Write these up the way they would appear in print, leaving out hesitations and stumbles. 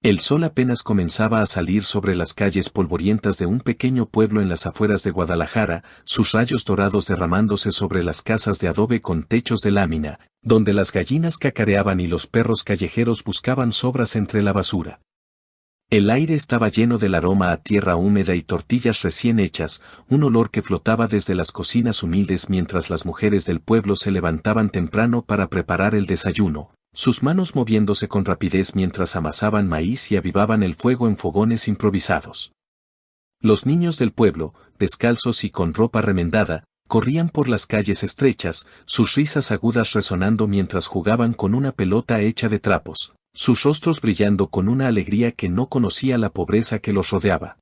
El sol apenas comenzaba a salir sobre las calles polvorientas de un pequeño pueblo en las afueras de Guadalajara, sus rayos dorados derramándose sobre las casas de adobe con techos de lámina, donde las gallinas cacareaban y los perros callejeros buscaban sobras entre la basura. El aire estaba lleno del aroma a tierra húmeda y tortillas recién hechas, un olor que flotaba desde las cocinas humildes mientras las mujeres del pueblo se levantaban temprano para preparar el desayuno, sus manos moviéndose con rapidez mientras amasaban maíz y avivaban el fuego en fogones improvisados. Los niños del pueblo, descalzos y con ropa remendada, corrían por las calles estrechas, sus risas agudas resonando mientras jugaban con una pelota hecha de trapos, sus rostros brillando con una alegría que no conocía la pobreza que los rodeaba.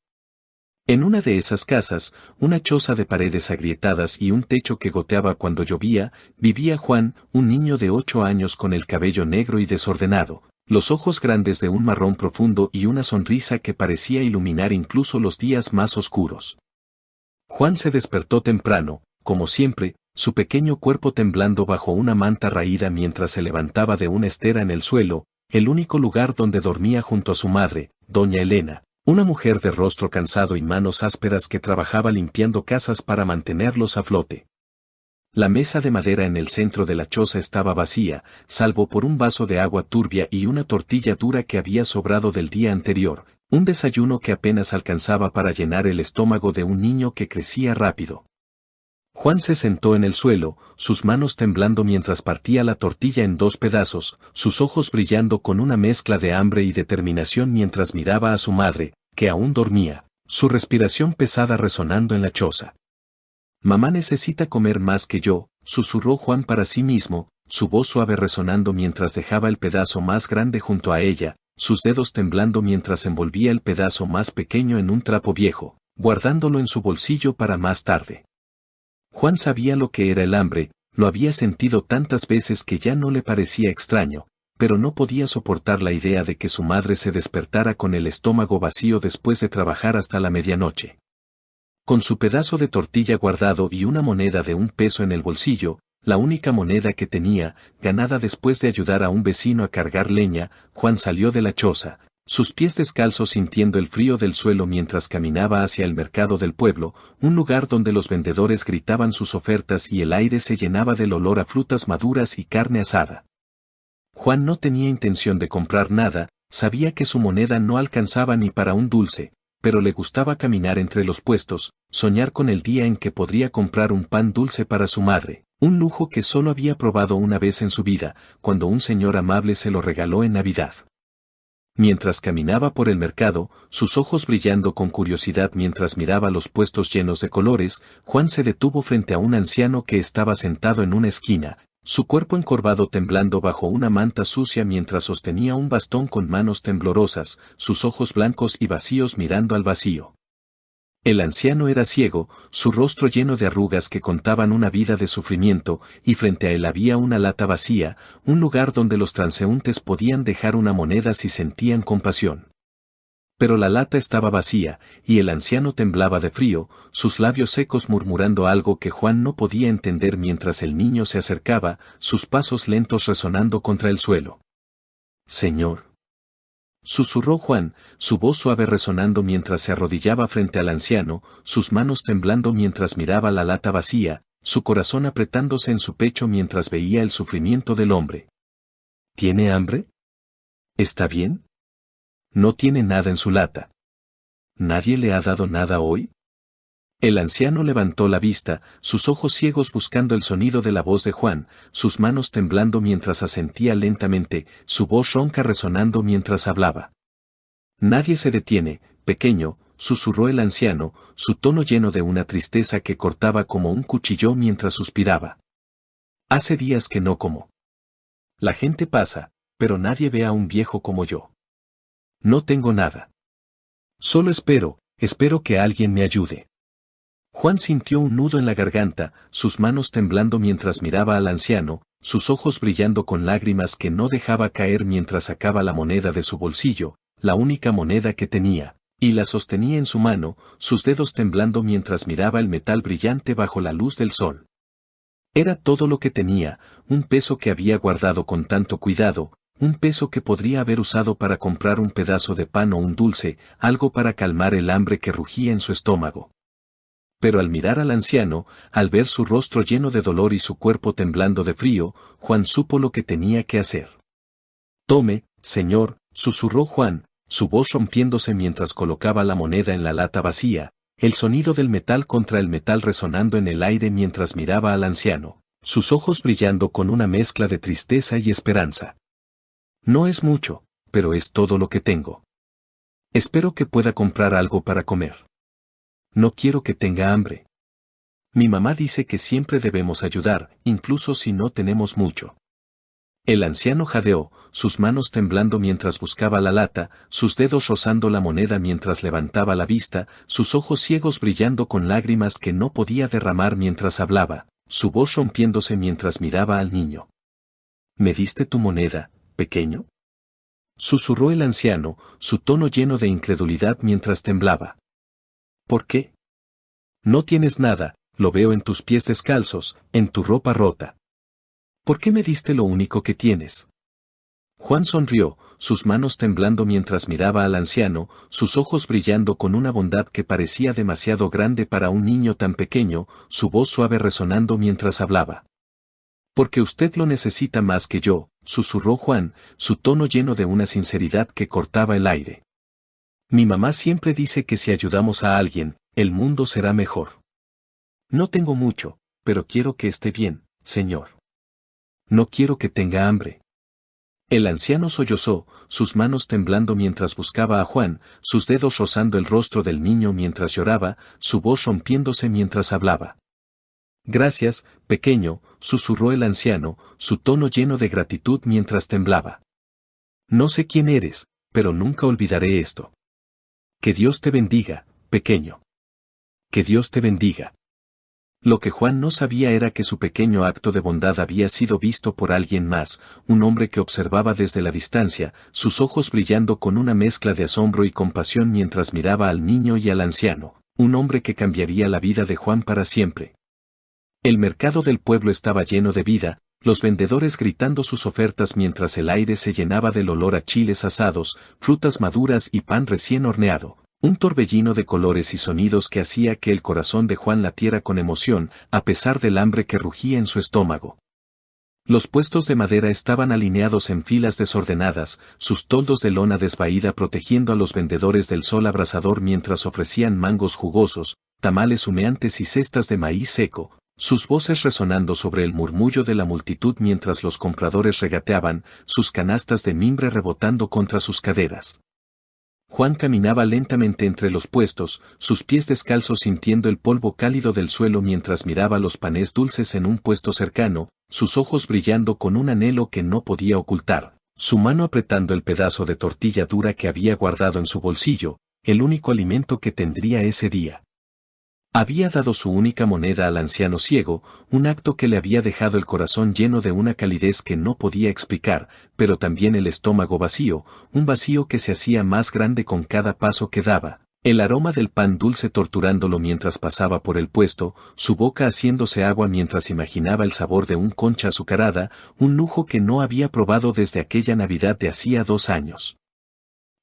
En una de esas casas, una choza de paredes agrietadas y un techo que goteaba cuando llovía, vivía Juan, un niño de 8 años con el cabello negro y desordenado, los ojos grandes de un marrón profundo y una sonrisa que parecía iluminar incluso los días más oscuros. Juan se despertó temprano, como siempre, su pequeño cuerpo temblando bajo una manta raída mientras se levantaba de una estera en el suelo, el único lugar donde dormía junto a su madre, doña Elena, una mujer de rostro cansado y manos ásperas que trabajaba limpiando casas para mantenerlos a flote. La mesa de madera en el centro de la choza estaba vacía, salvo por un vaso de agua turbia y una tortilla dura que había sobrado del día anterior, un desayuno que apenas alcanzaba para llenar el estómago de un niño que crecía rápido. Juan se sentó en el suelo, sus manos temblando mientras partía la tortilla en 2 pedazos, sus ojos brillando con una mezcla de hambre y determinación mientras miraba a su madre, que aún dormía, su respiración pesada resonando en la choza. «Mamá necesita comer más que yo», susurró Juan para sí mismo, su voz suave resonando mientras dejaba el pedazo más grande junto a ella, sus dedos temblando mientras envolvía el pedazo más pequeño en un trapo viejo, guardándolo en su bolsillo para más tarde. Juan sabía lo que era el hambre, lo había sentido tantas veces que ya no le parecía extraño, pero no podía soportar la idea de que su madre se despertara con el estómago vacío después de trabajar hasta la medianoche. Con su pedazo de tortilla guardado y una moneda de 1 peso en el bolsillo, la única moneda que tenía, ganada después de ayudar a un vecino a cargar leña, Juan salió de la choza, sus pies descalzos sintiendo el frío del suelo mientras caminaba hacia el mercado del pueblo, un lugar donde los vendedores gritaban sus ofertas y el aire se llenaba del olor a frutas maduras y carne asada. Juan no tenía intención de comprar nada, sabía que su moneda no alcanzaba ni para un dulce, pero le gustaba caminar entre los puestos, soñar con el día en que podría comprar un pan dulce para su madre, un lujo que solo había probado una vez en su vida, cuando un señor amable se lo regaló en Navidad. Mientras caminaba por el mercado, sus ojos brillando con curiosidad mientras miraba los puestos llenos de colores, Juan se detuvo frente a un anciano que estaba sentado en una esquina, su cuerpo encorvado temblando bajo una manta sucia mientras sostenía un bastón con manos temblorosas, sus ojos blancos y vacíos mirando al vacío. El anciano era ciego, su rostro lleno de arrugas que contaban una vida de sufrimiento, y frente a él había una lata vacía, un lugar donde los transeúntes podían dejar una moneda si sentían compasión. Pero la lata estaba vacía, y el anciano temblaba de frío, sus labios secos murmurando algo que Juan no podía entender mientras el niño se acercaba, sus pasos lentos resonando contra el suelo. «Señor», susurró Juan, su voz suave resonando mientras se arrodillaba frente al anciano, sus manos temblando mientras miraba la lata vacía, su corazón apretándose en su pecho mientras veía el sufrimiento del hombre. «¿Tiene hambre? ¿Está bien? No tiene nada en su lata. ¿Nadie le ha dado nada hoy?» El anciano levantó la vista, sus ojos ciegos buscando el sonido de la voz de Juan, sus manos temblando mientras asentía lentamente, su voz ronca resonando mientras hablaba. «Nadie se detiene, pequeño», susurró el anciano, su tono lleno de una tristeza que cortaba como un cuchillo mientras suspiraba. «Hace días que no como. La gente pasa, pero nadie ve a un viejo como yo. No tengo nada. Solo espero que alguien me ayude». Juan sintió un nudo en la garganta, sus manos temblando mientras miraba al anciano, sus ojos brillando con lágrimas que no dejaba caer mientras sacaba la moneda de su bolsillo, la única moneda que tenía, y la sostenía en su mano, sus dedos temblando mientras miraba el metal brillante bajo la luz del sol. Era todo lo que tenía, un peso que había guardado con tanto cuidado, un peso que podría haber usado para comprar un pedazo de pan o un dulce, algo para calmar el hambre que rugía en su estómago. Pero al mirar al anciano, al ver su rostro lleno de dolor y su cuerpo temblando de frío, Juan supo lo que tenía que hacer. «Tome, señor», susurró Juan, su voz rompiéndose mientras colocaba la moneda en la lata vacía, el sonido del metal contra el metal resonando en el aire mientras miraba al anciano, sus ojos brillando con una mezcla de tristeza y esperanza. «No es mucho, pero es todo lo que tengo. Espero que pueda comprar algo para comer. No quiero que tenga hambre. Mi mamá dice que siempre debemos ayudar, incluso si no tenemos mucho». El anciano jadeó, sus manos temblando mientras buscaba la lata, sus dedos rozando la moneda mientras levantaba la vista, sus ojos ciegos brillando con lágrimas que no podía derramar mientras hablaba, su voz rompiéndose mientras miraba al niño. «¿Me diste tu moneda, pequeño?», susurró el anciano, su tono lleno de incredulidad mientras temblaba. «¿Por qué? No tienes nada, lo veo en tus pies descalzos, en tu ropa rota. ¿Por qué me diste lo único que tienes?». Juan sonrió, sus manos temblando mientras miraba al anciano, sus ojos brillando con una bondad que parecía demasiado grande para un niño tan pequeño, su voz suave resonando mientras hablaba. «Porque usted lo necesita más que yo», susurró Juan, su tono lleno de una sinceridad que cortaba el aire. «Mi mamá siempre dice que si ayudamos a alguien, el mundo será mejor. No tengo mucho, pero quiero que esté bien, señor. No quiero que tenga hambre». El anciano sollozó, sus manos temblando mientras buscaba a Juan, sus dedos rozando el rostro del niño mientras lloraba, su voz rompiéndose mientras hablaba. «Gracias, pequeño», susurró el anciano, su tono lleno de gratitud mientras temblaba. «No sé quién eres, pero nunca olvidaré esto. Que Dios te bendiga, pequeño. Que Dios te bendiga». Lo que Juan no sabía era que su pequeño acto de bondad había sido visto por alguien más, un hombre que observaba desde la distancia, sus ojos brillando con una mezcla de asombro y compasión mientras miraba al niño y al anciano, un hombre que cambiaría la vida de Juan para siempre. El mercado del pueblo estaba lleno de vida, los vendedores gritando sus ofertas mientras el aire se llenaba del olor a chiles asados, frutas maduras y pan recién horneado. Un torbellino de colores y sonidos que hacía que el corazón de Juan latiera con emoción, a pesar del hambre que rugía en su estómago. Los puestos de madera estaban alineados en filas desordenadas, sus toldos de lona desvaída protegiendo a los vendedores del sol abrasador mientras ofrecían mangos jugosos, tamales humeantes y cestas de maíz seco, sus voces resonando sobre el murmullo de la multitud mientras los compradores regateaban, sus canastas de mimbre rebotando contra sus caderas. Juan caminaba lentamente entre los puestos, sus pies descalzos sintiendo el polvo cálido del suelo mientras miraba los panes dulces en un puesto cercano, sus ojos brillando con un anhelo que no podía ocultar, su mano apretando el pedazo de tortilla dura que había guardado en su bolsillo, el único alimento que tendría ese día. Había dado su única moneda al anciano ciego, un acto que le había dejado el corazón lleno de una calidez que no podía explicar, pero también el estómago vacío, un vacío que se hacía más grande con cada paso que daba, el aroma del pan dulce torturándolo mientras pasaba por el puesto, su boca haciéndose agua mientras imaginaba el sabor de un concha azucarada, un lujo que no había probado desde aquella Navidad de hacía 2 años.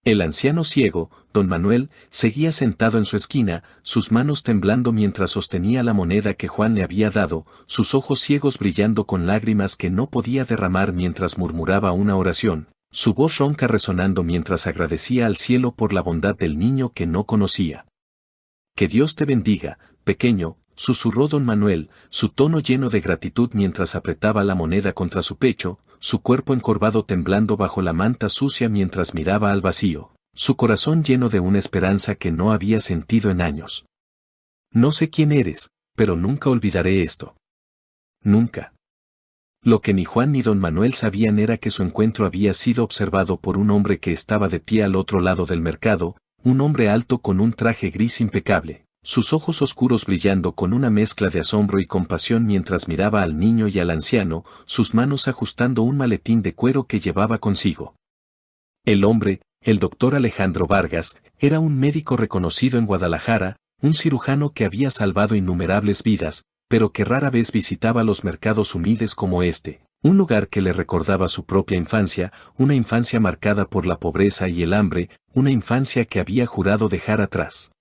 El anciano ciego, don Manuel, seguía sentado en su esquina, sus manos temblando mientras sostenía la moneda que Juan le había dado, sus ojos ciegos brillando con lágrimas que no podía derramar mientras murmuraba una oración, su voz ronca resonando mientras agradecía al cielo por la bondad del niño que no conocía. «Que Dios te bendiga, pequeño», susurró don Manuel, su tono lleno de gratitud mientras apretaba la moneda contra su pecho, su cuerpo encorvado temblando bajo la manta sucia mientras miraba al vacío, su corazón lleno de una esperanza que no había sentido en años. «No sé quién eres, pero nunca olvidaré esto. Nunca». Lo que ni Juan ni don Manuel sabían era que su encuentro había sido observado por un hombre que estaba de pie al otro lado del mercado, un hombre alto con un traje gris impecable, sus ojos oscuros brillando con una mezcla de asombro y compasión mientras miraba al niño y al anciano, sus manos ajustando un maletín de cuero que llevaba consigo. El hombre, el doctor Alejandro Vargas, era un médico reconocido en Guadalajara, un cirujano que había salvado innumerables vidas, pero que rara vez visitaba los mercados humildes como este, Un lugar que le recordaba su propia infancia, una infancia marcada por la pobreza y el hambre, una infancia que había jurado dejar atrás.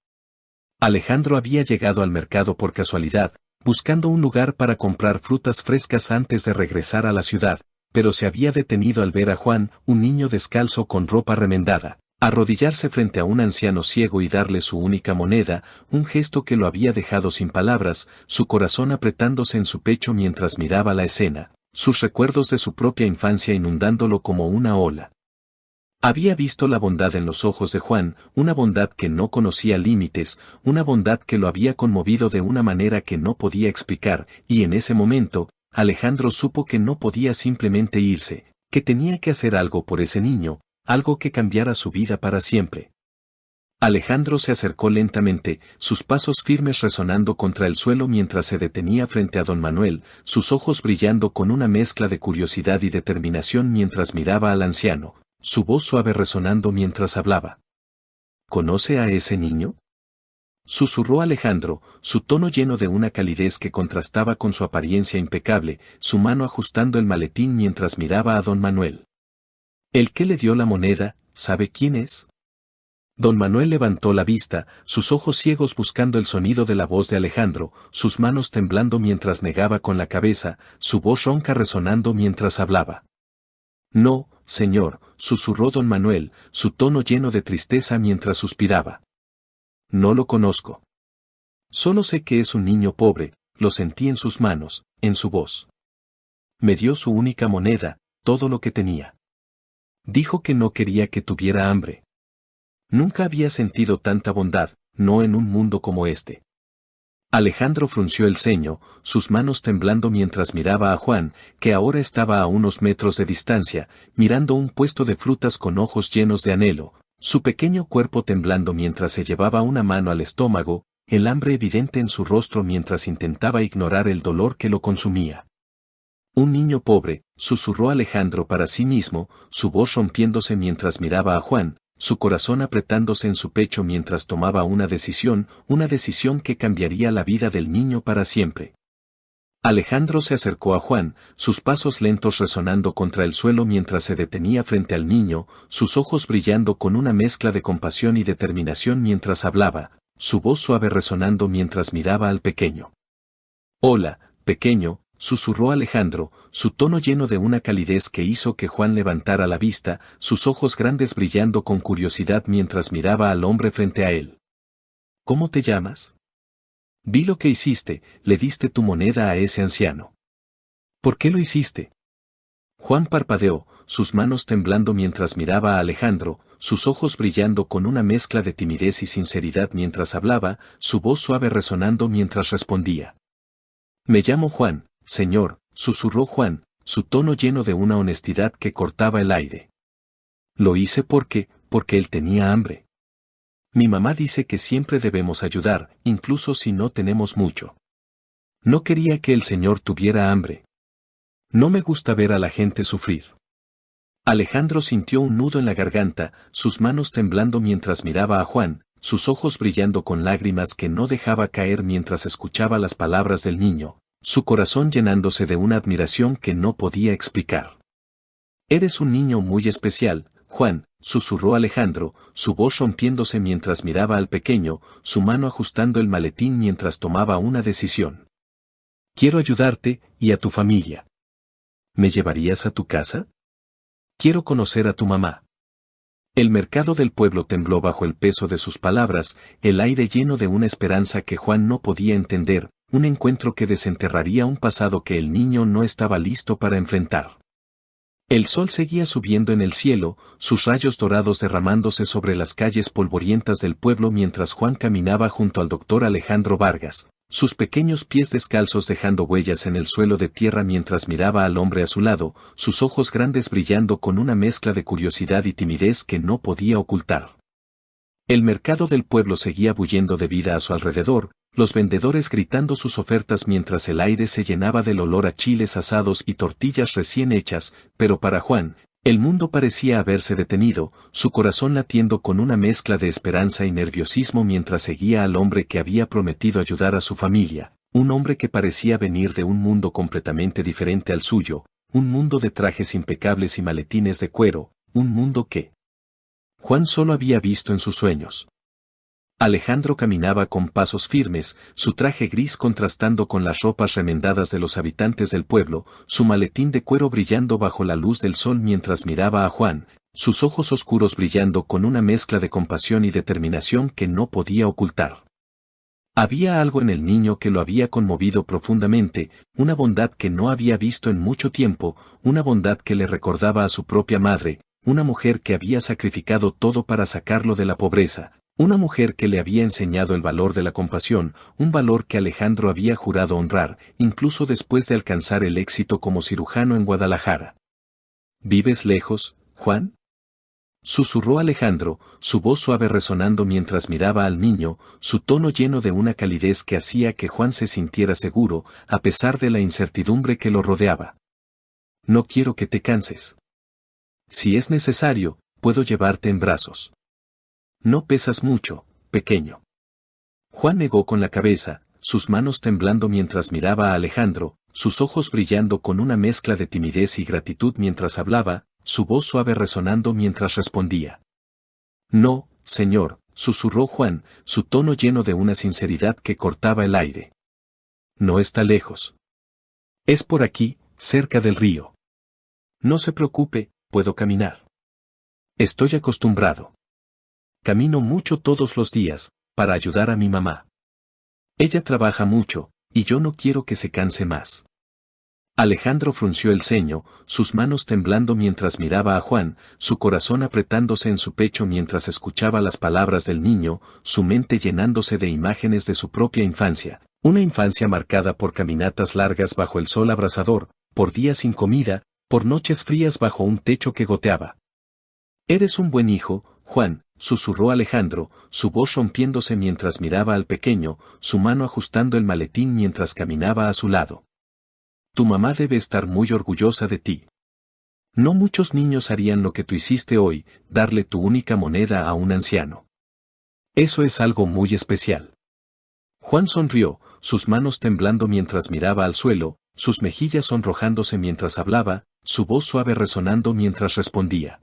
Alejandro había llegado al mercado por casualidad, buscando un lugar para comprar frutas frescas antes de regresar a la ciudad, pero se había detenido al ver a Juan, un niño descalzo con ropa remendada, arrodillarse frente a un anciano ciego y darle su única moneda, un gesto que lo había dejado sin palabras, su corazón apretándose en su pecho mientras miraba la escena, sus recuerdos de su propia infancia inundándolo como una ola. Había visto la bondad en los ojos de Juan, una bondad que no conocía límites, una bondad que lo había conmovido de una manera que no podía explicar, y en ese momento, Alejandro supo que no podía simplemente irse, que tenía que hacer algo por ese niño, algo que cambiara su vida para siempre. Alejandro se acercó lentamente, sus pasos firmes resonando contra el suelo mientras se detenía frente a don Manuel, sus ojos brillando con una mezcla de curiosidad y determinación mientras miraba al anciano, su voz suave resonando mientras hablaba. ¿Conoce a ese niño?, susurró Alejandro, su tono lleno de una calidez que contrastaba con su apariencia impecable, su mano ajustando el maletín mientras miraba a don Manuel. ¿El que le dio la moneda, sabe quién es? Don Manuel levantó la vista, sus ojos ciegos buscando el sonido de la voz de Alejandro, sus manos temblando mientras negaba con la cabeza, su voz ronca resonando mientras hablaba. No, señor, susurró don Manuel, su tono lleno de tristeza mientras suspiraba. No lo conozco. Solo sé que es un niño pobre, lo sentí en sus manos, en su voz. Me dio su única moneda, todo lo que tenía. Dijo que no quería que tuviera hambre. Nunca había sentido tanta bondad, no en un mundo como este. Alejandro frunció el ceño, sus manos temblando mientras miraba a Juan, que ahora estaba a unos metros de distancia, mirando un puesto de frutas con ojos llenos de anhelo, su pequeño cuerpo temblando mientras se llevaba una mano al estómago, el hambre evidente en su rostro mientras intentaba ignorar el dolor que lo consumía. Un niño pobre, susurró Alejandro para sí mismo, su voz rompiéndose mientras miraba a Juan, su corazón apretándose en su pecho mientras tomaba una decisión que cambiaría la vida del niño para siempre. Alejandro se acercó a Juan, sus pasos lentos resonando contra el suelo mientras se detenía frente al niño, sus ojos brillando con una mezcla de compasión y determinación mientras hablaba, su voz suave resonando mientras miraba al pequeño. Hola, pequeño, susurró Alejandro, su tono lleno de una calidez que hizo que Juan levantara la vista, sus ojos grandes brillando con curiosidad mientras miraba al hombre frente a él. ¿Cómo te llamas? Vi lo que hiciste, le diste tu moneda a ese anciano. ¿Por qué lo hiciste? Juan parpadeó, sus manos temblando mientras miraba a Alejandro, sus ojos brillando con una mezcla de timidez y sinceridad mientras hablaba, su voz suave resonando mientras respondía. Me llamo Juan, señor, susurró Juan, su tono lleno de una honestidad que cortaba el aire. Lo hice porque él tenía hambre. Mi mamá dice que siempre debemos ayudar, incluso si no tenemos mucho. No quería que el señor tuviera hambre. No me gusta ver a la gente sufrir. Alejandro sintió un nudo en la garganta, sus manos temblando mientras miraba a Juan, sus ojos brillando con lágrimas que no dejaba caer mientras escuchaba las palabras del niño, su corazón llenándose de una admiración que no podía explicar. Eres un niño muy especial, Juan, susurró Alejandro, su voz rompiéndose mientras miraba al pequeño, su mano ajustando el maletín mientras tomaba una decisión. Quiero ayudarte, y a tu familia. ¿Me llevarías a tu casa? Quiero conocer a tu mamá. El mercado del pueblo tembló bajo el peso de sus palabras, el aire lleno de una esperanza que Juan no podía entender, un encuentro que desenterraría un pasado que el niño no estaba listo para enfrentar. El sol seguía subiendo en el cielo, sus rayos dorados derramándose sobre las calles polvorientas del pueblo mientras Juan caminaba junto al doctor Alejandro Vargas, sus pequeños pies descalzos dejando huellas en el suelo de tierra mientras miraba al hombre a su lado, sus ojos grandes brillando con una mezcla de curiosidad y timidez que no podía ocultar. El mercado del pueblo seguía bulliendo de vida a su alrededor, los vendedores gritando sus ofertas mientras el aire se llenaba del olor a chiles asados y tortillas recién hechas, pero para Juan, el mundo parecía haberse detenido, su corazón latiendo con una mezcla de esperanza y nerviosismo mientras seguía al hombre que había prometido ayudar a su familia, un hombre que parecía venir de un mundo completamente diferente al suyo, un mundo de trajes impecables y maletines de cuero, un mundo que Juan solo había visto en sus sueños. Alejandro caminaba con pasos firmes, su traje gris contrastando con las ropas remendadas de los habitantes del pueblo, su maletín de cuero brillando bajo la luz del sol mientras miraba a Juan, sus ojos oscuros brillando con una mezcla de compasión y determinación que no podía ocultar. Había algo en el niño que lo había conmovido profundamente, una bondad que no había visto en mucho tiempo, una bondad que le recordaba a su propia madre, una mujer que había sacrificado todo para sacarlo de la pobreza, una mujer que le había enseñado el valor de la compasión, un valor que Alejandro había jurado honrar, incluso después de alcanzar el éxito como cirujano en Guadalajara. ¿Vives lejos, Juan? Susurró Alejandro, su voz suave resonando mientras miraba al niño, su tono lleno de una calidez que hacía que Juan se sintiera seguro, a pesar de la incertidumbre que lo rodeaba. No quiero que te canses. Si es necesario, puedo llevarte en brazos. No pesas mucho, pequeño. Juan negó con la cabeza, sus manos temblando mientras miraba a Alejandro, sus ojos brillando con una mezcla de timidez y gratitud mientras hablaba, su voz suave resonando mientras respondía. No, señor, susurró Juan, su tono lleno de una sinceridad que cortaba el aire. No está lejos. Es por aquí, cerca del río. No se preocupe, puedo caminar. Estoy acostumbrado. Camino mucho todos los días, para ayudar a mi mamá. Ella trabaja mucho, y yo no quiero que se canse más. Alejandro frunció el ceño, sus manos temblando mientras miraba a Juan, su corazón apretándose en su pecho mientras escuchaba las palabras del niño, su mente llenándose de imágenes de su propia infancia, una infancia marcada por caminatas largas bajo el sol abrasador, por días sin comida, por noches frías bajo un techo que goteaba. Eres un buen hijo, Juan, susurró Alejandro, su voz rompiéndose mientras miraba al pequeño, su mano ajustando el maletín mientras caminaba a su lado. Tu mamá debe estar muy orgullosa de ti. No muchos niños harían lo que tú hiciste hoy, darle tu única moneda a un anciano. Eso es algo muy especial. Juan sonrió, sus manos temblando mientras miraba al suelo, sus mejillas sonrojándose mientras hablaba, su voz suave resonando mientras respondía.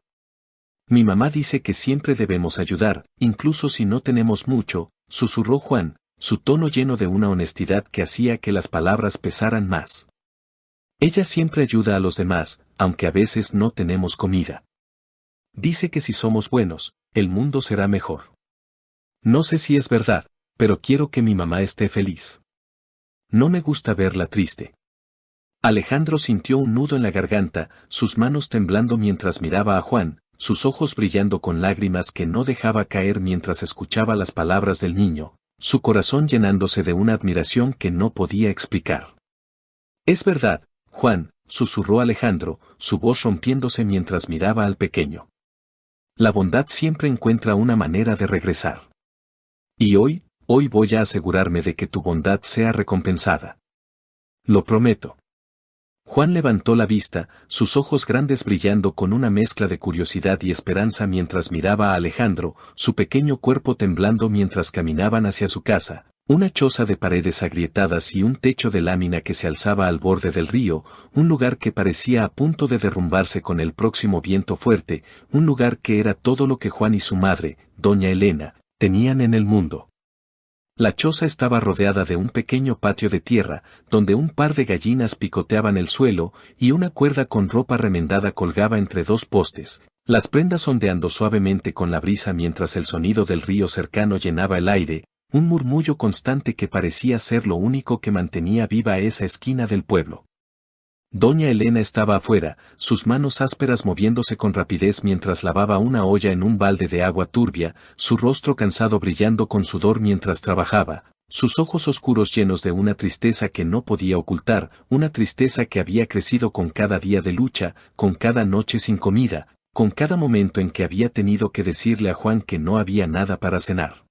Mi mamá dice que siempre debemos ayudar, incluso si no tenemos mucho, susurró Juan, su tono lleno de una honestidad que hacía que las palabras pesaran más. Ella siempre ayuda a los demás, aunque a veces no tenemos comida. Dice que si somos buenos, el mundo será mejor. No sé si es verdad, pero quiero que mi mamá esté feliz. No me gusta verla triste. Alejandro sintió un nudo en la garganta, sus manos temblando mientras miraba a Juan, sus ojos brillando con lágrimas que no dejaba caer mientras escuchaba las palabras del niño, su corazón llenándose de una admiración que no podía explicar. Es verdad, Juan, susurró Alejandro, su voz rompiéndose mientras miraba al pequeño. La bondad siempre encuentra una manera de regresar. Y hoy voy a asegurarme de que tu bondad sea recompensada. Lo prometo. Juan levantó la vista, sus ojos grandes brillando con una mezcla de curiosidad y esperanza mientras miraba a Alejandro, su pequeño cuerpo temblando mientras caminaban hacia su casa, una choza de paredes agrietadas y un techo de lámina que se alzaba al borde del río, un lugar que parecía a punto de derrumbarse con el próximo viento fuerte, un lugar que era todo lo que Juan y su madre, doña Elena, tenían en el mundo. La choza estaba rodeada de un pequeño patio de tierra, donde un par de gallinas picoteaban el suelo, y una cuerda con ropa remendada colgaba entre dos postes, las prendas ondeando suavemente con la brisa mientras el sonido del río cercano llenaba el aire, un murmullo constante que parecía ser lo único que mantenía viva esa esquina del pueblo. Doña Elena estaba afuera, sus manos ásperas moviéndose con rapidez mientras lavaba una olla en un balde de agua turbia, su rostro cansado brillando con sudor mientras trabajaba, sus ojos oscuros llenos de una tristeza que no podía ocultar, una tristeza que había crecido con cada día de lucha, con cada noche sin comida, con cada momento en que había tenido que decirle a Juan que no había nada para cenar.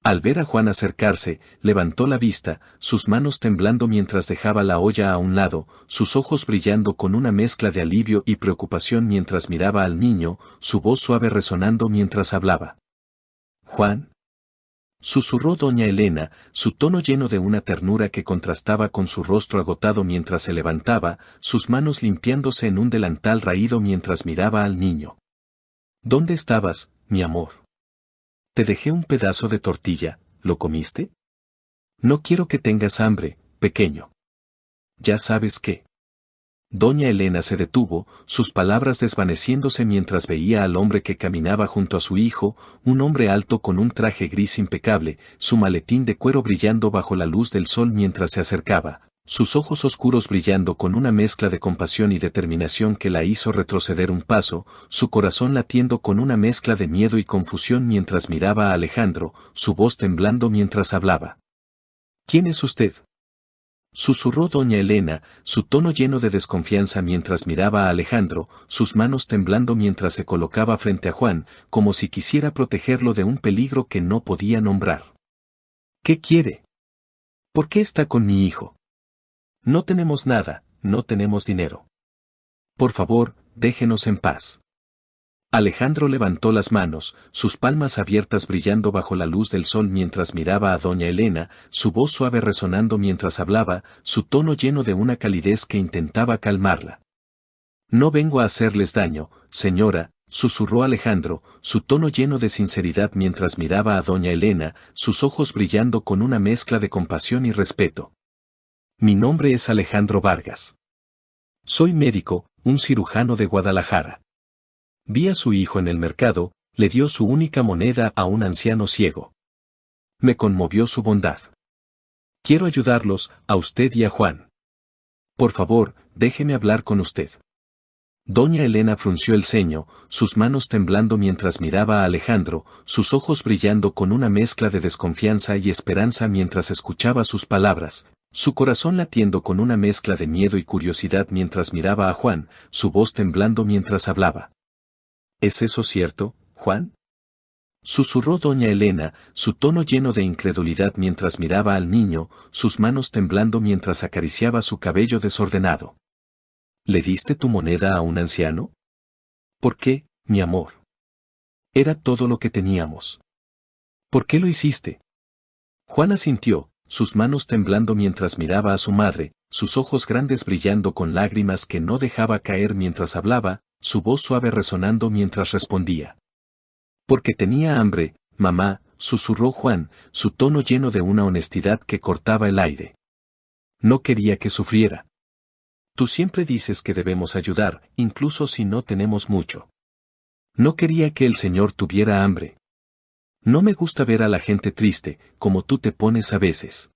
Al ver a Juan acercarse, levantó la vista, sus manos temblando mientras dejaba la olla a un lado, sus ojos brillando con una mezcla de alivio y preocupación mientras miraba al niño, su voz suave resonando mientras hablaba. «Juan». susurró doña Elena, su tono lleno de una ternura que contrastaba con su rostro agotado mientras se levantaba, sus manos limpiándose en un delantal raído mientras miraba al niño. ¿Dónde estabas, mi amor? Te dejé un pedazo de tortilla, ¿lo comiste? No quiero que tengas hambre, pequeño. Ya sabes qué. Doña Elena se detuvo, sus palabras desvaneciéndose mientras veía al hombre que caminaba junto a su hijo, un hombre alto con un traje gris impecable, su maletín de cuero brillando bajo la luz del sol mientras se acercaba, sus ojos oscuros brillando con una mezcla de compasión y determinación que la hizo retroceder un paso, su corazón latiendo con una mezcla de miedo y confusión mientras miraba a Alejandro, su voz temblando mientras hablaba. ¿Quién es usted? Susurró doña Elena, su tono lleno de desconfianza mientras miraba a Alejandro, sus manos temblando mientras se colocaba frente a Juan, como si quisiera protegerlo de un peligro que no podía nombrar. ¿Qué quiere? ¿Por qué está con mi hijo? No tenemos nada, no tenemos dinero. Por favor, déjenos en paz. Alejandro levantó las manos, sus palmas abiertas brillando bajo la luz del sol mientras miraba a doña Elena, su voz suave resonando mientras hablaba, su tono lleno de una calidez que intentaba calmarla. No vengo a hacerles daño, señora, susurró Alejandro, su tono lleno de sinceridad mientras miraba a doña Elena, sus ojos brillando con una mezcla de compasión y respeto. Mi nombre es Alejandro Vargas. Soy médico, un cirujano de Guadalajara. Vi a su hijo en el mercado, le dio su única moneda a un anciano ciego. Me conmovió su bondad. Quiero ayudarlos, a usted y a Juan. Por favor, déjeme hablar con usted. Doña Elena frunció el ceño, sus manos temblando mientras miraba a Alejandro, sus ojos brillando con una mezcla de desconfianza y esperanza mientras escuchaba sus palabras, su corazón latiendo con una mezcla de miedo y curiosidad mientras miraba a Juan, su voz temblando mientras hablaba. ¿Es eso cierto, Juan? Susurró doña Elena, su tono lleno de incredulidad mientras miraba al niño, sus manos temblando mientras acariciaba su cabello desordenado. ¿Le diste tu moneda a un anciano? ¿Por qué, mi amor? Era todo lo que teníamos. ¿Por qué lo hiciste? Juan asintió, sus manos temblando mientras miraba a su madre, sus ojos grandes brillando con lágrimas que no dejaba caer mientras hablaba, su voz suave resonando mientras respondía. Porque tenía hambre, mamá, susurró Juan, su tono lleno de una honestidad que cortaba el aire. No quería que sufriera. Tú siempre dices que debemos ayudar, incluso si no tenemos mucho. No quería que el Señor tuviera hambre. No me gusta ver a la gente triste, como tú te pones a veces.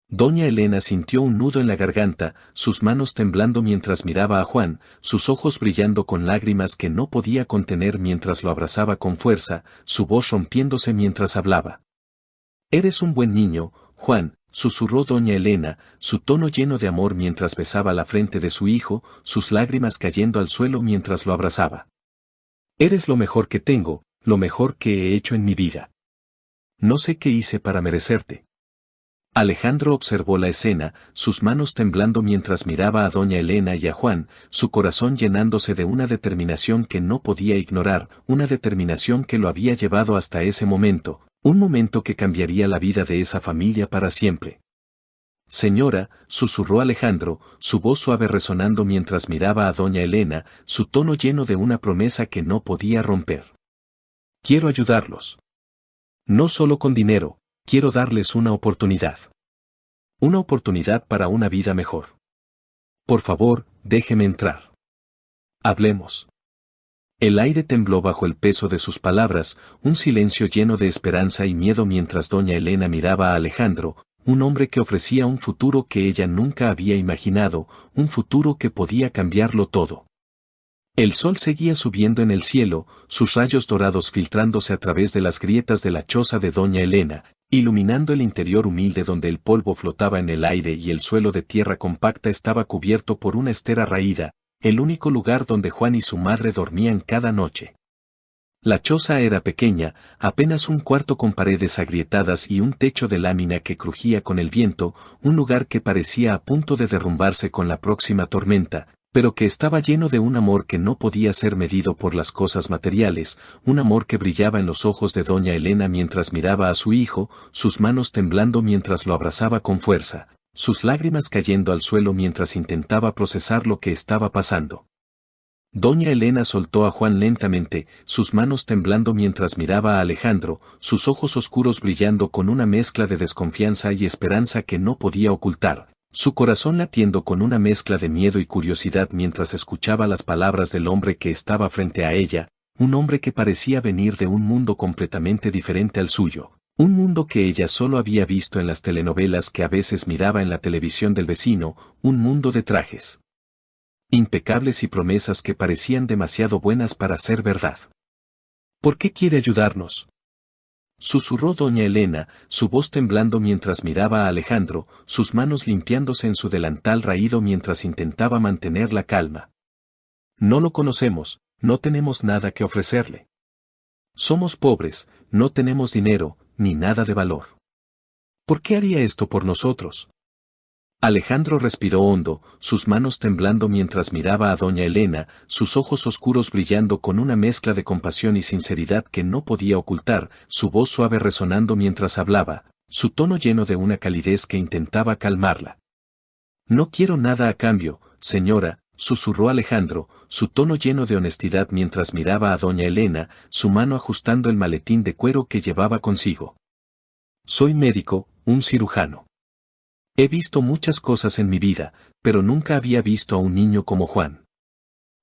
Doña Elena sintió un nudo en la garganta, sus manos temblando mientras miraba a Juan, sus ojos brillando con lágrimas que no podía contener mientras lo abrazaba con fuerza, su voz rompiéndose mientras hablaba. Eres un buen niño, Juan, susurró doña Elena, su tono lleno de amor mientras besaba la frente de su hijo, sus lágrimas cayendo al suelo mientras lo abrazaba. Eres lo mejor que tengo, lo mejor que he hecho en mi vida. No sé qué hice para merecerte. Alejandro observó la escena, sus manos temblando mientras miraba a doña Elena y a Juan, su corazón llenándose de una determinación que no podía ignorar, una determinación que lo había llevado hasta ese momento, un momento que cambiaría la vida de esa familia para siempre. Señora, susurró Alejandro, su voz suave resonando mientras miraba a doña Elena, su tono lleno de una promesa que no podía romper. Quiero ayudarlos. No solo con dinero. Quiero darles una oportunidad. Una oportunidad para una vida mejor. Por favor, déjeme entrar. Hablemos. El aire tembló bajo el peso de sus palabras, un silencio lleno de esperanza y miedo mientras doña Elena miraba a Alejandro, un hombre que ofrecía un futuro que ella nunca había imaginado, un futuro que podía cambiarlo todo. El sol seguía subiendo en el cielo, sus rayos dorados filtrándose a través de las grietas de la choza de doña Elena, iluminando el interior humilde donde el polvo flotaba en el aire y el suelo de tierra compacta estaba cubierto por una estera raída, el único lugar donde Juan y su madre dormían cada noche. La choza era pequeña, apenas un cuarto con paredes agrietadas y un techo de lámina que crujía con el viento, un lugar que parecía a punto de derrumbarse con la próxima tormenta, pero que estaba lleno de un amor que no podía ser medido por las cosas materiales, un amor que brillaba en los ojos de doña Elena mientras miraba a su hijo, sus manos temblando mientras lo abrazaba con fuerza, sus lágrimas cayendo al suelo mientras intentaba procesar lo que estaba pasando. Doña Elena soltó a Juan lentamente, sus manos temblando mientras miraba a Alejandro, sus ojos oscuros brillando con una mezcla de desconfianza y esperanza que no podía ocultar, su corazón latiendo con una mezcla de miedo y curiosidad mientras escuchaba las palabras del hombre que estaba frente a ella, un hombre que parecía venir de un mundo completamente diferente al suyo, un mundo que ella solo había visto en las telenovelas que a veces miraba en la televisión del vecino, un mundo de trajes impecables y promesas que parecían demasiado buenas para ser verdad. ¿Por qué quiere ayudarnos?, susurró doña Elena, su voz temblando mientras miraba a Alejandro, sus manos limpiándose en su delantal raído mientras intentaba mantener la calma. No lo conocemos, no tenemos nada que ofrecerle. Somos pobres, no tenemos dinero, ni nada de valor. ¿Por qué haría esto por nosotros? Alejandro respiró hondo, sus manos temblando mientras miraba a doña Elena, sus ojos oscuros brillando con una mezcla de compasión y sinceridad que no podía ocultar, su voz suave resonando mientras hablaba, su tono lleno de una calidez que intentaba calmarla. No quiero nada a cambio, señora, susurró Alejandro, su tono lleno de honestidad mientras miraba a doña Elena, su mano ajustando el maletín de cuero que llevaba consigo. Soy médico, un cirujano. He visto muchas cosas en mi vida, pero nunca había visto a un niño como Juan.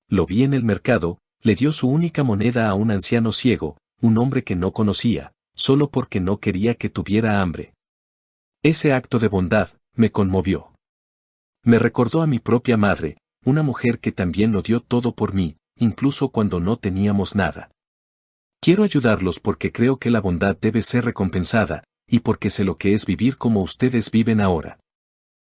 Lo vi en el mercado, le dio su única moneda a un anciano ciego, un hombre que no conocía, solo porque no quería que tuviera hambre. Ese acto de bondad me conmovió. Me recordó a mi propia madre, una mujer que también lo dio todo por mí, incluso cuando no teníamos nada. Quiero ayudarlos porque creo que la bondad debe ser recompensada, y porque sé lo que es vivir como ustedes viven ahora.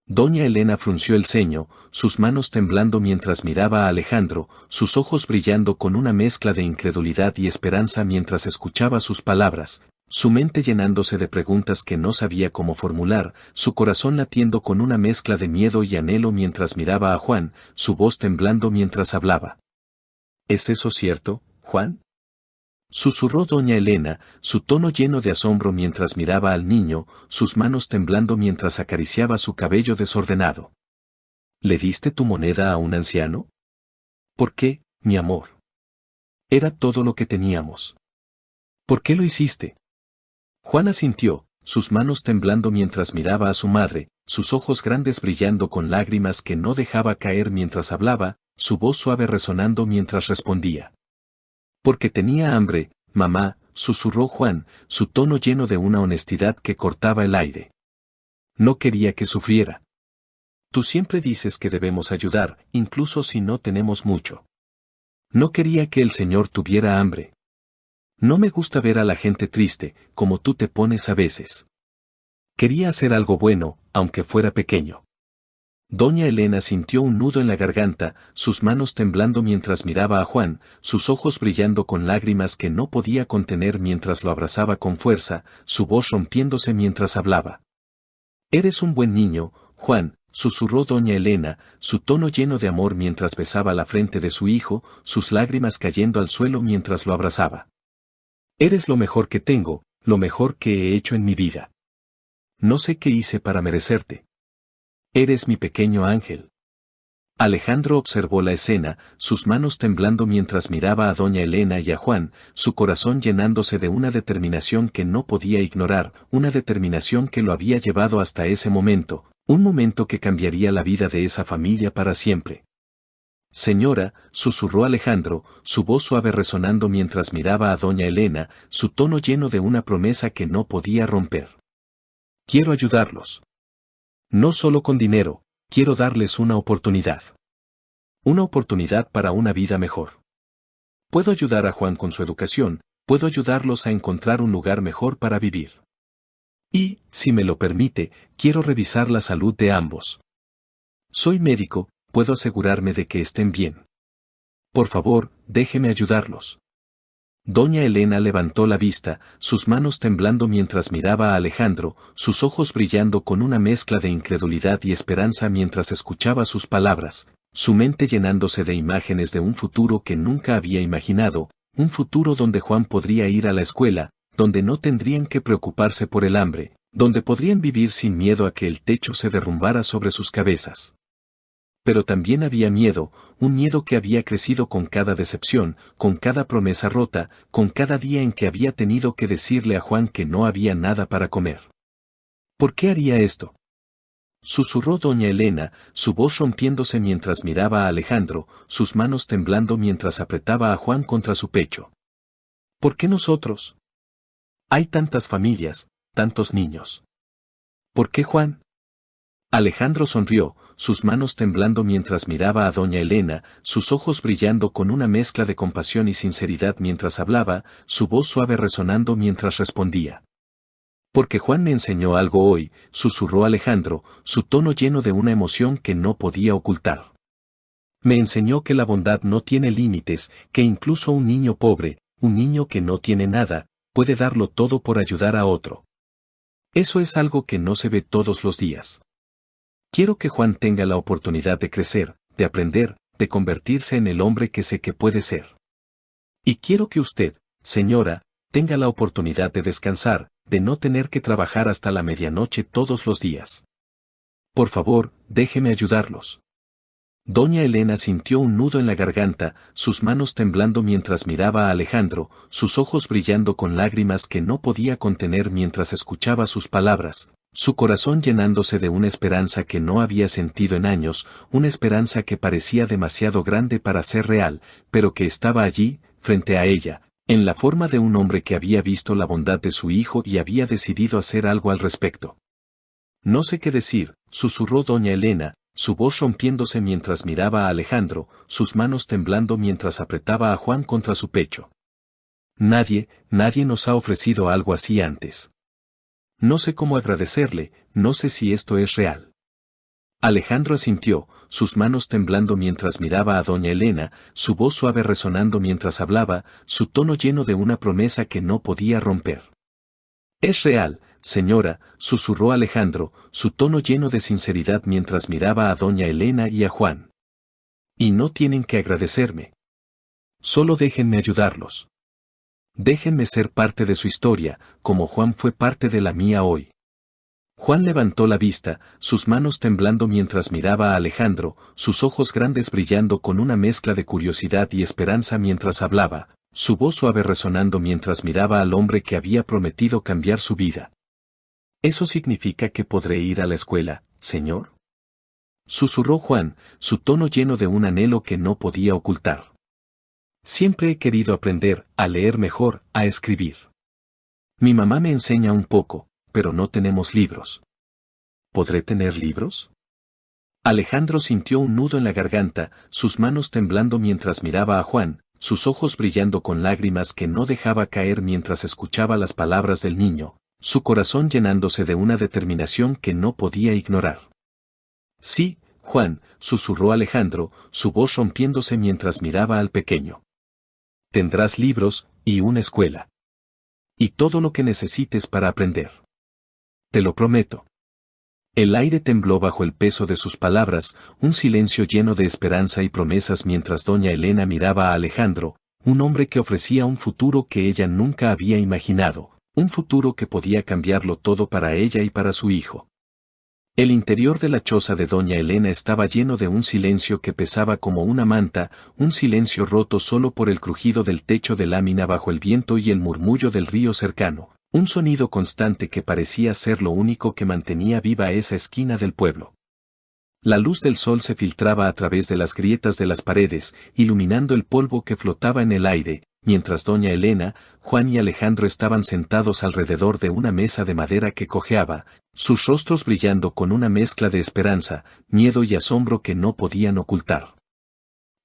Doña Elena frunció el ceño, sus manos temblando mientras miraba a Alejandro, sus ojos brillando con una mezcla de incredulidad y esperanza mientras escuchaba sus palabras, su mente llenándose de preguntas que no sabía cómo formular, su corazón latiendo con una mezcla de miedo y anhelo mientras miraba a Juan, su voz temblando mientras hablaba. ¿Es eso cierto, Juan?, susurró doña Elena, su tono lleno de asombro mientras miraba al niño, sus manos temblando mientras acariciaba su cabello desordenado. ¿Le diste tu moneda a un anciano? ¿Por qué, mi amor? Era todo lo que teníamos. ¿Por qué lo hiciste? Juan asintió, sus manos temblando mientras miraba a su madre, sus ojos grandes brillando con lágrimas que no dejaba caer mientras hablaba, su voz suave resonando mientras respondía. Porque tenía hambre, mamá, susurró Juan, su tono lleno de una honestidad que cortaba el aire. No quería que sufriera. Tú siempre dices que debemos ayudar, incluso si no tenemos mucho. No quería que el Señor tuviera hambre. No me gusta ver a la gente triste, como tú te pones a veces. Quería hacer algo bueno, aunque fuera pequeño. Doña Elena sintió un nudo en la garganta, sus manos temblando mientras miraba a Juan, sus ojos brillando con lágrimas que no podía contener mientras lo abrazaba con fuerza, su voz rompiéndose mientras hablaba. Eres un buen niño, Juan, susurró doña Elena, su tono lleno de amor mientras besaba la frente de su hijo, sus lágrimas cayendo al suelo mientras lo abrazaba. Eres lo mejor que tengo, lo mejor que he hecho en mi vida. No sé qué hice para merecerte. Eres mi pequeño ángel. Alejandro observó la escena, sus manos temblando mientras miraba a doña Elena y a Juan, su corazón llenándose de una determinación que no podía ignorar, una determinación que lo había llevado hasta ese momento, un momento que cambiaría la vida de esa familia para siempre. Señora, susurró Alejandro, su voz suave resonando mientras miraba a doña Elena, su tono lleno de una promesa que no podía romper. Quiero ayudarlos. No solo con dinero, quiero darles una oportunidad. Una oportunidad para una vida mejor. Puedo ayudar a Juan con su educación, puedo ayudarlos a encontrar un lugar mejor para vivir. Y, si me lo permite, quiero revisar la salud de ambos. Soy médico, puedo asegurarme de que estén bien. Por favor, déjeme ayudarlos. Doña Elena levantó la vista, sus manos temblando mientras miraba a Alejandro, sus ojos brillando con una mezcla de incredulidad y esperanza mientras escuchaba sus palabras. su mente llenándose de imágenes de un futuro que nunca había imaginado, un futuro donde Juan podría ir a la escuela, donde no tendrían que preocuparse por el hambre, donde podrían vivir sin miedo a que el techo se derrumbara sobre sus cabezas. Pero también había miedo, un miedo que había crecido con cada decepción, con cada promesa rota, con cada día en que había tenido que decirle a Juan que no había nada para comer. ¿Por qué haría esto?, susurró doña Elena, su voz rompiéndose mientras miraba a Alejandro, sus manos temblando mientras apretaba a Juan contra su pecho. ¿Por qué nosotros? Hay tantas familias, tantos niños. ¿Por qué Juan? Alejandro sonrió, sus manos temblando mientras miraba a doña Elena, sus ojos brillando con una mezcla de compasión y sinceridad mientras hablaba, su voz suave resonando mientras respondía. Porque Juan me enseñó algo hoy, susurró Alejandro, su tono lleno de una emoción que no podía ocultar. Me enseñó que la bondad no tiene límites, que incluso un niño pobre, un niño que no tiene nada, puede darlo todo por ayudar a otro. Eso es algo que no se ve todos los días. Quiero que Juan tenga la oportunidad de crecer, de aprender, de convertirse en el hombre que sé que puede ser. Y quiero que usted, señora, tenga la oportunidad de descansar, de no tener que trabajar hasta la medianoche todos los días. Por favor, déjeme ayudarlos. Doña Elena sintió un nudo en la garganta, sus manos temblando mientras miraba a Alejandro, sus ojos brillando con lágrimas que no podía contener mientras escuchaba sus palabras, su corazón llenándose de una esperanza que no había sentido en años, una esperanza que parecía demasiado grande para ser real, pero que estaba allí, frente a ella, en la forma de un hombre que había visto la bondad de su hijo y había decidido hacer algo al respecto. No sé qué decir, susurró doña Elena, su voz rompiéndose mientras miraba a Alejandro, sus manos temblando mientras apretaba a Juan contra su pecho. Nadie nos ha ofrecido algo así antes. No sé cómo agradecerle, no sé si esto es real. Alejandro asintió, sus manos temblando mientras miraba a doña Elena, su voz suave resonando mientras hablaba, su tono lleno de una promesa que no podía romper. Es real, señora, susurró Alejandro, su tono lleno de sinceridad mientras miraba a doña Elena y a Juan. Y no tienen que agradecerme. Solo déjenme ayudarlos. Déjenme ser parte de su historia, como Juan fue parte de la mía hoy. Juan levantó la vista, sus manos temblando mientras miraba a Alejandro, sus ojos grandes brillando con una mezcla de curiosidad y esperanza mientras hablaba, su voz suave resonando mientras miraba al hombre que había prometido cambiar su vida. ¿Eso significa que podré ir a la escuela, señor?, susurró Juan, su tono lleno de un anhelo que no podía ocultar. Siempre he querido aprender a leer mejor, a escribir. Mi mamá me enseña un poco, pero no tenemos libros. ¿Podré tener libros? Alejandro sintió un nudo en la garganta, sus manos temblando mientras miraba a Juan, sus ojos brillando con lágrimas que no dejaba caer mientras escuchaba las palabras del niño, su corazón llenándose de una determinación que no podía ignorar. Sí, Juan, susurró Alejandro, su voz rompiéndose mientras miraba al pequeño. Tendrás libros, y una escuela. Y todo lo que necesites para aprender. Te lo prometo. El aire tembló bajo el peso de sus palabras, un silencio lleno de esperanza y promesas mientras doña Elena miraba a Alejandro, un hombre que ofrecía un futuro que ella nunca había imaginado, un futuro que podía cambiarlo todo para ella y para su hijo. El interior de la choza de doña Elena estaba lleno de un silencio que pesaba como una manta, un silencio roto solo por el crujido del techo de lámina bajo el viento y el murmullo del río cercano, un sonido constante que parecía ser lo único que mantenía viva esa esquina del pueblo. La luz del sol se filtraba a través de las grietas de las paredes, iluminando el polvo que flotaba en el aire, mientras doña Elena, Juan y Alejandro estaban sentados alrededor de una mesa de madera que cojeaba, sus rostros brillando con una mezcla de esperanza, miedo y asombro que no podían ocultar.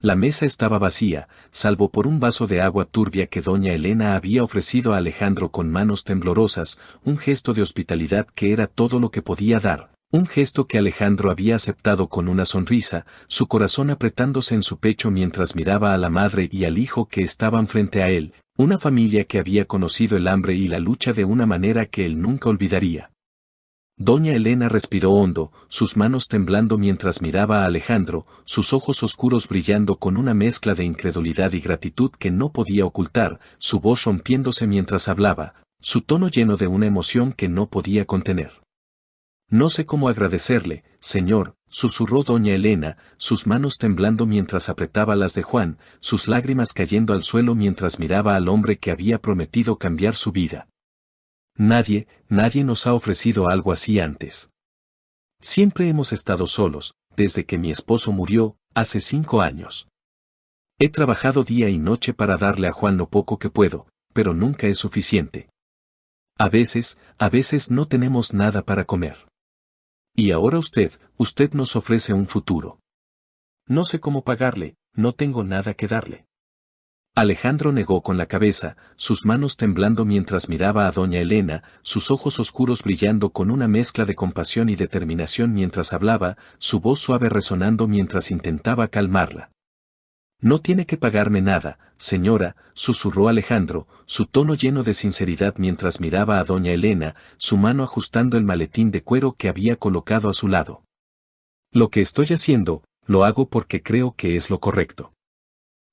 La mesa estaba vacía, salvo por un vaso de agua turbia que doña Elena había ofrecido a Alejandro con manos temblorosas, un gesto de hospitalidad que era todo lo que podía dar. Un gesto que Alejandro había aceptado con una sonrisa, su corazón apretándose en su pecho mientras miraba a la madre y al hijo que estaban frente a él, una familia que había conocido el hambre y la lucha de una manera que él nunca olvidaría. Doña Elena respiró hondo, sus manos temblando mientras miraba a Alejandro, sus ojos oscuros brillando con una mezcla de incredulidad y gratitud que no podía ocultar, su voz rompiéndose mientras hablaba, su tono lleno de una emoción que no podía contener. No sé cómo agradecerle, señor, susurró doña Elena, sus manos temblando mientras apretaba las de Juan, sus lágrimas cayendo al suelo mientras miraba al hombre que había prometido cambiar su vida. Nadie nos ha ofrecido algo así antes. Siempre hemos estado solos, desde que mi esposo murió, hace 5 años. He trabajado día y noche para darle a Juan lo poco que puedo, pero nunca es suficiente. A veces no tenemos nada para comer. Y ahora usted nos ofrece un futuro. No sé cómo pagarle, no tengo nada que darle. Alejandro negó con la cabeza, sus manos temblando mientras miraba a doña Elena, sus ojos oscuros brillando con una mezcla de compasión y determinación mientras hablaba, su voz suave resonando mientras intentaba calmarla. No tiene que pagarme nada, señora, susurró Alejandro, su tono lleno de sinceridad mientras miraba a doña Elena, su mano ajustando el maletín de cuero que había colocado a su lado. Lo que estoy haciendo, lo hago porque creo que es lo correcto.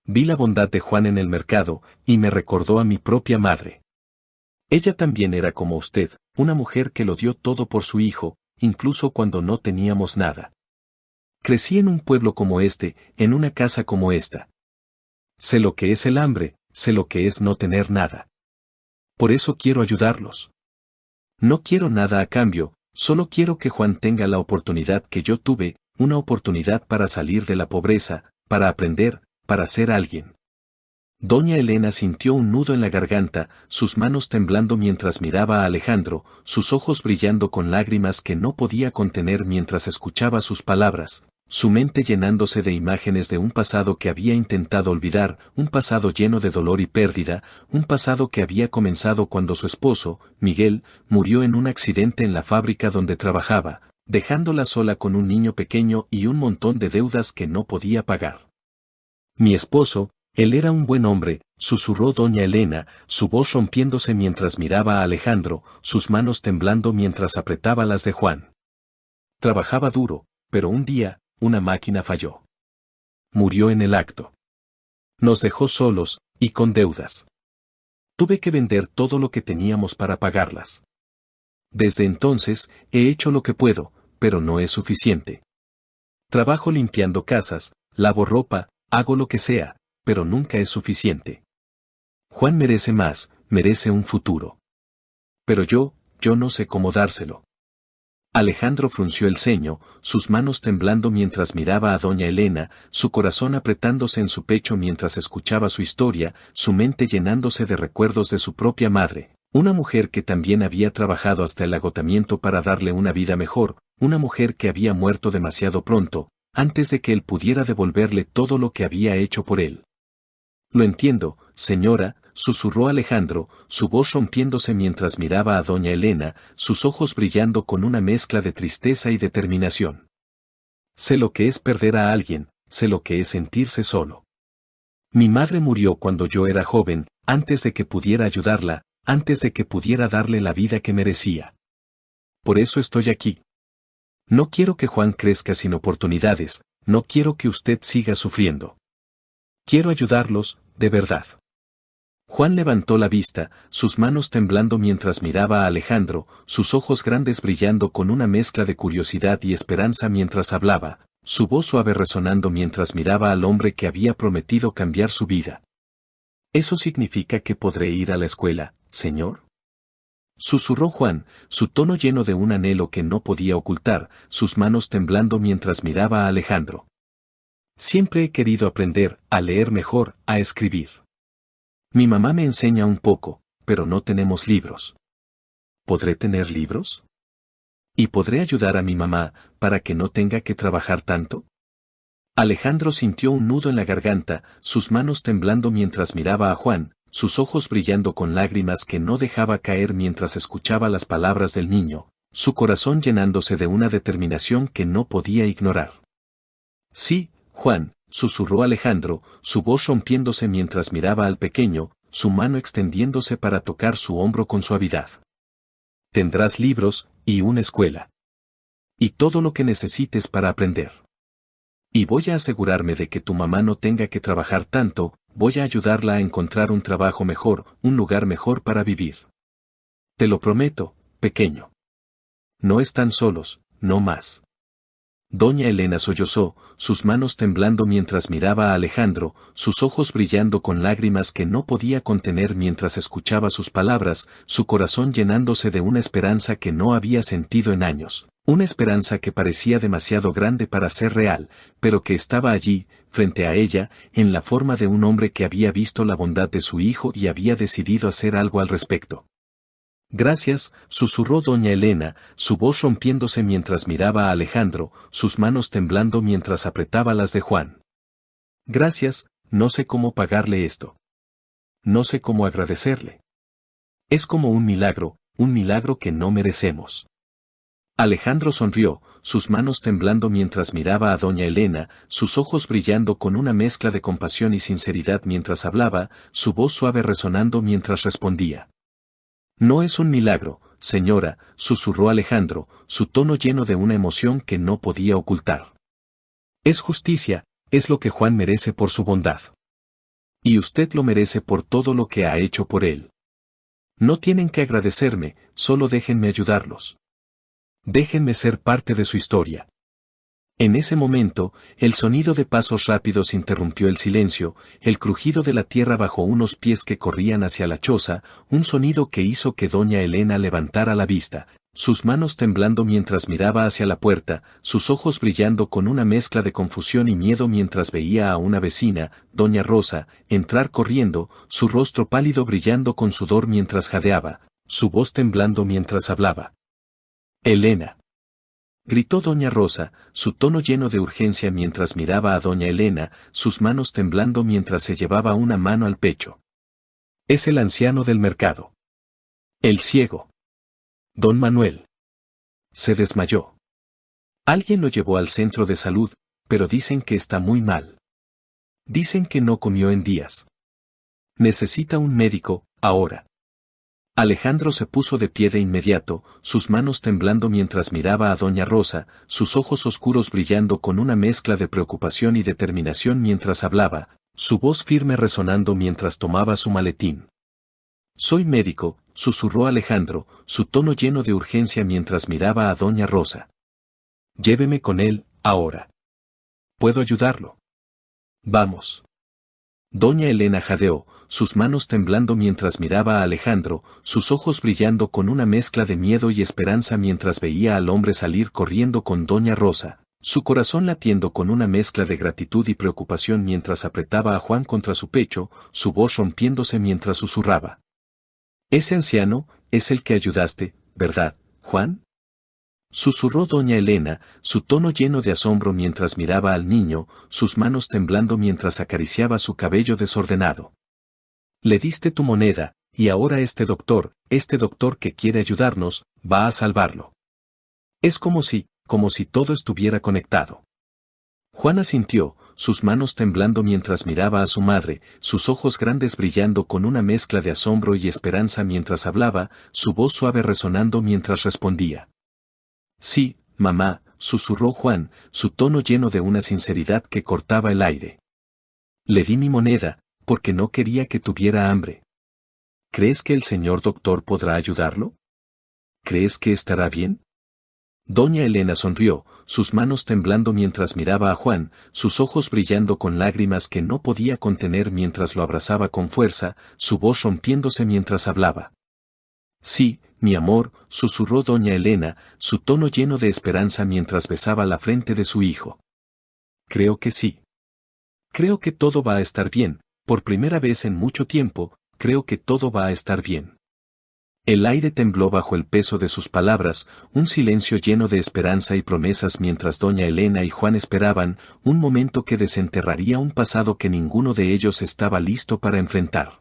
Vi la bondad de Juan en el mercado, y me recordó a mi propia madre. Ella también era como usted, una mujer que lo dio todo por su hijo, incluso cuando no teníamos nada. Crecí en un pueblo como este, en una casa como esta. Sé lo que es el hambre, sé lo que es no tener nada. Por eso quiero ayudarlos. No quiero nada a cambio, solo quiero que Juan tenga la oportunidad que yo tuve, una oportunidad para salir de la pobreza, para aprender, para ser alguien. Doña Elena sintió un nudo en la garganta, sus manos temblando mientras miraba a Alejandro, sus ojos brillando con lágrimas que no podía contener mientras escuchaba sus palabras, su mente llenándose de imágenes de un pasado que había intentado olvidar, un pasado lleno de dolor y pérdida, un pasado que había comenzado cuando su esposo, Miguel, murió en un accidente en la fábrica donde trabajaba, dejándola sola con un niño pequeño y un montón de deudas que no podía pagar. Mi esposo, él era un buen hombre, susurró doña Elena, su voz rompiéndose mientras miraba a Alejandro, sus manos temblando mientras apretaba las de Juan. Trabajaba duro, pero un día, una máquina falló. Murió en el acto. Nos dejó solos, y con deudas. Tuve que vender todo lo que teníamos para pagarlas. Desde entonces, he hecho lo que puedo, pero no es suficiente. Trabajo limpiando casas, lavo ropa, hago lo que sea, pero nunca es suficiente. Juan merece más, merece un futuro. Pero yo no sé cómo dárselo. Alejandro frunció el ceño, sus manos temblando mientras miraba a doña Elena, su corazón apretándose en su pecho mientras escuchaba su historia, su mente llenándose de recuerdos de su propia madre, una mujer que también había trabajado hasta el agotamiento para darle una vida mejor, una mujer que había muerto demasiado pronto, antes de que él pudiera devolverle todo lo que había hecho por él. Lo entiendo, señora, susurró Alejandro, su voz rompiéndose mientras miraba a doña Elena, sus ojos brillando con una mezcla de tristeza y determinación. Sé lo que es perder a alguien, sé lo que es sentirse solo. Mi madre murió cuando yo era joven, antes de que pudiera ayudarla, antes de que pudiera darle la vida que merecía. Por eso estoy aquí. No quiero que Juan crezca sin oportunidades, no quiero que usted siga sufriendo. Quiero ayudarlos, de verdad. Juan levantó la vista, sus manos temblando mientras miraba a Alejandro, sus ojos grandes brillando con una mezcla de curiosidad y esperanza mientras hablaba, su voz suave resonando mientras miraba al hombre que había prometido cambiar su vida. ¿Eso significa que podré ir a la escuela, señor? Susurró Juan, su tono lleno de un anhelo que no podía ocultar, sus manos temblando mientras miraba a Alejandro. Siempre he querido aprender a leer mejor, a escribir. Mi mamá me enseña un poco, pero no tenemos libros. ¿Podré tener libros? ¿Y podré ayudar a mi mamá, para que no tenga que trabajar tanto? Alejandro sintió un nudo en la garganta, sus manos temblando mientras miraba a Juan, sus ojos brillando con lágrimas que no dejaba caer mientras escuchaba las palabras del niño, su corazón llenándose de una determinación que no podía ignorar. Sí, Juan, susurró Alejandro, su voz rompiéndose mientras miraba al pequeño, su mano extendiéndose para tocar su hombro con suavidad. Tendrás libros, y una escuela. Y todo lo que necesites para aprender. Y voy a asegurarme de que tu mamá no tenga que trabajar tanto, voy a ayudarla a encontrar un trabajo mejor, un lugar mejor para vivir. Te lo prometo, pequeño. No están solos, no más. Doña Elena sollozó, sus manos temblando mientras miraba a Alejandro, sus ojos brillando con lágrimas que no podía contener mientras escuchaba sus palabras, su corazón llenándose de una esperanza que no había sentido en años, una esperanza que parecía demasiado grande para ser real, pero que estaba allí, frente a ella, en la forma de un hombre que había visto la bondad de su hijo y había decidido hacer algo al respecto. Gracias, susurró doña Elena, su voz rompiéndose mientras miraba a Alejandro, sus manos temblando mientras apretaba las de Juan. Gracias, no sé cómo pagarle esto. No sé cómo agradecerle. Es como un milagro que no merecemos. Alejandro sonrió, sus manos temblando mientras miraba a doña Elena, sus ojos brillando con una mezcla de compasión y sinceridad mientras hablaba, su voz suave resonando mientras respondía. No es un milagro, señora, susurró Alejandro, su tono lleno de una emoción que no podía ocultar. Es justicia, es lo que Juan merece por su bondad. Y usted lo merece por todo lo que ha hecho por él. No tienen que agradecerme, solo déjenme ayudarlos. Déjenme ser parte de su historia. En ese momento, el sonido de pasos rápidos interrumpió el silencio, el crujido de la tierra bajo unos pies que corrían hacia la choza, un sonido que hizo que doña Elena levantara la vista, sus manos temblando mientras miraba hacia la puerta, sus ojos brillando con una mezcla de confusión y miedo mientras veía a una vecina, doña Rosa, entrar corriendo, su rostro pálido brillando con sudor mientras jadeaba, su voz temblando mientras hablaba. Elena. Gritó doña Rosa, su tono lleno de urgencia mientras miraba a doña Elena, sus manos temblando mientras se llevaba una mano al pecho. Es el anciano del mercado. El ciego. Don Manuel. Se desmayó. Alguien lo llevó al centro de salud, pero dicen que está muy mal. Dicen que no comió en días. Necesita un médico, ahora. Alejandro se puso de pie de inmediato, sus manos temblando mientras miraba a doña Rosa, sus ojos oscuros brillando con una mezcla de preocupación y determinación mientras hablaba, su voz firme resonando mientras tomaba su maletín. Soy médico, susurró Alejandro, su tono lleno de urgencia mientras miraba a doña Rosa. Lléveme con él, ahora. ¿Puedo ayudarlo? Vamos. Doña Elena jadeó, sus manos temblando mientras miraba a Alejandro, sus ojos brillando con una mezcla de miedo y esperanza mientras veía al hombre salir corriendo con doña Rosa, su corazón latiendo con una mezcla de gratitud y preocupación mientras apretaba a Juan contra su pecho, su voz rompiéndose mientras susurraba. Ese anciano, es el que ayudaste, ¿verdad, Juan? Susurró doña Elena, su tono lleno de asombro mientras miraba al niño, sus manos temblando mientras acariciaba su cabello desordenado. Le diste tu moneda, y ahora este doctor que quiere ayudarnos, va a salvarlo. Es como si todo estuviera conectado. Juan asintió, sus manos temblando mientras miraba a su madre, sus ojos grandes brillando con una mezcla de asombro y esperanza mientras hablaba, su voz suave resonando mientras respondía. Sí, mamá, susurró Juan, su tono lleno de una sinceridad que cortaba el aire. Le di mi moneda, porque no quería que tuviera hambre. ¿Crees que el señor doctor podrá ayudarlo? ¿Crees que estará bien? Doña Elena sonrió, sus manos temblando mientras miraba a Juan, sus ojos brillando con lágrimas que no podía contener mientras lo abrazaba con fuerza, su voz rompiéndose mientras hablaba. Sí, mi amor, susurró doña Elena, su tono lleno de esperanza mientras besaba la frente de su hijo. Creo que sí. Creo que todo va a estar bien, por primera vez en mucho tiempo, creo que todo va a estar bien. El aire tembló bajo el peso de sus palabras, un silencio lleno de esperanza y promesas mientras doña Elena y Juan esperaban, un momento que desenterraría un pasado que ninguno de ellos estaba listo para enfrentar.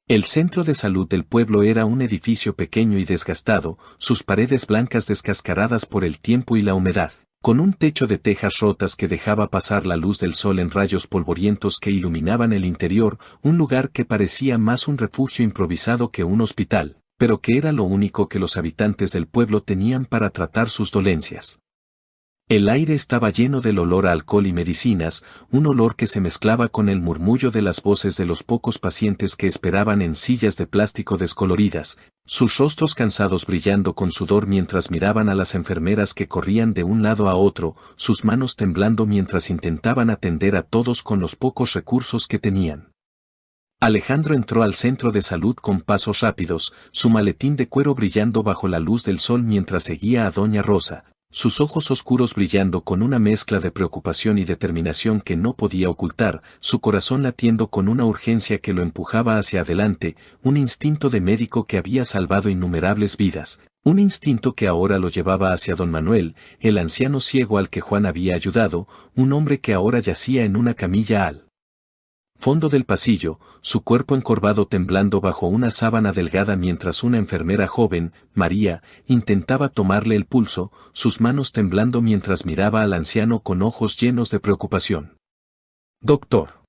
El centro de salud del pueblo era un edificio pequeño y desgastado, sus paredes blancas descascaradas por el tiempo y la humedad, con un techo de tejas rotas que dejaba pasar la luz del sol en rayos polvorientos que iluminaban el interior, un lugar que parecía más un refugio improvisado que un hospital. pero que era lo único que los habitantes del pueblo tenían para tratar sus dolencias. El aire estaba lleno del olor a alcohol y medicinas, un olor que se mezclaba con el murmullo de las voces de los pocos pacientes que esperaban en sillas de plástico descoloridas, sus rostros cansados brillando con sudor mientras miraban a las enfermeras que corrían de un lado a otro, sus manos temblando mientras intentaban atender a todos con los pocos recursos que tenían. Alejandro entró al centro de salud con pasos rápidos, su maletín de cuero brillando bajo la luz del sol mientras seguía a Doña Rosa, sus ojos oscuros brillando con una mezcla de preocupación y determinación que no podía ocultar, su corazón latiendo con una urgencia que lo empujaba hacia adelante, un instinto de médico que había salvado innumerables vidas, un instinto que ahora lo llevaba hacia don Manuel, el anciano ciego al que Juan había ayudado, un hombre que ahora yacía en una camilla al fondo del pasillo, su cuerpo encorvado temblando bajo una sábana delgada mientras una enfermera joven, María, intentaba tomarle el pulso, sus manos temblando mientras miraba al anciano con ojos llenos de preocupación. «Doctor»,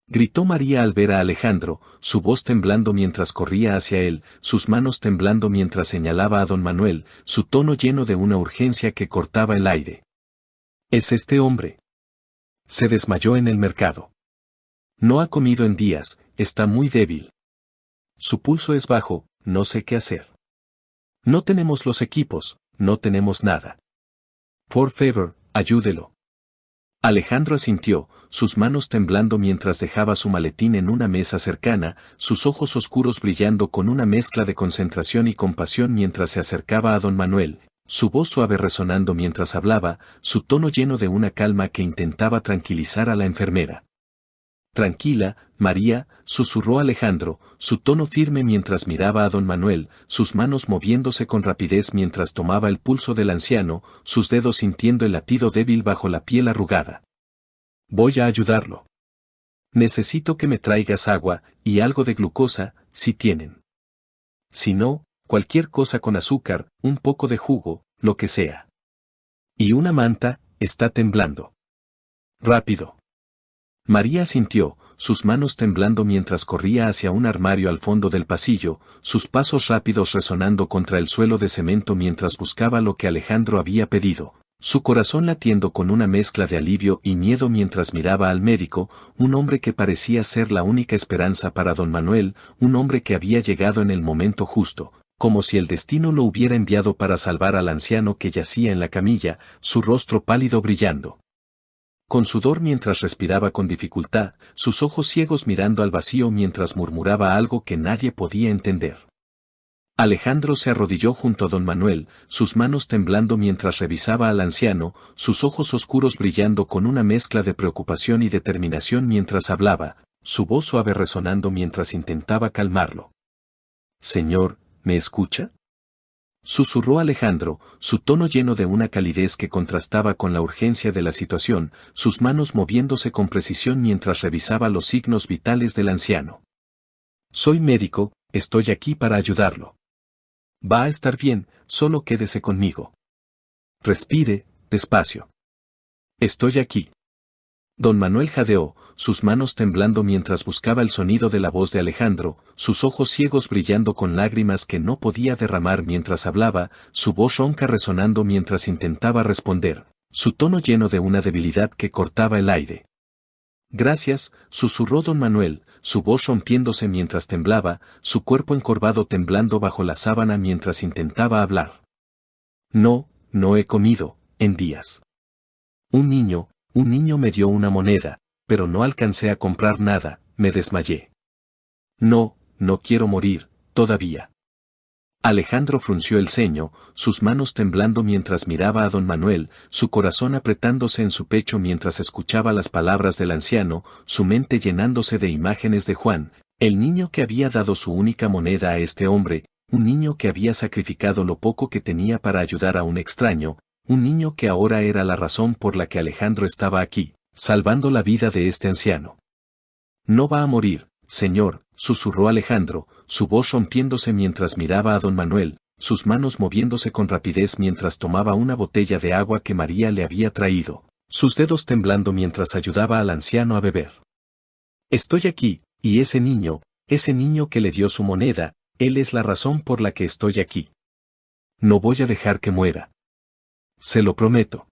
gritó María al ver a Alejandro, su voz temblando mientras corría hacia él, sus manos temblando mientras señalaba a don Manuel, su tono lleno de una urgencia que cortaba el aire. «¿Es este hombre?» Se desmayó en el mercado. No ha comido en días, está muy débil. Su pulso es bajo, no sé qué hacer. No tenemos los equipos, no tenemos nada. Por favor, ayúdelo. Alejandro asintió, sus manos temblando mientras dejaba su maletín en una mesa cercana, sus ojos oscuros brillando con una mezcla de concentración y compasión mientras se acercaba a don Manuel, su voz suave resonando mientras hablaba, su tono lleno de una calma que intentaba tranquilizar a la enfermera. «Tranquila, María», susurró Alejandro, su tono firme mientras miraba a don Manuel, sus manos moviéndose con rapidez mientras tomaba el pulso del anciano, sus dedos sintiendo el latido débil bajo la piel arrugada. «Voy a ayudarlo. Necesito que me traigas agua, y algo de glucosa, si tienen. Si no, cualquier cosa con azúcar, un poco de jugo, lo que sea. Y una manta, está temblando. Rápido». María asintió, sus manos temblando mientras corría hacia un armario al fondo del pasillo, sus pasos rápidos resonando contra el suelo de cemento mientras buscaba lo que Alejandro había pedido, su corazón latiendo con una mezcla de alivio y miedo mientras miraba al médico, un hombre que parecía ser la única esperanza para don Manuel, un hombre que había llegado en el momento justo, como si el destino lo hubiera enviado para salvar al anciano que yacía en la camilla, su rostro pálido brillando con sudor mientras respiraba con dificultad, sus ojos ciegos mirando al vacío mientras murmuraba algo que nadie podía entender. Alejandro se arrodilló junto a don Manuel, sus manos temblando mientras revisaba al anciano, sus ojos oscuros brillando con una mezcla de preocupación y determinación mientras hablaba, su voz suave resonando mientras intentaba calmarlo. «Señor, ¿me escucha?», susurró Alejandro, su tono lleno de una calidez que contrastaba con la urgencia de la situación, sus manos moviéndose con precisión mientras revisaba los signos vitales del anciano. «Soy médico, estoy aquí para ayudarlo. Va a estar bien, solo quédese conmigo. Respire, despacio. Estoy aquí». Don Manuel jadeó, sus manos temblando mientras buscaba el sonido de la voz de Alejandro, sus ojos ciegos brillando con lágrimas que no podía derramar mientras hablaba, su voz ronca resonando mientras intentaba responder, su tono lleno de una debilidad que cortaba el aire. «Gracias», susurró don Manuel, su voz rompiéndose mientras temblaba, su cuerpo encorvado temblando bajo la sábana mientras intentaba hablar. «No, no he comido, en días. Un niño me dio una moneda, pero no alcancé a comprar nada, me desmayé. No, no quiero morir, todavía». Alejandro frunció el ceño, sus manos temblando mientras miraba a don Manuel, su corazón apretándose en su pecho mientras escuchaba las palabras del anciano, su mente llenándose de imágenes de Juan, el niño que había dado su única moneda a este hombre, un niño que había sacrificado lo poco que tenía para ayudar a un extraño, un niño que ahora era la razón por la que Alejandro estaba aquí, salvando la vida de este anciano. «No va a morir, señor», susurró Alejandro, su voz rompiéndose mientras miraba a don Manuel, sus manos moviéndose con rapidez mientras tomaba una botella de agua que María le había traído, sus dedos temblando mientras ayudaba al anciano a beber. «Estoy aquí, y ese niño que le dio su moneda, Él es la razón por la que estoy aquí. No voy a dejar que muera. Se lo prometo.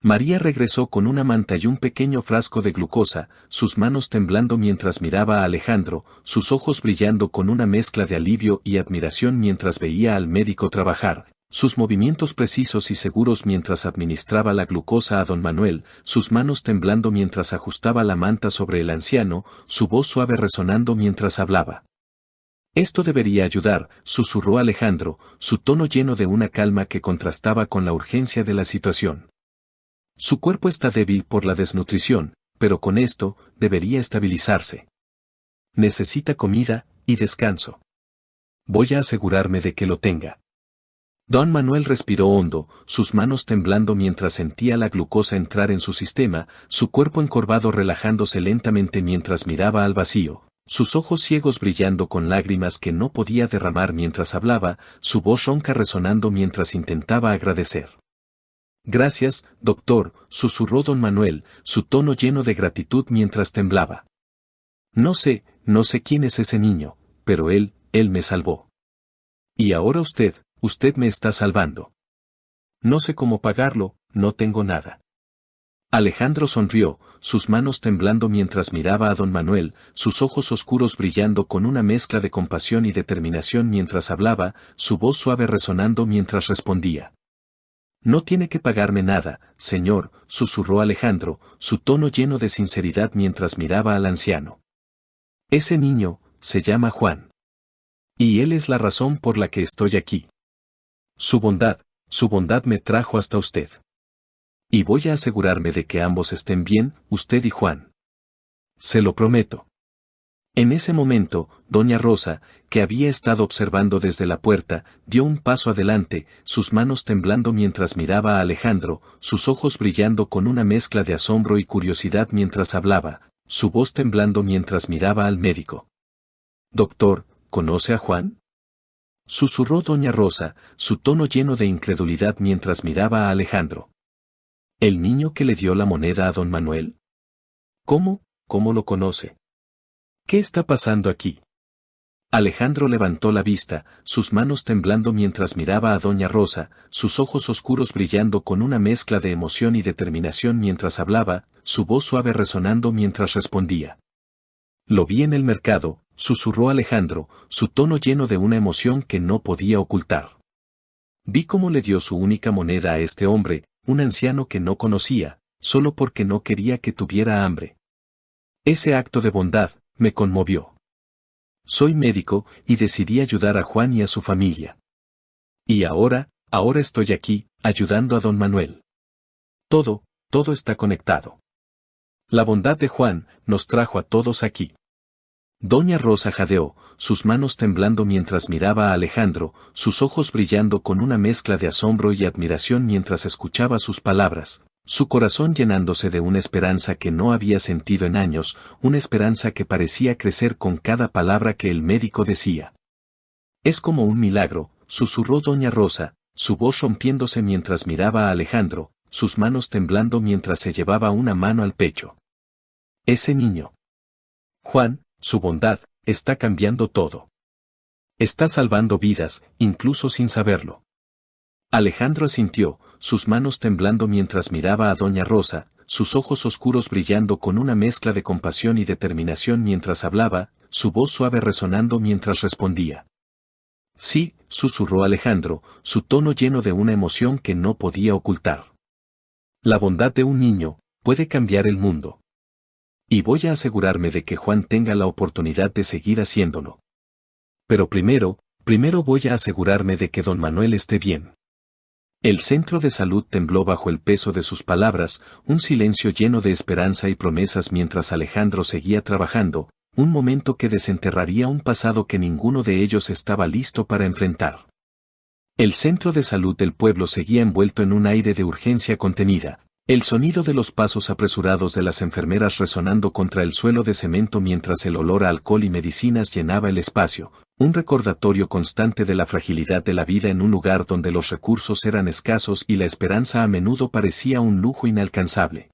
María regresó con una manta y un pequeño frasco de glucosa, sus manos temblando mientras miraba a Alejandro, sus ojos brillando con una mezcla de alivio y admiración mientras veía al médico trabajar, sus movimientos precisos y seguros mientras administraba la glucosa a don Manuel, sus manos temblando mientras ajustaba la manta sobre el anciano, su voz suave resonando mientras hablaba. Esto debería ayudar, susurró Alejandro, su tono lleno de una calma que contrastaba con la urgencia de la situación. Su cuerpo está débil por la desnutrición, pero con esto, debería estabilizarse. Necesita comida y descanso. Voy a asegurarme de que lo tenga. Don Manuel respiró hondo, sus manos temblando mientras sentía la glucosa entrar en su sistema, su cuerpo encorvado relajándose lentamente mientras miraba al vacío, sus ojos ciegos brillando con lágrimas que no podía derramar mientras hablaba, su voz ronca resonando mientras intentaba agradecer. Gracias, doctor, susurró don Manuel, su tono lleno de gratitud mientras temblaba. No sé quién es ese niño, pero él me salvó. Y ahora usted me está salvando. No sé cómo pagarlo, no tengo nada. Alejandro sonrió, sus manos temblando mientras miraba a don Manuel, sus ojos oscuros brillando con una mezcla de compasión y determinación mientras hablaba, su voz suave resonando mientras respondía. No tiene que pagarme nada, señor, susurró Alejandro, su tono lleno de sinceridad mientras miraba al anciano. Ese niño se llama Juan. Y él es la razón por la que estoy aquí. Su bondad me trajo hasta usted. Y voy a asegurarme de que ambos estén bien, usted y Juan. Se lo prometo. En ese momento, doña Rosa, que había estado observando desde la puerta, dio un paso adelante, sus manos temblando mientras miraba a Alejandro, sus ojos brillando con una mezcla de asombro y curiosidad mientras hablaba, su voz temblando mientras miraba al médico. Doctor, ¿conoce a Juan? Susurró doña Rosa, su tono lleno de incredulidad mientras miraba a Alejandro. ¿El niño que le dio la moneda a don Manuel? ¿Cómo lo conoce? ¿Qué está pasando aquí? Alejandro levantó la vista, sus manos temblando mientras miraba a doña Rosa, sus ojos oscuros brillando con una mezcla de emoción y determinación mientras hablaba, su voz suave resonando mientras respondía. Lo vi en el mercado, susurró Alejandro, su tono lleno de una emoción que no podía ocultar. Vi cómo le dio su única moneda a este hombre, un anciano que no conocía, solo porque no quería que tuviera hambre. Ese acto de bondad me conmovió. Soy médico y decidí ayudar a Juan y a su familia. Y ahora estoy aquí, ayudando a don Manuel. Todo está conectado. La bondad de Juan nos trajo a todos aquí. Doña Rosa jadeó, sus manos temblando mientras miraba a Alejandro, sus ojos brillando con una mezcla de asombro y admiración mientras escuchaba sus palabras, su corazón llenándose de una esperanza que no había sentido en años, una esperanza que parecía crecer con cada palabra que el médico decía. Es como un milagro, susurró doña Rosa, su voz rompiéndose mientras miraba a Alejandro, sus manos temblando mientras se llevaba una mano al pecho. Ese niño. Juan, su bondad, está cambiando todo. Está salvando vidas, incluso sin saberlo. Alejandro asintió, sus manos temblando mientras miraba a doña Rosa, sus ojos oscuros brillando con una mezcla de compasión y determinación mientras hablaba, su voz suave resonando mientras respondía. Sí, susurró Alejandro, su tono lleno de una emoción que no podía ocultar. La bondad de un niño puede cambiar el mundo. Y voy a asegurarme de que Juan tenga la oportunidad de seguir haciéndolo. Pero primero voy a asegurarme de que don Manuel esté bien. El centro de salud tembló bajo el peso de sus palabras, un silencio lleno de esperanza y promesas mientras Alejandro seguía trabajando, un momento que desenterraría un pasado que ninguno de ellos estaba listo para enfrentar. El centro de salud del pueblo seguía envuelto en un aire de urgencia contenida, el sonido de los pasos apresurados de las enfermeras resonando contra el suelo de cemento mientras el olor a alcohol y medicinas llenaba el espacio, un recordatorio constante de la fragilidad de la vida en un lugar donde los recursos eran escasos y la esperanza a menudo parecía un lujo inalcanzable.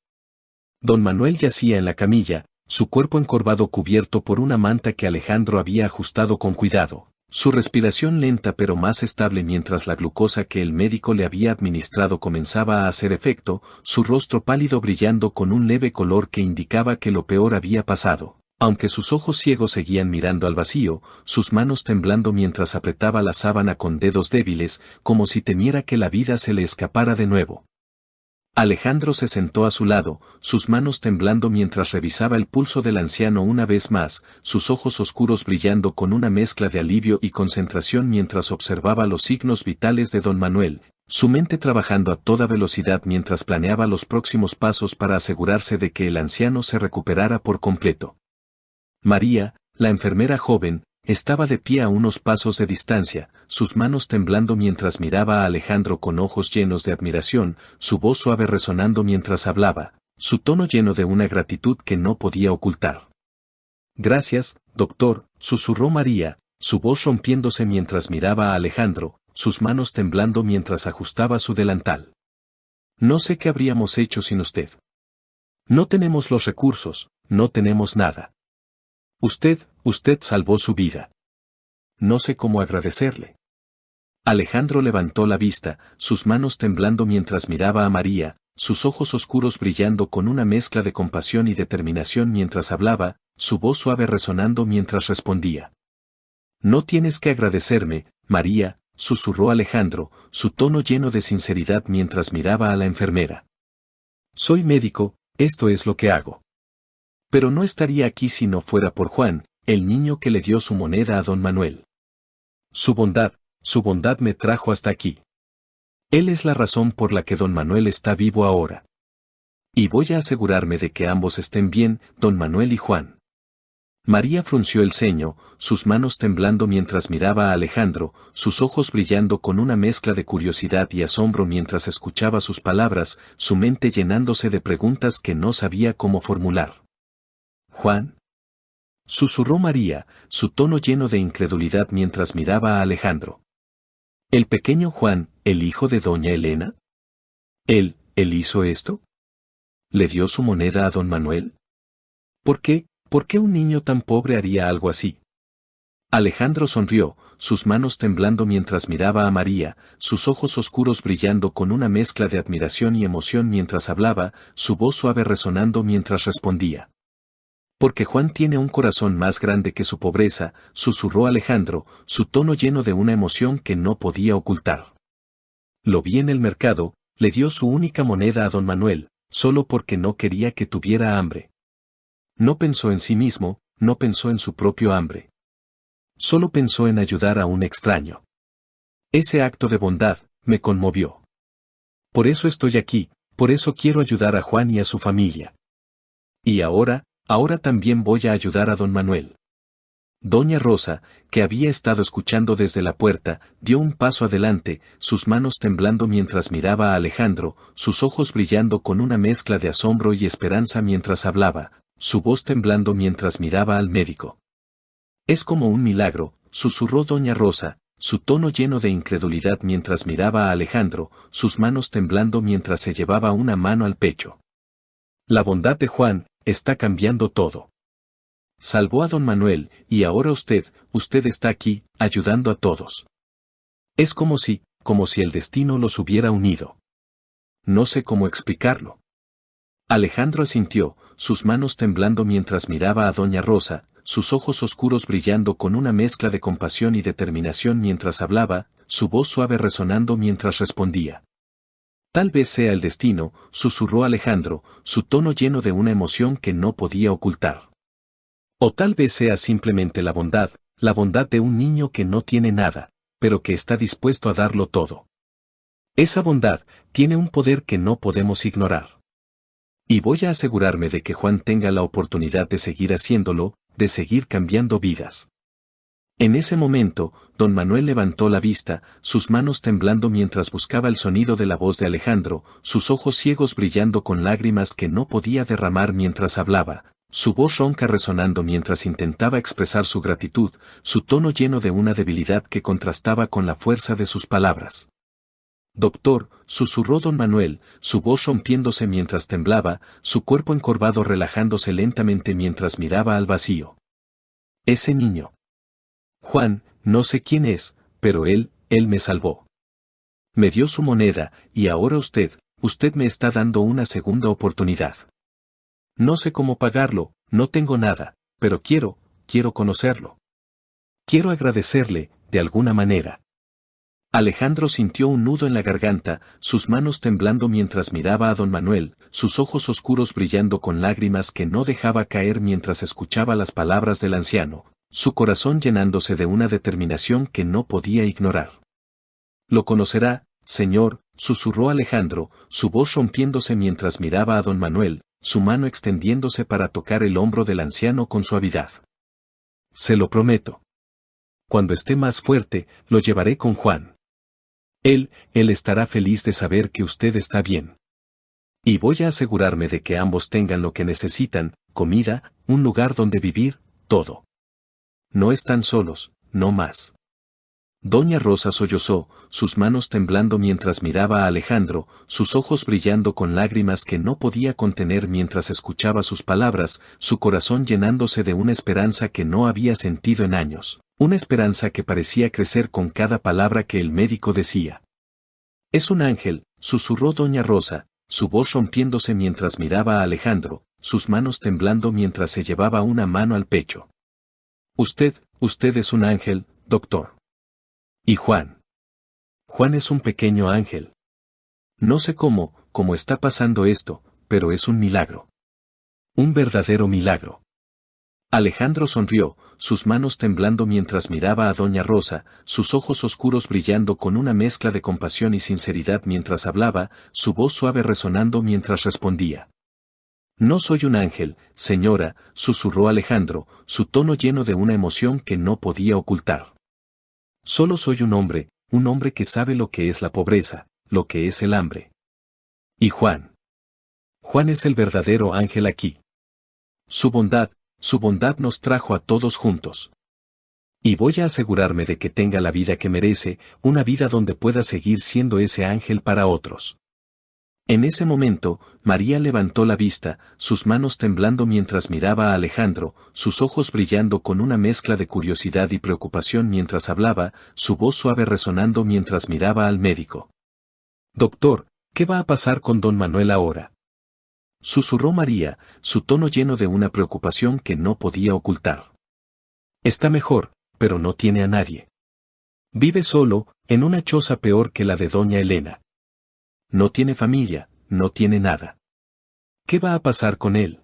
Don Manuel yacía en la camilla, su cuerpo encorvado cubierto por una manta que Alejandro había ajustado con cuidado, Su respiración lenta pero más estable mientras la glucosa que el médico le había administrado comenzaba a hacer efecto, su rostro pálido brillando con un leve color que indicaba que lo peor había pasado. Aunque sus ojos ciegos seguían mirando al vacío, sus manos temblando mientras apretaba la sábana con dedos débiles, como si temiera que la vida se le escapara de nuevo. Alejandro se sentó a su lado, sus manos temblando mientras revisaba el pulso del anciano una vez más, sus ojos oscuros brillando con una mezcla de alivio y concentración mientras observaba los signos vitales de don Manuel, su mente trabajando a toda velocidad mientras planeaba los próximos pasos para asegurarse de que el anciano se recuperara por completo. María, la enfermera joven, estaba de pie a unos pasos de distancia, sus manos temblando mientras miraba a Alejandro con ojos llenos de admiración, su voz suave resonando mientras hablaba, su tono lleno de una gratitud que no podía ocultar. Gracias, doctor, susurró María, su voz rompiéndose mientras miraba a Alejandro, sus manos temblando mientras ajustaba su delantal. No sé qué habríamos hecho sin usted. No tenemos los recursos, no tenemos nada. Usted salvó su vida. No sé cómo agradecerle. Alejandro levantó la vista, sus manos temblando mientras miraba a María, sus ojos oscuros brillando con una mezcla de compasión y determinación mientras hablaba, su voz suave resonando mientras respondía. No tienes que agradecerme, María, susurró Alejandro, su tono lleno de sinceridad mientras miraba a la enfermera. Soy médico, esto es lo que hago. Pero no estaría aquí si no fuera por Juan, el niño que le dio su moneda a don Manuel. Su bondad me trajo hasta aquí. Él es la razón por la que don Manuel está vivo ahora. Y voy a asegurarme de que ambos estén bien, don Manuel y Juan. María frunció el ceño, sus manos temblando mientras miraba a Alejandro, sus ojos brillando con una mezcla de curiosidad y asombro mientras escuchaba sus palabras, su mente llenándose de preguntas que no sabía cómo formular. ¿Juan? Susurró María, su tono lleno de incredulidad mientras miraba a Alejandro. ¿El pequeño Juan, el hijo de doña Elena? ¿Él hizo esto? ¿Le dio su moneda a don Manuel? ¿Por qué un niño tan pobre haría algo así? Alejandro sonrió, sus manos temblando mientras miraba a María, sus ojos oscuros brillando con una mezcla de admiración y emoción mientras hablaba, su voz suave resonando mientras respondía. Porque Juan tiene un corazón más grande que su pobreza, susurró Alejandro, su tono lleno de una emoción que no podía ocultar. Lo vi en el mercado, le dio su única moneda a don Manuel, solo porque no quería que tuviera hambre. No pensó en sí mismo, no pensó en su propio hambre. Solo pensó en ayudar a un extraño. Ese acto de bondad me conmovió. Por eso estoy aquí, por eso quiero ayudar a Juan y a su familia. Y ahora también voy a ayudar a don Manuel. Doña Rosa, que había estado escuchando desde la puerta, dio un paso adelante, sus manos temblando mientras miraba a Alejandro, sus ojos brillando con una mezcla de asombro y esperanza mientras hablaba, su voz temblando mientras miraba al médico. Es como un milagro, susurró doña Rosa, su tono lleno de incredulidad mientras miraba a Alejandro, sus manos temblando mientras se llevaba una mano al pecho. La bondad de Juan está cambiando todo. Salvó a don Manuel, y ahora usted está aquí, ayudando a todos. Es como si el destino los hubiera unido. No sé cómo explicarlo. Alejandro asintió, sus manos temblando mientras miraba a doña Rosa, sus ojos oscuros brillando con una mezcla de compasión y determinación mientras hablaba, su voz suave resonando mientras respondía. Tal vez sea el destino, susurró Alejandro, su tono lleno de una emoción que no podía ocultar. O tal vez sea simplemente la bondad de un niño que no tiene nada, pero que está dispuesto a darlo todo. Esa bondad tiene un poder que no podemos ignorar. Y voy a asegurarme de que Juan tenga la oportunidad de seguir haciéndolo, de seguir cambiando vidas. En ese momento, don Manuel levantó la vista, sus manos temblando mientras buscaba el sonido de la voz de Alejandro, sus ojos ciegos brillando con lágrimas que no podía derramar mientras hablaba, su voz ronca resonando mientras intentaba expresar su gratitud, su tono lleno de una debilidad que contrastaba con la fuerza de sus palabras. Doctor, susurró don Manuel, su voz rompiéndose mientras temblaba, su cuerpo encorvado relajándose lentamente mientras miraba al vacío. Ese niño. Juan, No sé quién es, pero él me salvó. Me dio su moneda, y ahora usted me está dando una segunda oportunidad. No sé cómo pagarlo, no tengo nada, pero quiero conocerlo. Quiero agradecerle, de alguna manera. Alejandro sintió un nudo en la garganta, sus manos temblando mientras miraba a don Manuel, sus ojos oscuros brillando con lágrimas que no dejaba caer mientras escuchaba las palabras del anciano, su corazón llenándose de una determinación que no podía ignorar. Lo conocerá, señor, susurró Alejandro, su voz rompiéndose mientras miraba a don Manuel, su mano extendiéndose para tocar el hombro del anciano con suavidad. Se lo prometo. Cuando esté más fuerte, lo llevaré con Juan. Él estará feliz de saber que usted está bien. Y voy a asegurarme de que ambos tengan lo que necesitan, comida, un lugar donde vivir, todo. No están solos, no más. Doña Rosa sollozó, sus manos temblando mientras miraba a Alejandro, sus ojos brillando con lágrimas que no podía contener mientras escuchaba sus palabras, su corazón llenándose de una esperanza que no había sentido en años, una esperanza que parecía crecer con cada palabra que el médico decía. Es un ángel, susurró doña Rosa, su voz rompiéndose mientras miraba a Alejandro, sus manos temblando mientras se llevaba una mano al pecho. Usted es un ángel, doctor. ¿Y Juan? Juan es un pequeño ángel. No sé cómo está pasando esto, pero es un milagro. Un verdadero milagro. Alejandro sonrió, sus manos temblando mientras miraba a doña Rosa, sus ojos oscuros brillando con una mezcla de compasión y sinceridad mientras hablaba, su voz suave resonando mientras respondía. No soy un ángel, señora, susurró Alejandro, su tono lleno de una emoción que no podía ocultar. Solo soy un hombre que sabe lo que es la pobreza, lo que es el hambre. ¿Y Juan? Juan es el verdadero ángel aquí. Su bondad nos trajo a todos juntos. Y voy a asegurarme de que tenga la vida que merece, una vida donde pueda seguir siendo ese ángel para otros. En ese momento, María levantó la vista, sus manos temblando mientras miraba a Alejandro, sus ojos brillando con una mezcla de curiosidad y preocupación mientras hablaba, su voz suave resonando mientras miraba al médico. Doctor, ¿qué va a pasar con don Manuel ahora? Susurró María, su tono lleno de una preocupación que no podía ocultar. Está mejor, pero no tiene a nadie. Vive solo, en una choza peor que la de doña Elena. No tiene familia, no tiene nada. ¿Qué va a pasar con él?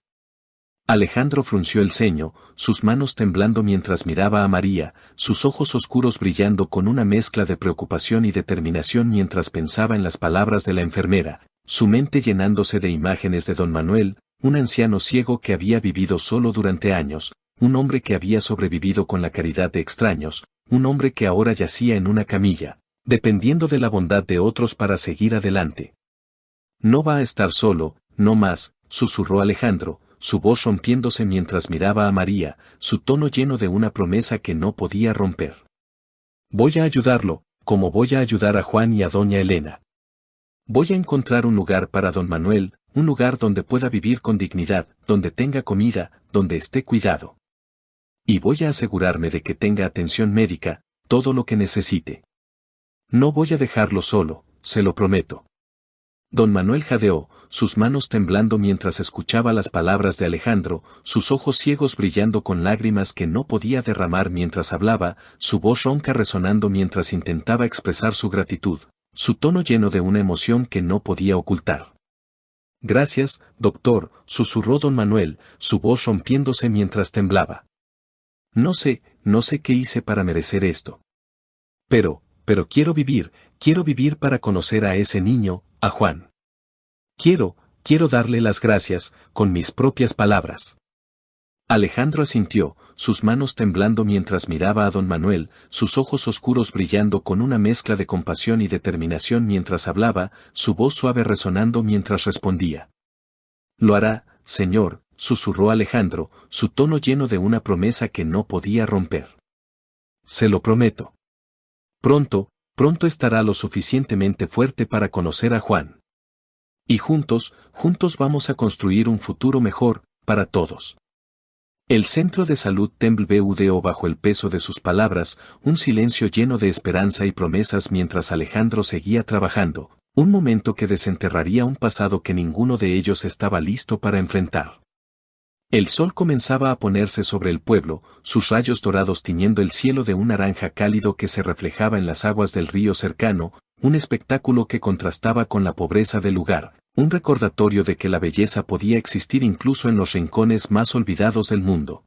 Alejandro frunció el ceño, sus manos temblando mientras miraba a María, sus ojos oscuros brillando con una mezcla de preocupación y determinación mientras pensaba en las palabras de la enfermera, su mente llenándose de imágenes de don Manuel, un anciano ciego que había vivido solo durante años, un hombre que había sobrevivido con la caridad de extraños, un hombre que ahora yacía en una camilla, dependiendo de la bondad de otros para seguir adelante. No va a estar solo, no más, susurró Alejandro, su voz rompiéndose mientras miraba a María, su tono lleno de una promesa que no podía romper. Voy a ayudarlo, como voy a ayudar a Juan y a doña Elena. Voy a encontrar un lugar para don Manuel, un lugar donde pueda vivir con dignidad, donde tenga comida, donde esté cuidado. Y voy a asegurarme de que tenga atención médica, todo lo que necesite. No voy a dejarlo solo, se lo prometo. Don Manuel jadeó, sus manos temblando mientras escuchaba las palabras de Alejandro, sus ojos ciegos brillando con lágrimas que no podía derramar mientras hablaba, su voz ronca resonando mientras intentaba expresar su gratitud, su tono lleno de una emoción que no podía ocultar. Gracias, doctor, susurró don Manuel, su voz rompiéndose mientras temblaba. No sé qué hice para merecer esto. Pero quiero vivir para conocer a ese niño, a Juan. Quiero darle las gracias, con mis propias palabras. Alejandro asintió, sus manos temblando mientras miraba a don Manuel, sus ojos oscuros brillando con una mezcla de compasión y determinación mientras hablaba, su voz suave resonando mientras respondía. Lo hará, señor, susurró Alejandro, su tono lleno de una promesa que no podía romper. Se lo prometo. Pronto estará lo suficientemente fuerte para conocer a Juan. Y juntos vamos a construir un futuro mejor, para todos. El centro de salud Temple budeó bajo el peso de sus palabras, un silencio lleno de esperanza y promesas mientras Alejandro seguía trabajando, un momento que desenterraría un pasado que ninguno de ellos estaba listo para enfrentar. El sol comenzaba a ponerse sobre el pueblo, sus rayos dorados tiñendo el cielo de un naranja cálido que se reflejaba en las aguas del río cercano, un espectáculo que contrastaba con la pobreza del lugar, un recordatorio de que la belleza podía existir incluso en los rincones más olvidados del mundo.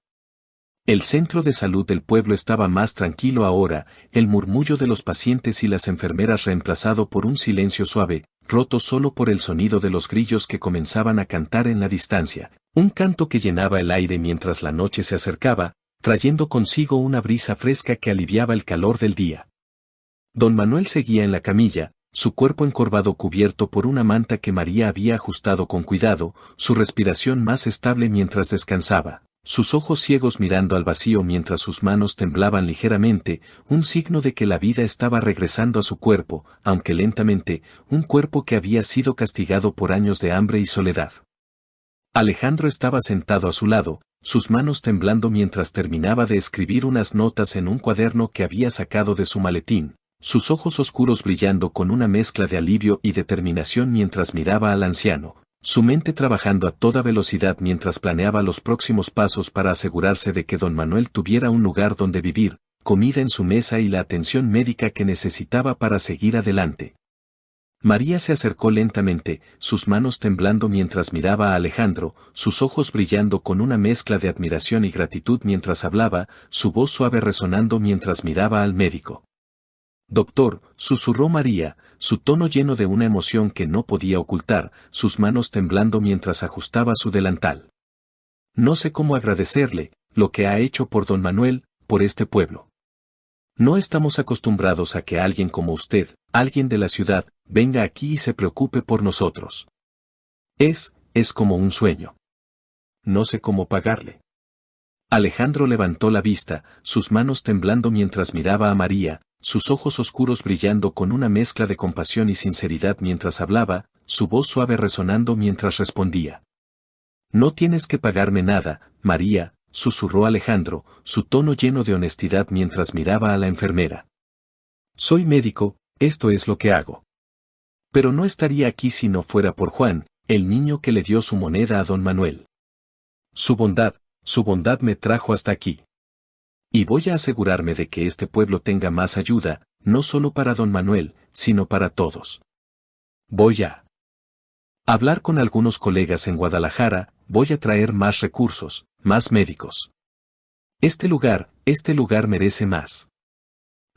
El centro de salud del pueblo estaba más tranquilo ahora, el murmullo de los pacientes y las enfermeras reemplazado por un silencio suave, roto solo por el sonido de los grillos que comenzaban a cantar en la distancia, un canto que llenaba el aire mientras la noche se acercaba, trayendo consigo una brisa fresca que aliviaba el calor del día. Don Manuel seguía en la camilla, su cuerpo encorvado cubierto por una manta que María había ajustado con cuidado, su respiración más estable mientras descansaba, sus ojos ciegos mirando al vacío mientras sus manos temblaban ligeramente, un signo de que la vida estaba regresando a su cuerpo, aunque lentamente, un cuerpo que había sido castigado por años de hambre y soledad. Alejandro estaba sentado a su lado, sus manos temblando mientras terminaba de escribir unas notas en un cuaderno que había sacado de su maletín, sus ojos oscuros brillando con una mezcla de alivio y determinación mientras miraba al anciano, su mente trabajando a toda velocidad mientras planeaba los próximos pasos para asegurarse de que don Manuel tuviera un lugar donde vivir, comida en su mesa y la atención médica que necesitaba para seguir adelante. María se acercó lentamente, sus manos temblando mientras miraba a Alejandro, sus ojos brillando con una mezcla de admiración y gratitud mientras hablaba, su voz suave resonando mientras miraba al médico. «Doctor», susurró María, su tono lleno de una emoción que no podía ocultar, sus manos temblando mientras ajustaba su delantal. «No sé cómo agradecerle, lo que ha hecho por don Manuel, por este pueblo. No estamos acostumbrados a que alguien como usted, alguien de la ciudad, venga aquí y se preocupe por nosotros. Es como un sueño. No sé cómo pagarle». Alejandro levantó la vista, sus manos temblando mientras miraba a María, sus ojos oscuros brillando con una mezcla de compasión y sinceridad mientras hablaba, su voz suave resonando mientras respondía. «No tienes que pagarme nada, María», susurró Alejandro, su tono lleno de honestidad mientras miraba a la enfermera. «Soy médico, esto es lo que hago. Pero no estaría aquí si no fuera por Juan, el niño que le dio su moneda a don Manuel. Su bondad me trajo hasta aquí. Y voy a asegurarme de que este pueblo tenga más ayuda, no solo para don Manuel, sino para todos. Voy a hablar con algunos colegas en Guadalajara, voy a traer más recursos, más médicos. Este lugar merece más».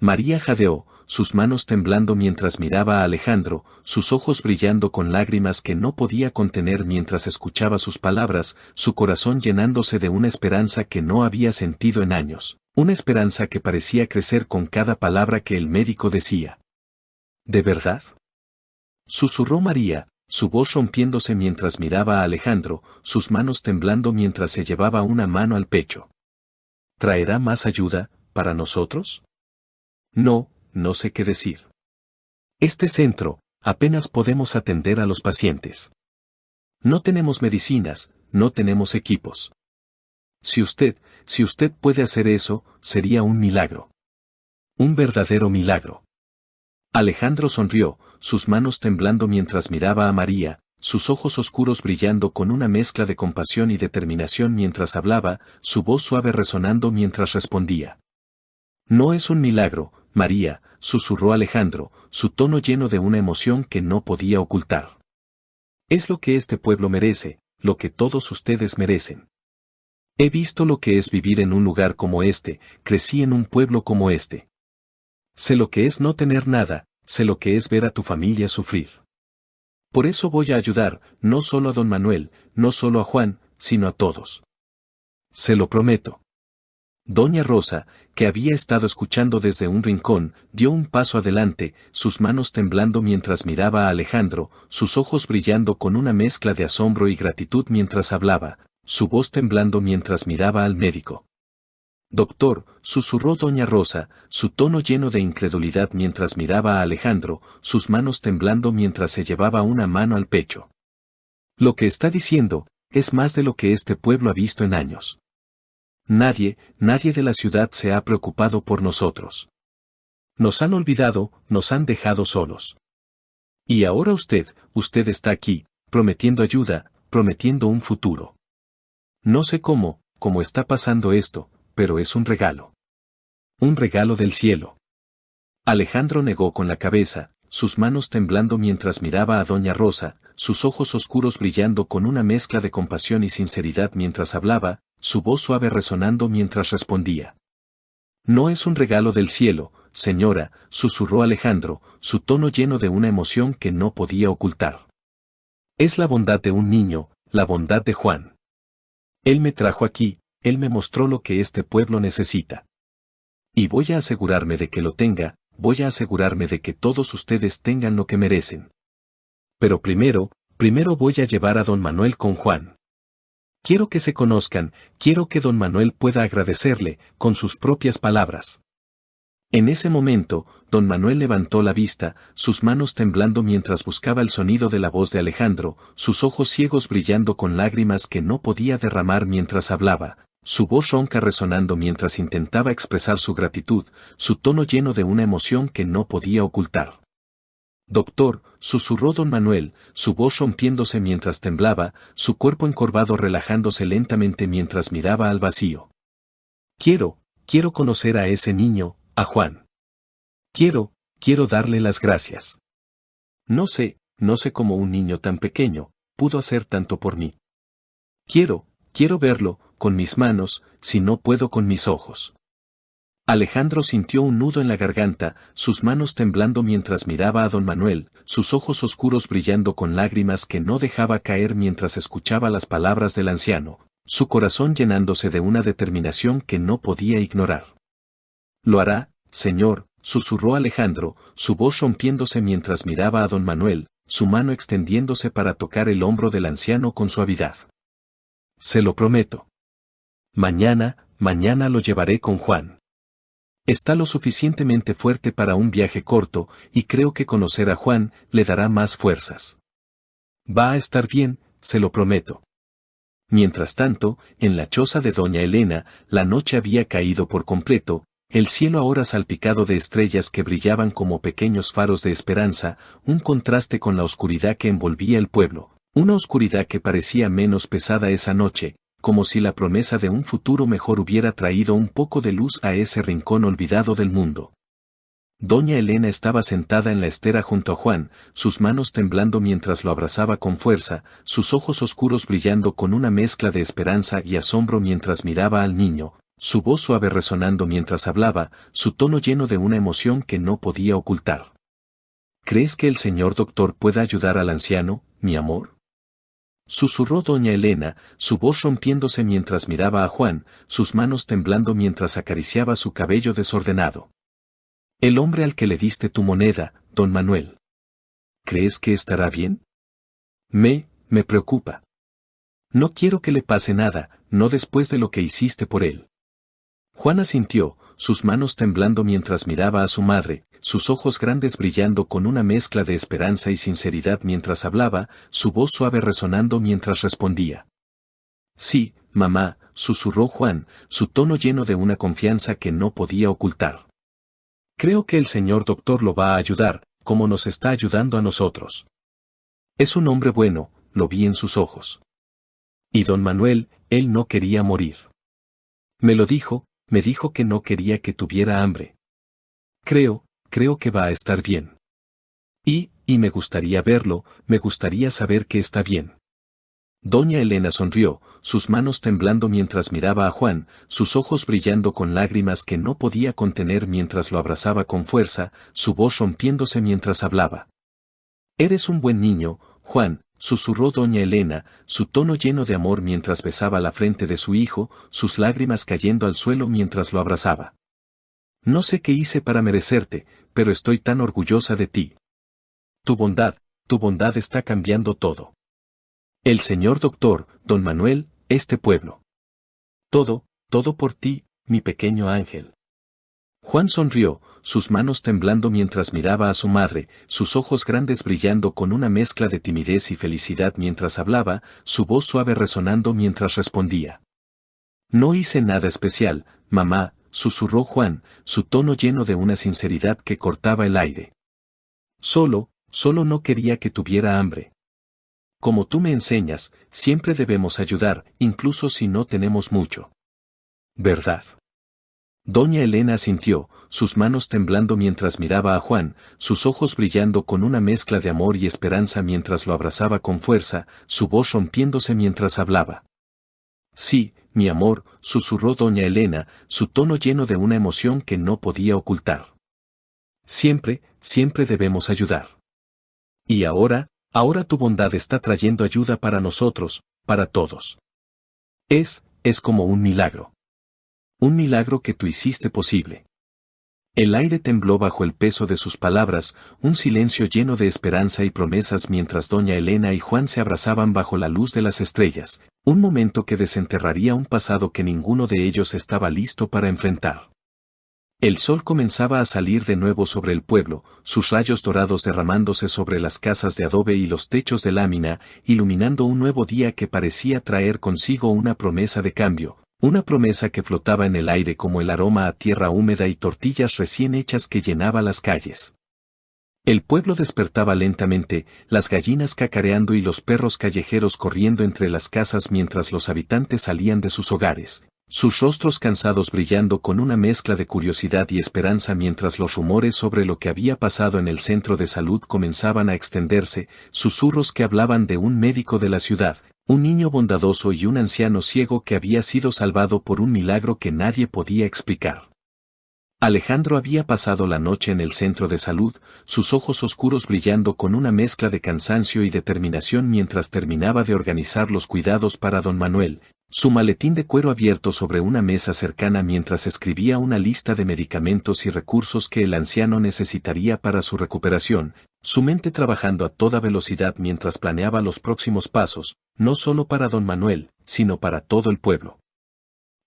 María jadeó, sus manos temblando mientras miraba a Alejandro, sus ojos brillando con lágrimas que no podía contener mientras escuchaba sus palabras, su corazón llenándose de una esperanza que no había sentido en años, una esperanza que parecía crecer con cada palabra que el médico decía. «¿De verdad?», susurró María, su voz rompiéndose mientras miraba a Alejandro, sus manos temblando mientras se llevaba una mano al pecho. «¿Traerá más ayuda, para nosotros?». No sé qué decir. Este centro, apenas podemos atender a los pacientes. No tenemos medicinas, no tenemos equipos. Si usted puede hacer eso, sería un milagro. Un verdadero milagro». Alejandro sonrió, sus manos temblando mientras miraba a María, sus ojos oscuros brillando con una mezcla de compasión y determinación mientras hablaba, su voz suave resonando mientras respondía. «No es un milagro, María», susurró Alejandro, su tono lleno de una emoción que no podía ocultar. «Es lo que este pueblo merece, lo que todos ustedes merecen. He visto lo que es vivir en un lugar como este, crecí en un pueblo como este. Sé lo que es no tener nada, sé lo que es ver a tu familia sufrir. Por eso voy a ayudar, no solo a don Manuel, no solo a Juan, sino a todos. Se lo prometo». Doña Rosa, que había estado escuchando desde un rincón, dio un paso adelante, sus manos temblando mientras miraba a Alejandro, sus ojos brillando con una mezcla de asombro y gratitud mientras hablaba, su voz temblando mientras miraba al médico. «Doctor», susurró doña Rosa, su tono lleno de incredulidad mientras miraba a Alejandro, sus manos temblando mientras se llevaba una mano al pecho. «Lo que está diciendo, es más de lo que este pueblo ha visto en años. Nadie de la ciudad se ha preocupado por nosotros. Nos han olvidado, nos han dejado solos. Y ahora usted está aquí, prometiendo ayuda, prometiendo un futuro. No sé cómo está pasando esto, pero es un regalo. Un regalo del cielo. Alejandro negó con la cabeza, sus manos temblando mientras miraba a doña Rosa, sus ojos oscuros brillando con una mezcla de compasión y sinceridad mientras hablaba, su voz suave resonando mientras respondía. No es un regalo del cielo, señora, susurró Alejandro, su tono lleno de una emoción que no podía ocultar. Es la bondad de un niño, la bondad de Juan. Él me trajo aquí, él me mostró lo que este pueblo necesita. Y voy a asegurarme de que lo tenga, voy a asegurarme de que todos ustedes tengan lo que merecen. Pero primero voy a llevar a don Manuel con Juan. Quiero que se conozcan, quiero que don Manuel pueda agradecerle, con sus propias palabras. En ese momento, don Manuel levantó la vista, sus manos temblando mientras buscaba el sonido de la voz de Alejandro, sus ojos ciegos brillando con lágrimas que no podía derramar mientras hablaba, su voz ronca resonando mientras intentaba expresar su gratitud, su tono lleno de una emoción que no podía ocultar. Doctor, susurró don Manuel, su voz rompiéndose mientras temblaba, su cuerpo encorvado relajándose lentamente mientras miraba al vacío. Quiero conocer a ese niño, a Juan. Quiero darle las gracias. No sé cómo un niño tan pequeño pudo hacer tanto por mí. Quiero verlo, con mis manos, si no puedo con mis ojos. Alejandro sintió un nudo en la garganta, sus manos temblando mientras miraba a don Manuel, sus ojos oscuros brillando con lágrimas que no dejaba caer mientras escuchaba las palabras del anciano, su corazón llenándose de una determinación que no podía ignorar. Lo hará, señor, susurró Alejandro, su voz rompiéndose mientras miraba a don Manuel, su mano extendiéndose para tocar el hombro del anciano con suavidad. Se lo prometo. Mañana lo llevaré con Juan. Está lo suficientemente fuerte para un viaje corto, y creo que conocer a Juan le dará más fuerzas. Va a estar bien, se lo prometo. Mientras tanto, en la choza de doña Elena, la noche había caído por completo, el cielo ahora salpicado de estrellas que brillaban como pequeños faros de esperanza, un contraste con la oscuridad que envolvía el pueblo, una oscuridad que parecía menos pesada esa noche, como si la promesa de un futuro mejor hubiera traído un poco de luz a ese rincón olvidado del mundo. Doña Elena estaba sentada en la estera junto a Juan, sus manos temblando mientras lo abrazaba con fuerza, sus ojos oscuros brillando con una mezcla de esperanza y asombro mientras miraba al niño, su voz suave resonando mientras hablaba, su tono lleno de una emoción que no podía ocultar. ¿Crees que el señor doctor pueda ayudar al anciano, mi amor? Susurró doña Elena, su voz rompiéndose mientras miraba a Juan, sus manos temblando mientras acariciaba su cabello desordenado. El hombre al que le diste tu moneda, don Manuel. ¿Crees que estará bien? Me preocupa. No quiero que le pase nada, no después de lo que hiciste por él. Juan asintió, sus manos temblando mientras miraba a su madre, sus ojos grandes brillando con una mezcla de esperanza y sinceridad mientras hablaba, su voz suave resonando mientras respondía. Sí, mamá, susurró Juan, su tono lleno de una confianza que no podía ocultar. Creo que el señor doctor lo va a ayudar, como nos está ayudando a nosotros. Es un hombre bueno, lo vi en sus ojos. Y don Manuel, él no quería morir. Me dijo que no quería que tuviera hambre. Creo que va a estar bien. Y me gustaría verlo, me gustaría saber que está bien. Doña Elena sonrió, sus manos temblando mientras miraba a Juan, sus ojos brillando con lágrimas que no podía contener mientras lo abrazaba con fuerza, su voz rompiéndose mientras hablaba. Eres un buen niño, Juan, susurró doña Elena, su tono lleno de amor mientras besaba la frente de su hijo, sus lágrimas cayendo al suelo mientras lo abrazaba. No sé qué hice para merecerte, pero estoy tan orgullosa de ti. Tu bondad está cambiando todo. El señor doctor, don Manuel, este pueblo. Todo por ti, mi pequeño ángel. Juan sonrió, sus manos temblando mientras miraba a su madre, sus ojos grandes brillando con una mezcla de timidez y felicidad mientras hablaba, su voz suave resonando mientras respondía. No hice nada especial, mamá, susurró Juan, su tono lleno de una sinceridad que cortaba el aire. Solo no quería que tuviera hambre. Como tú me enseñas, siempre debemos ayudar, incluso si no tenemos mucho. ¿Verdad? Doña Elena asintió, sus manos temblando mientras miraba a Juan, sus ojos brillando con una mezcla de amor y esperanza mientras lo abrazaba con fuerza, su voz rompiéndose mientras hablaba. Sí, mi amor, susurró doña Elena, su tono lleno de una emoción que no podía ocultar. Siempre debemos ayudar. Y ahora tu bondad está trayendo ayuda para nosotros, para todos. Es como un milagro. Un milagro que tú hiciste posible. El aire tembló bajo el peso de sus palabras, un silencio lleno de esperanza y promesas mientras doña Elena y Juan se abrazaban bajo la luz de las estrellas, un momento que desenterraría un pasado que ninguno de ellos estaba listo para enfrentar. El sol comenzaba a salir de nuevo sobre el pueblo, sus rayos dorados derramándose sobre las casas de adobe y los techos de lámina, iluminando un nuevo día que parecía traer consigo una promesa de cambio. Una promesa que flotaba en el aire como el aroma a tierra húmeda y tortillas recién hechas que llenaba las calles. El pueblo despertaba lentamente, las gallinas cacareando y los perros callejeros corriendo entre las casas mientras los habitantes salían de sus hogares, sus rostros cansados brillando con una mezcla de curiosidad y esperanza mientras los rumores sobre lo que había pasado en el centro de salud comenzaban a extenderse, susurros que hablaban de un médico de la ciudad, un niño bondadoso y un anciano ciego que había sido salvado por un milagro que nadie podía explicar. Alejandro había pasado la noche en el centro de salud, sus ojos oscuros brillando con una mezcla de cansancio y determinación mientras terminaba de organizar los cuidados para don Manuel, su maletín de cuero abierto sobre una mesa cercana mientras escribía una lista de medicamentos y recursos que el anciano necesitaría para su recuperación, su mente trabajando a toda velocidad mientras planeaba los próximos pasos, no solo para don Manuel, sino para todo el pueblo.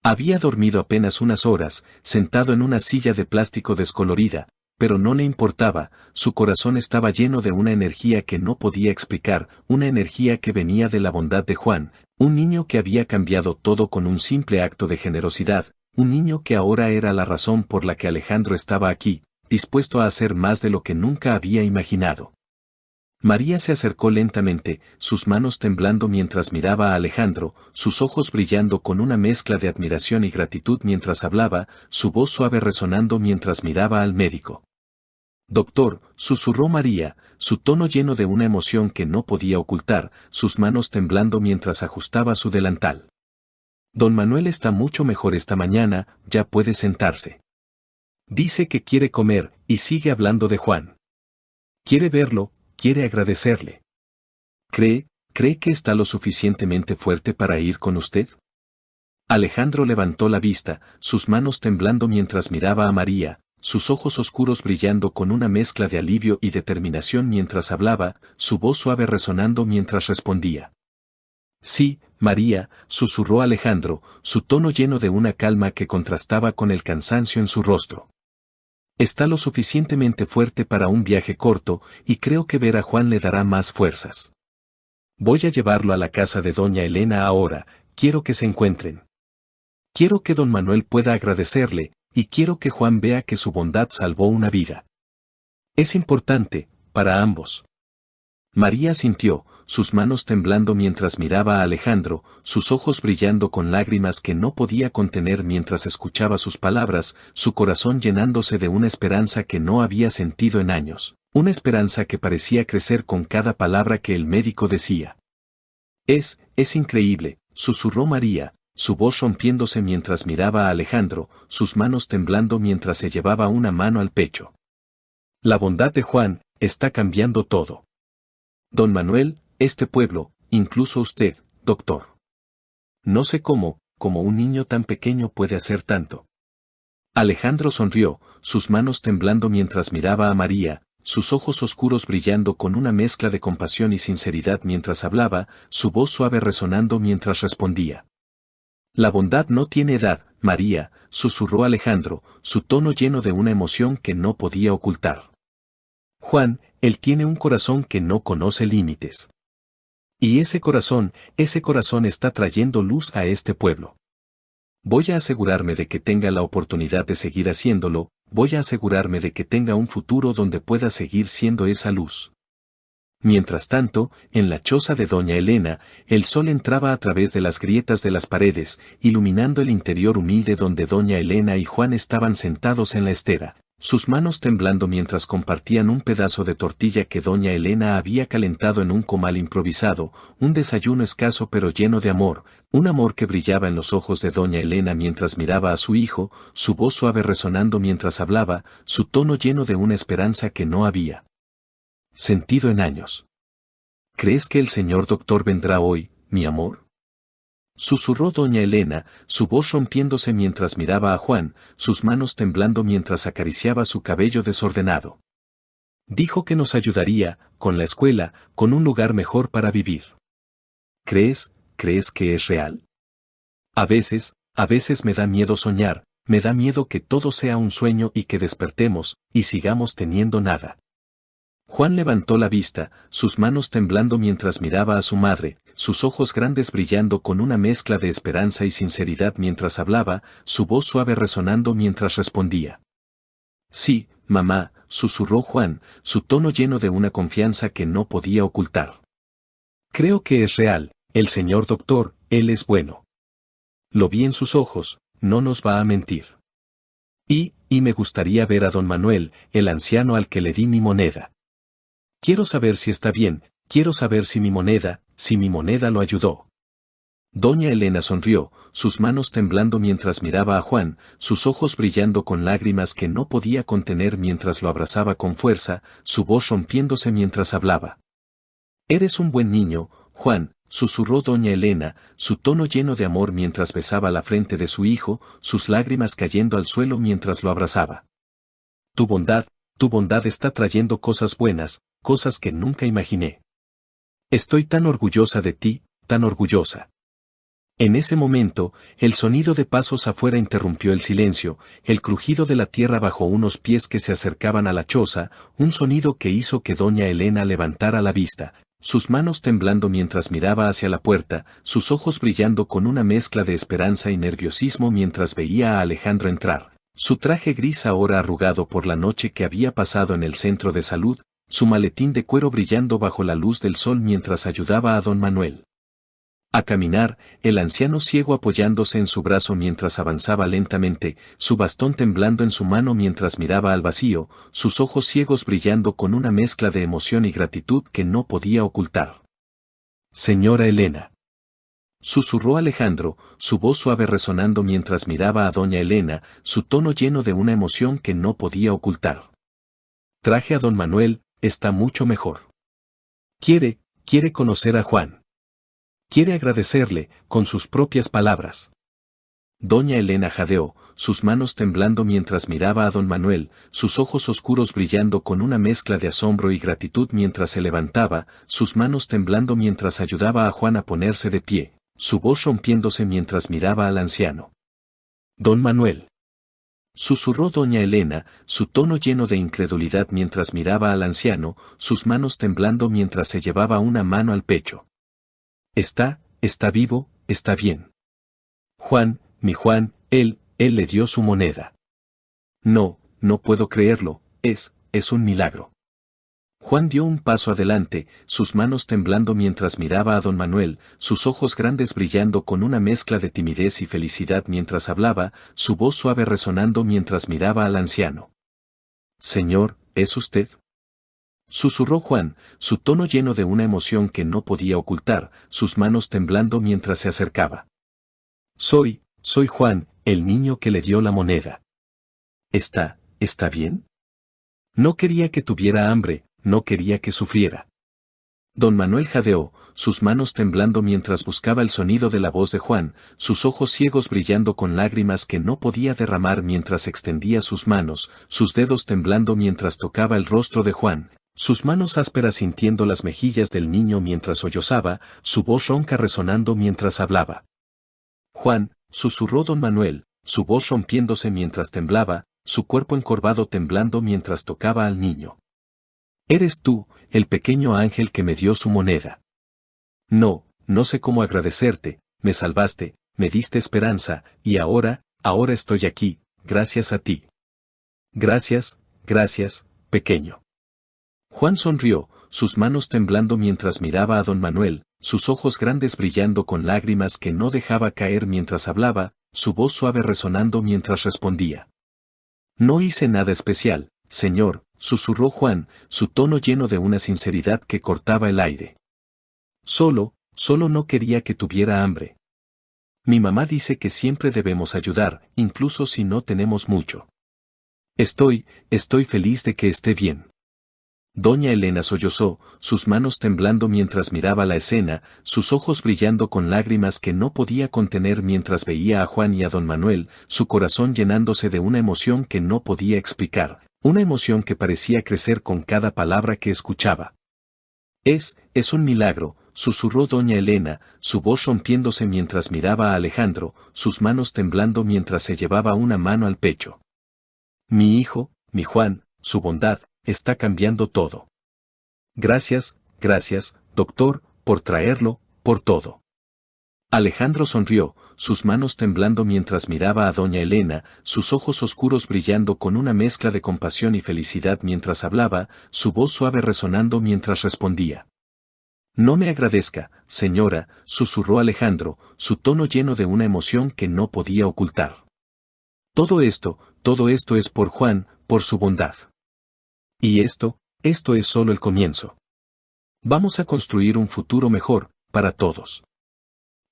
Había dormido apenas unas horas, sentado en una silla de plástico descolorida, pero no le importaba, su corazón estaba lleno de una energía que no podía explicar, una energía que venía de la bondad de Juan, un niño que había cambiado todo con un simple acto de generosidad, un niño que ahora era la razón por la que Alejandro estaba aquí, dispuesto a hacer más de lo que nunca había imaginado. María se acercó lentamente, sus manos temblando mientras miraba a Alejandro, sus ojos brillando con una mezcla de admiración y gratitud mientras hablaba, su voz suave resonando mientras miraba al médico. Doctor, susurró María, su tono lleno de una emoción que no podía ocultar, sus manos temblando mientras ajustaba su delantal. Don Manuel está mucho mejor esta mañana, ya puede sentarse. Dice que quiere comer, y sigue hablando de Juan. Quiere verlo, quiere agradecerle. ¿Cree que está lo suficientemente fuerte para ir con usted? Alejandro levantó la vista, sus manos temblando mientras miraba a María, sus ojos oscuros brillando con una mezcla de alivio y determinación mientras hablaba, su voz suave resonando mientras respondía. Sí, María, susurró Alejandro, su tono lleno de una calma que contrastaba con el cansancio en su rostro. Está lo suficientemente fuerte para un viaje corto, y creo que ver a Juan le dará más fuerzas. Voy a llevarlo a la casa de doña Elena ahora, quiero que se encuentren. Quiero que don Manuel pueda agradecerle, y quiero que Juan vea que su bondad salvó una vida. Es importante, para ambos. María sintió, sus manos temblando mientras miraba a Alejandro, sus ojos brillando con lágrimas que no podía contener mientras escuchaba sus palabras, su corazón llenándose de una esperanza que no había sentido en años, una esperanza que parecía crecer con cada palabra que el médico decía. Es increíble, susurró María, su voz rompiéndose mientras miraba a Alejandro, sus manos temblando mientras se llevaba una mano al pecho. La bondad de Juan está cambiando todo. Don Manuel, este pueblo, incluso usted, doctor. No sé cómo un niño tan pequeño puede hacer tanto. Alejandro sonrió, sus manos temblando mientras miraba a María, sus ojos oscuros brillando con una mezcla de compasión y sinceridad mientras hablaba, su voz suave resonando mientras respondía. La bondad no tiene edad, María, susurró Alejandro, su tono lleno de una emoción que no podía ocultar. Juan, él tiene un corazón que no conoce límites. Y ese corazón está trayendo luz a este pueblo. Voy a asegurarme de que tenga la oportunidad de seguir haciéndolo, voy a asegurarme de que tenga un futuro donde pueda seguir siendo esa luz. Mientras tanto, en la choza de doña Elena, el sol entraba a través de las grietas de las paredes, iluminando el interior humilde donde doña Elena y Juan estaban sentados en la estera, sus manos temblando mientras compartían un pedazo de tortilla que doña Elena había calentado en un comal improvisado, un desayuno escaso pero lleno de amor, un amor que brillaba en los ojos de doña Elena mientras miraba a su hijo, su voz suave resonando mientras hablaba, su tono lleno de una esperanza que no había sentido en años. ¿Crees que el señor doctor vendrá hoy, mi amor? Susurró doña Elena, su voz rompiéndose mientras miraba a Juan, sus manos temblando mientras acariciaba su cabello desordenado. Dijo que nos ayudaría, con la escuela, con un lugar mejor para vivir. ¿Crees que es real? A veces me da miedo soñar, me da miedo que todo sea un sueño y que despertemos, y sigamos teniendo nada. Juan levantó la vista, sus manos temblando mientras miraba a su madre, sus ojos grandes brillando con una mezcla de esperanza y sinceridad mientras hablaba, su voz suave resonando mientras respondía. Sí, mamá, susurró Juan, su tono lleno de una confianza que no podía ocultar. Creo que es real, el señor doctor, él es bueno. Lo vi en sus ojos, no nos va a mentir. Y me gustaría ver a don Manuel, el anciano al que le di mi moneda. Quiero saber si está bien, quiero saber si mi moneda lo ayudó. Doña Elena sonrió, sus manos temblando mientras miraba a Juan, sus ojos brillando con lágrimas que no podía contener mientras lo abrazaba con fuerza, su voz rompiéndose mientras hablaba. Eres un buen niño, Juan, susurró doña Elena, su tono lleno de amor mientras besaba la frente de su hijo, sus lágrimas cayendo al suelo mientras lo abrazaba. Tu bondad está trayendo cosas buenas, cosas que nunca imaginé. Estoy tan orgullosa de ti, tan orgullosa. En ese momento, el sonido de pasos afuera interrumpió el silencio, el crujido de la tierra bajo unos pies que se acercaban a la choza, un sonido que hizo que doña Elena levantara la vista, sus manos temblando mientras miraba hacia la puerta, sus ojos brillando con una mezcla de esperanza y nerviosismo mientras veía a Alejandro entrar. Su traje gris ahora arrugado por la noche que había pasado en el centro de salud, su maletín de cuero brillando bajo la luz del sol mientras ayudaba a don Manuel a caminar, el anciano ciego apoyándose en su brazo mientras avanzaba lentamente, su bastón temblando en su mano mientras miraba al vacío, sus ojos ciegos brillando con una mezcla de emoción y gratitud que no podía ocultar. Señora Elena. Susurró Alejandro, su voz suave resonando mientras miraba a doña Elena, su tono lleno de una emoción que no podía ocultar. Traje a don Manuel, está mucho mejor. Quiere conocer a Juan. Quiere agradecerle, con sus propias palabras. Doña Elena jadeó, sus manos temblando mientras miraba a don Manuel, sus ojos oscuros brillando con una mezcla de asombro y gratitud mientras se levantaba, sus manos temblando mientras ayudaba a Juan a ponerse de pie, su voz rompiéndose mientras miraba al anciano. Don Manuel. Susurró doña Elena, su tono lleno de incredulidad mientras miraba al anciano, sus manos temblando mientras se llevaba una mano al pecho. Está vivo, está bien. Juan, mi Juan, él le dio su moneda. No puedo creerlo, es un milagro. Juan dio un paso adelante, sus manos temblando mientras miraba a don Manuel, sus ojos grandes brillando con una mezcla de timidez y felicidad mientras hablaba, su voz suave resonando mientras miraba al anciano. Señor, ¿es usted? Susurró Juan, su tono lleno de una emoción que no podía ocultar, sus manos temblando mientras se acercaba. Soy Juan, el niño que le dio la moneda. ¿Está bien? No quería que tuviera hambre, no quería que sufriera. Don Manuel jadeó, sus manos temblando mientras buscaba el sonido de la voz de Juan, sus ojos ciegos brillando con lágrimas que no podía derramar mientras extendía sus manos, sus dedos temblando mientras tocaba el rostro de Juan. Sus manos ásperas sintiendo las mejillas del niño mientras sollozaba, su voz ronca resonando mientras hablaba. Juan, susurró don Manuel, su voz rompiéndose mientras temblaba, su cuerpo encorvado temblando mientras tocaba al niño. Eres tú, el pequeño ángel que me dio su moneda. No sé cómo agradecerte, me salvaste, me diste esperanza, y ahora estoy aquí, gracias a ti. Gracias, gracias, pequeño. Juan sonrió, sus manos temblando mientras miraba a don Manuel, sus ojos grandes brillando con lágrimas que no dejaba caer mientras hablaba, su voz suave resonando mientras respondía. No hice nada especial, señor, susurró Juan, su tono lleno de una sinceridad que cortaba el aire. Solo no quería que tuviera hambre. Mi mamá dice que siempre debemos ayudar, incluso si no tenemos mucho. Estoy feliz de que esté bien. Doña Elena sollozó, sus manos temblando mientras miraba la escena, sus ojos brillando con lágrimas que no podía contener mientras veía a Juan y a don Manuel, su corazón llenándose de una emoción que no podía explicar, una emoción que parecía crecer con cada palabra que escuchaba. Es un milagro, susurró doña Elena, su voz rompiéndose mientras miraba a Alejandro, sus manos temblando mientras se llevaba una mano al pecho. Mi hijo, mi Juan, su bondad, está cambiando todo. Gracias, doctor, por traerlo, por todo. Alejandro sonrió, sus manos temblando mientras miraba a doña Elena, sus ojos oscuros brillando con una mezcla de compasión y felicidad mientras hablaba, su voz suave resonando mientras respondía. No me agradezca, señora, susurró Alejandro, su tono lleno de una emoción que no podía ocultar. Todo esto es por Juan, por su bondad. Y esto es solo el comienzo. Vamos a construir un futuro mejor, para todos.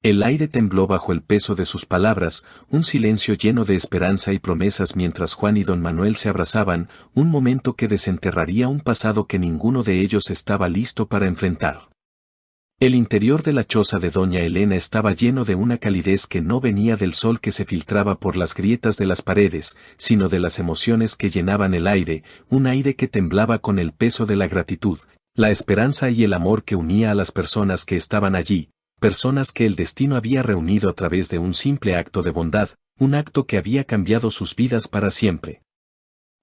El aire tembló bajo el peso de sus palabras, un silencio lleno de esperanza y promesas mientras Juan y don Manuel se abrazaban, un momento que desenterraría un pasado que ninguno de ellos estaba listo para enfrentar. El interior de la choza de doña Elena estaba lleno de una calidez que no venía del sol que se filtraba por las grietas de las paredes, sino de las emociones que llenaban el aire, un aire que temblaba con el peso de la gratitud, la esperanza y el amor que unía a las personas que estaban allí, personas que el destino había reunido a través de un simple acto de bondad, un acto que había cambiado sus vidas para siempre.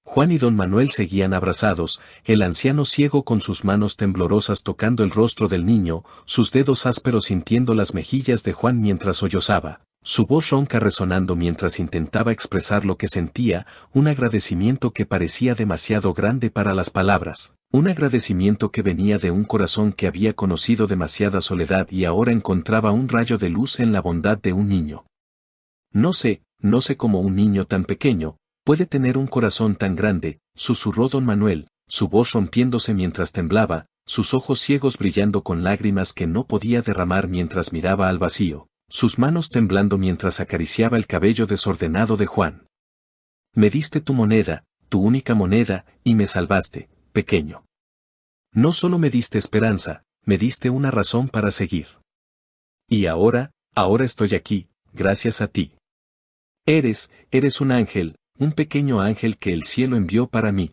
Juan y don Manuel seguían abrazados, el anciano ciego con sus manos temblorosas tocando el rostro del niño, sus dedos ásperos sintiendo las mejillas de Juan mientras sollozaba, su voz ronca resonando mientras intentaba expresar lo que sentía, un agradecimiento que parecía demasiado grande para las palabras, un agradecimiento que venía de un corazón que había conocido demasiada soledad y ahora encontraba un rayo de luz en la bondad de un niño. No sé cómo un niño tan pequeño puede tener un corazón tan grande, susurró don Manuel, su voz rompiéndose mientras temblaba, sus ojos ciegos brillando con lágrimas que no podía derramar mientras miraba al vacío, sus manos temblando mientras acariciaba el cabello desordenado de Juan. Me diste tu moneda, tu única moneda, y me salvaste, pequeño. No solo me diste esperanza, me diste una razón para seguir. Y ahora estoy aquí, gracias a ti. Eres un ángel, un pequeño ángel que el cielo envió para mí.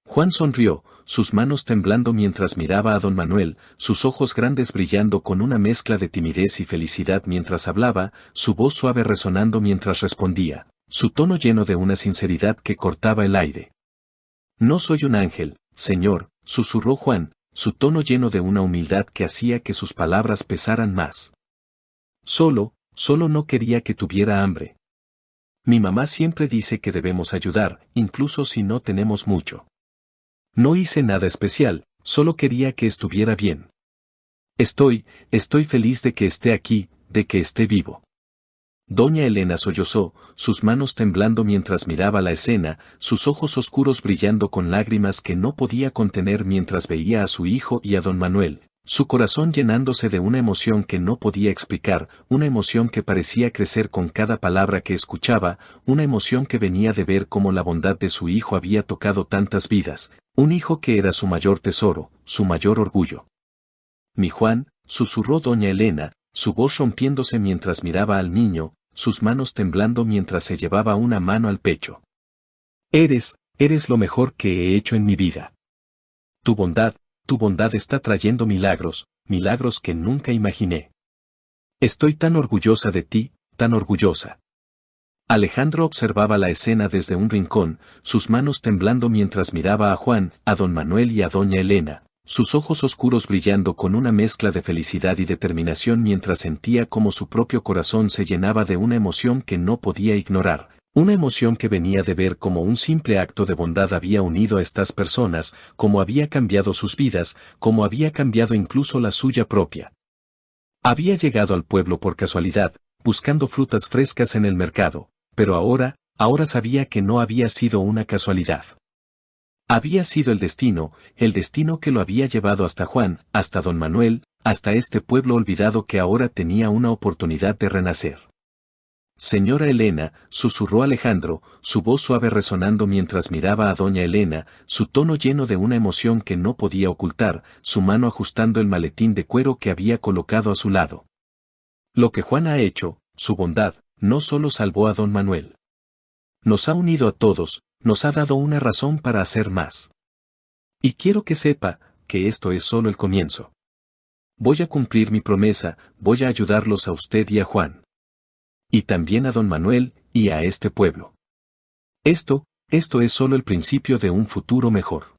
Juan sonrió, sus manos temblando mientras miraba a don Manuel, sus ojos grandes brillando con una mezcla de timidez y felicidad mientras hablaba, su voz suave resonando mientras respondía, su tono lleno de una sinceridad que cortaba el aire. No soy un ángel, señor, susurró Juan, su tono lleno de una humildad que hacía que sus palabras pesaran más. Solo no quería que tuviera hambre. Mi mamá siempre dice que debemos ayudar, incluso si no tenemos mucho. No hice nada especial, solo quería que estuviera bien. Estoy feliz de que esté aquí, de que esté vivo. Doña Elena sollozó, sus manos temblando mientras miraba la escena, sus ojos oscuros brillando con lágrimas que no podía contener mientras veía a su hijo y a don Manuel, su corazón llenándose de una emoción que no podía explicar, una emoción que parecía crecer con cada palabra que escuchaba, una emoción que venía de ver cómo la bondad de su hijo había tocado tantas vidas, un hijo que era su mayor tesoro, su mayor orgullo. Mi Juan, susurró doña Elena, su voz rompiéndose mientras miraba al niño, sus manos temblando mientras se llevaba una mano al pecho. Eres lo mejor que he hecho en mi vida. Tu bondad está trayendo milagros que nunca imaginé. Estoy tan orgullosa de ti, tan orgullosa. Alejandro observaba la escena desde un rincón, sus manos temblando mientras miraba a Juan, a don Manuel y a doña Elena, sus ojos oscuros brillando con una mezcla de felicidad y determinación mientras sentía como su propio corazón se llenaba de una emoción que no podía ignorar, una emoción que venía de ver cómo un simple acto de bondad había unido a estas personas, cómo había cambiado sus vidas, cómo había cambiado incluso la suya propia. Había llegado al pueblo por casualidad, buscando frutas frescas en el mercado, pero ahora sabía que no había sido una casualidad. Había sido el destino que lo había llevado hasta Juan, hasta don Manuel, hasta este pueblo olvidado que ahora tenía una oportunidad de renacer. Señora Elena, susurró Alejandro, su voz suave resonando mientras miraba a doña Elena, su tono lleno de una emoción que no podía ocultar, su mano ajustando el maletín de cuero que había colocado a su lado. Lo que Juan ha hecho, su bondad, no solo salvó a don Manuel. Nos ha unido a todos, nos ha dado una razón para hacer más. Y quiero que sepa, que esto es solo el comienzo. Voy a cumplir mi promesa, voy a ayudarlos a usted y a Juan. Y también a don Manuel, y a este pueblo. Esto es solo el principio de un futuro mejor.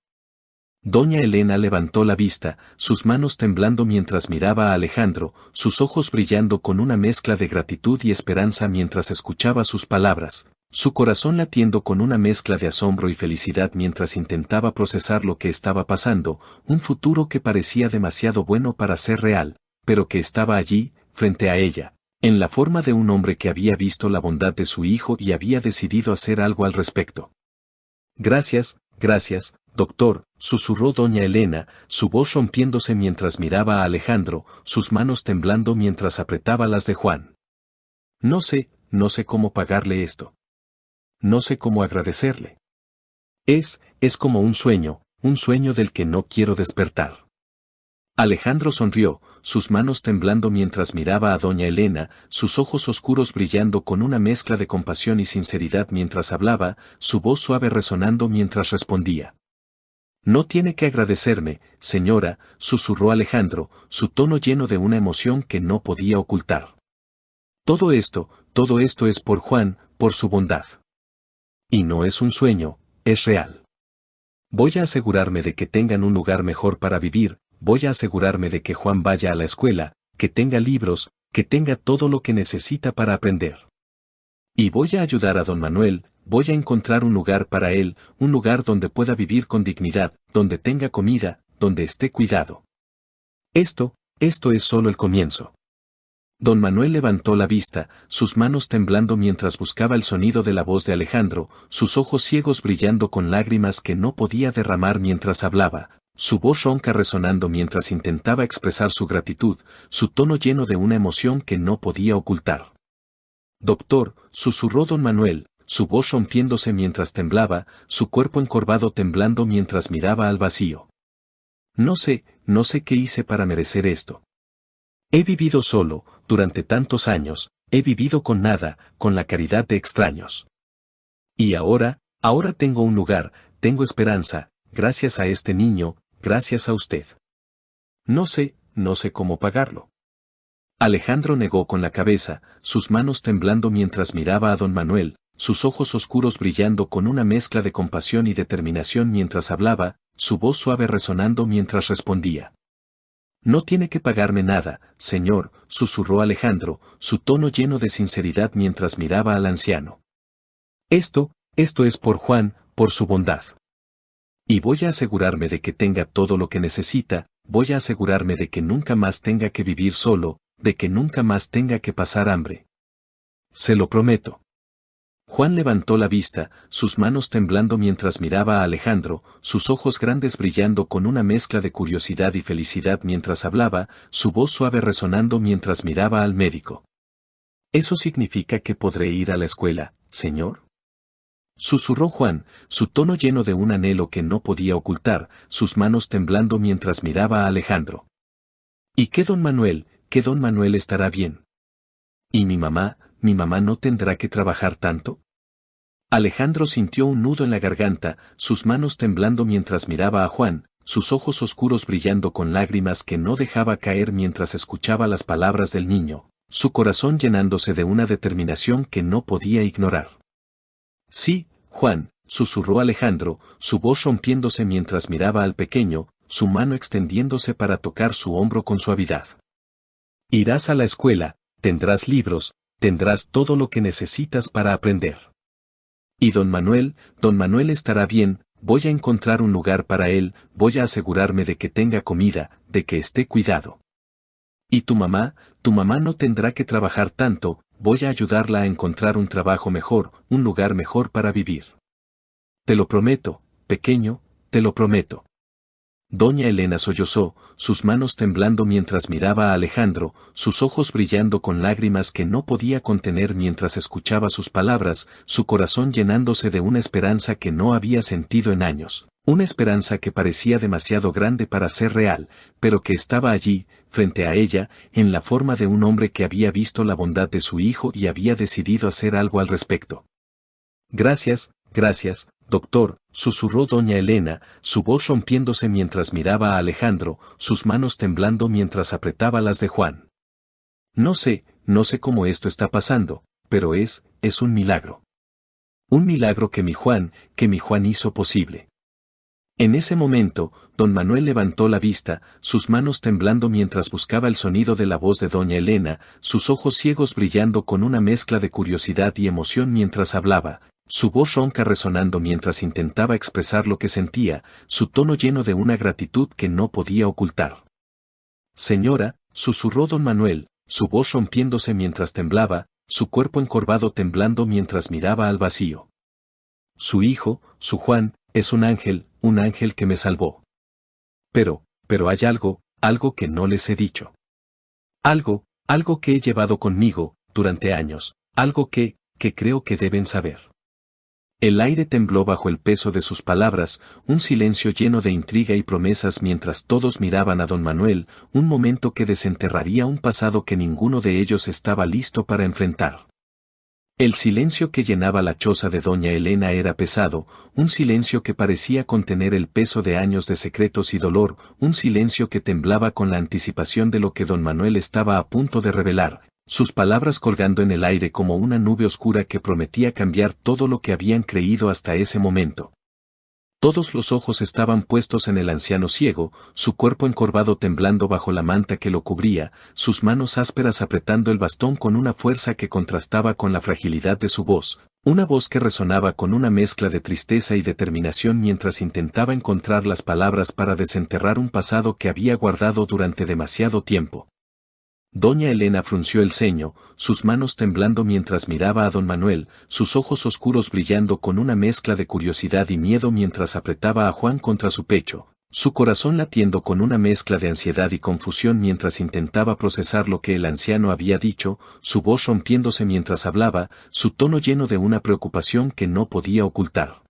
Doña Elena levantó la vista, sus manos temblando mientras miraba a Alejandro, sus ojos brillando con una mezcla de gratitud y esperanza mientras escuchaba sus palabras, su corazón latiendo con una mezcla de asombro y felicidad mientras intentaba procesar lo que estaba pasando, un futuro que parecía demasiado bueno para ser real, pero que estaba allí, frente a ella, en la forma de un hombre que había visto la bondad de su hijo y había decidido hacer algo al respecto. Gracias, doctor, susurró doña Elena, su voz rompiéndose mientras miraba a Alejandro, sus manos temblando mientras apretaba las de Juan. No sé cómo pagarle esto. No sé cómo agradecerle. Es como un sueño del que no quiero despertar. Alejandro sonrió, sus manos temblando mientras miraba a doña Elena, sus ojos oscuros brillando con una mezcla de compasión y sinceridad mientras hablaba, su voz suave resonando mientras respondía. No tiene que agradecerme, señora, susurró Alejandro, su tono lleno de una emoción que no podía ocultar. Todo esto es por Juan, por su bondad. Y no es un sueño, es real. Voy a asegurarme de que tengan un lugar mejor para vivir, voy a asegurarme de que Juan vaya a la escuela, que tenga libros, que tenga todo lo que necesita para aprender. Y voy a ayudar a don Manuel, voy a encontrar un lugar para él, un lugar donde pueda vivir con dignidad, donde tenga comida, donde esté cuidado. Esto es solo el comienzo. Don Manuel levantó la vista, sus manos temblando mientras buscaba el sonido de la voz de Alejandro, sus ojos ciegos brillando con lágrimas que no podía derramar mientras hablaba, su voz ronca resonando mientras intentaba expresar su gratitud, su tono lleno de una emoción que no podía ocultar. Doctor, susurró don Manuel, su voz rompiéndose mientras temblaba, su cuerpo encorvado temblando mientras miraba al vacío. No sé qué hice para merecer esto. He vivido solo, durante tantos años, he vivido con nada, con la caridad de extraños. Y ahora tengo un lugar, tengo esperanza, gracias a este niño, gracias a usted. No sé cómo pagarlo. Alejandro negó con la cabeza, sus manos temblando mientras miraba a don Manuel, sus ojos oscuros brillando con una mezcla de compasión y determinación mientras hablaba, su voz suave resonando mientras respondía. No tiene que pagarme nada, señor, susurró Alejandro, su tono lleno de sinceridad mientras miraba al anciano. Esto es por Juan, por su bondad. Y voy a asegurarme de que tenga todo lo que necesita, voy a asegurarme de que nunca más tenga que vivir solo, de que nunca más tenga que pasar hambre. Se lo prometo. Juan levantó la vista, sus manos temblando mientras miraba a Alejandro, sus ojos grandes brillando con una mezcla de curiosidad y felicidad mientras hablaba, su voz suave resonando mientras miraba al médico. ¿Eso significa que podré ir a la escuela, señor? Susurró Juan, su tono lleno de un anhelo que no podía ocultar, sus manos temblando mientras miraba a Alejandro. ¿Y qué don Manuel estará bien? ¿Y mi mamá no tendrá que trabajar tanto? Alejandro sintió un nudo en la garganta, sus manos temblando mientras miraba a Juan, sus ojos oscuros brillando con lágrimas que no dejaba caer mientras escuchaba las palabras del niño, su corazón llenándose de una determinación que no podía ignorar. Sí, Juan, susurró Alejandro, su voz rompiéndose mientras miraba al pequeño, su mano extendiéndose para tocar su hombro con suavidad. Irás a la escuela, tendrás libros, tendrás todo lo que necesitas para aprender. Y don Manuel estará bien, voy a encontrar un lugar para él, voy a asegurarme de que tenga comida, de que esté cuidado. Y tu mamá no tendrá que trabajar tanto, voy a ayudarla a encontrar un trabajo mejor, un lugar mejor para vivir. Te lo prometo, pequeño, te lo prometo. Doña Elena sollozó, sus manos temblando mientras miraba a Alejandro, sus ojos brillando con lágrimas que no podía contener mientras escuchaba sus palabras, su corazón llenándose de una esperanza que no había sentido en años, una esperanza que parecía demasiado grande para ser real, pero que estaba allí, frente a ella, en la forma de un hombre que había visto la bondad de su hijo y había decidido hacer algo al respecto. Gracias, doctor, susurró doña Elena, su voz rompiéndose mientras miraba a Alejandro, sus manos temblando mientras apretaba las de Juan. No sé cómo esto está pasando, pero es un milagro. Un milagro que mi Juan hizo posible. En ese momento, don Manuel levantó la vista, sus manos temblando mientras buscaba el sonido de la voz de doña Elena, sus ojos ciegos brillando con una mezcla de curiosidad y emoción mientras hablaba, su voz ronca resonando mientras intentaba expresar lo que sentía, su tono lleno de una gratitud que no podía ocultar. Señora, susurró don Manuel, su voz rompiéndose mientras temblaba, su cuerpo encorvado temblando mientras miraba al vacío. Su hijo, su Juan, es un ángel que me salvó. Pero hay algo que no les he dicho. Algo que he llevado conmigo, durante años, algo que creo que deben saber. El aire tembló bajo el peso de sus palabras, un silencio lleno de intriga y promesas mientras todos miraban a don Manuel, un momento que desenterraría un pasado que ninguno de ellos estaba listo para enfrentar. El silencio que llenaba la choza de doña Elena era pesado, un silencio que parecía contener el peso de años de secretos y dolor, un silencio que temblaba con la anticipación de lo que don Manuel estaba a punto de revelar, sus palabras colgando en el aire como una nube oscura que prometía cambiar todo lo que habían creído hasta ese momento. Todos los ojos estaban puestos en el anciano ciego, su cuerpo encorvado temblando bajo la manta que lo cubría, sus manos ásperas apretando el bastón con una fuerza que contrastaba con la fragilidad de su voz, una voz que resonaba con una mezcla de tristeza y determinación mientras intentaba encontrar las palabras para desenterrar un pasado que había guardado durante demasiado tiempo. Doña Elena frunció el ceño, sus manos temblando mientras miraba a don Manuel, sus ojos oscuros brillando con una mezcla de curiosidad y miedo mientras apretaba a Juan contra su pecho, su corazón latiendo con una mezcla de ansiedad y confusión mientras intentaba procesar lo que el anciano había dicho, su voz rompiéndose mientras hablaba, su tono lleno de una preocupación que no podía ocultar.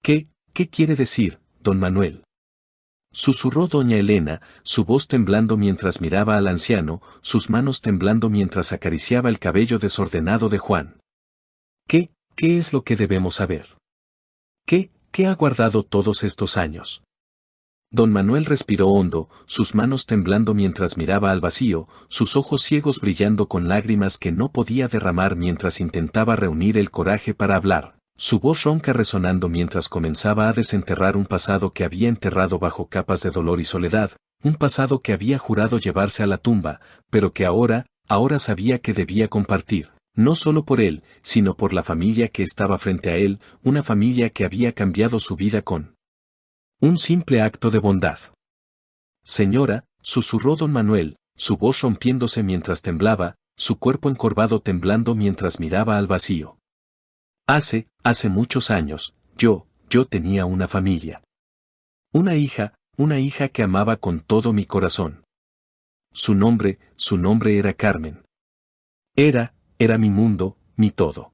¿Qué quiere decir, don Manuel? Susurró doña Elena, su voz temblando mientras miraba al anciano, sus manos temblando mientras acariciaba el cabello desordenado de Juan. ¿Qué es lo que debemos saber? ¿Qué ha guardado todos estos años? Don Manuel respiró hondo, sus manos temblando mientras miraba al vacío, sus ojos ciegos brillando con lágrimas que no podía derramar mientras intentaba reunir el coraje para hablar. Su voz ronca resonando mientras comenzaba a desenterrar un pasado que había enterrado bajo capas de dolor y soledad, un pasado que había jurado llevarse a la tumba, pero que ahora sabía que debía compartir, no solo por él, sino por la familia que estaba frente a él, una familia que había cambiado su vida con un simple acto de bondad. Señora, susurró don Manuel, su voz rompiéndose mientras temblaba, su cuerpo encorvado temblando mientras miraba al vacío. Hace muchos años, yo tenía una familia. Una hija que amaba con todo mi corazón. Su nombre era Carmen. Era mi mundo, mi todo.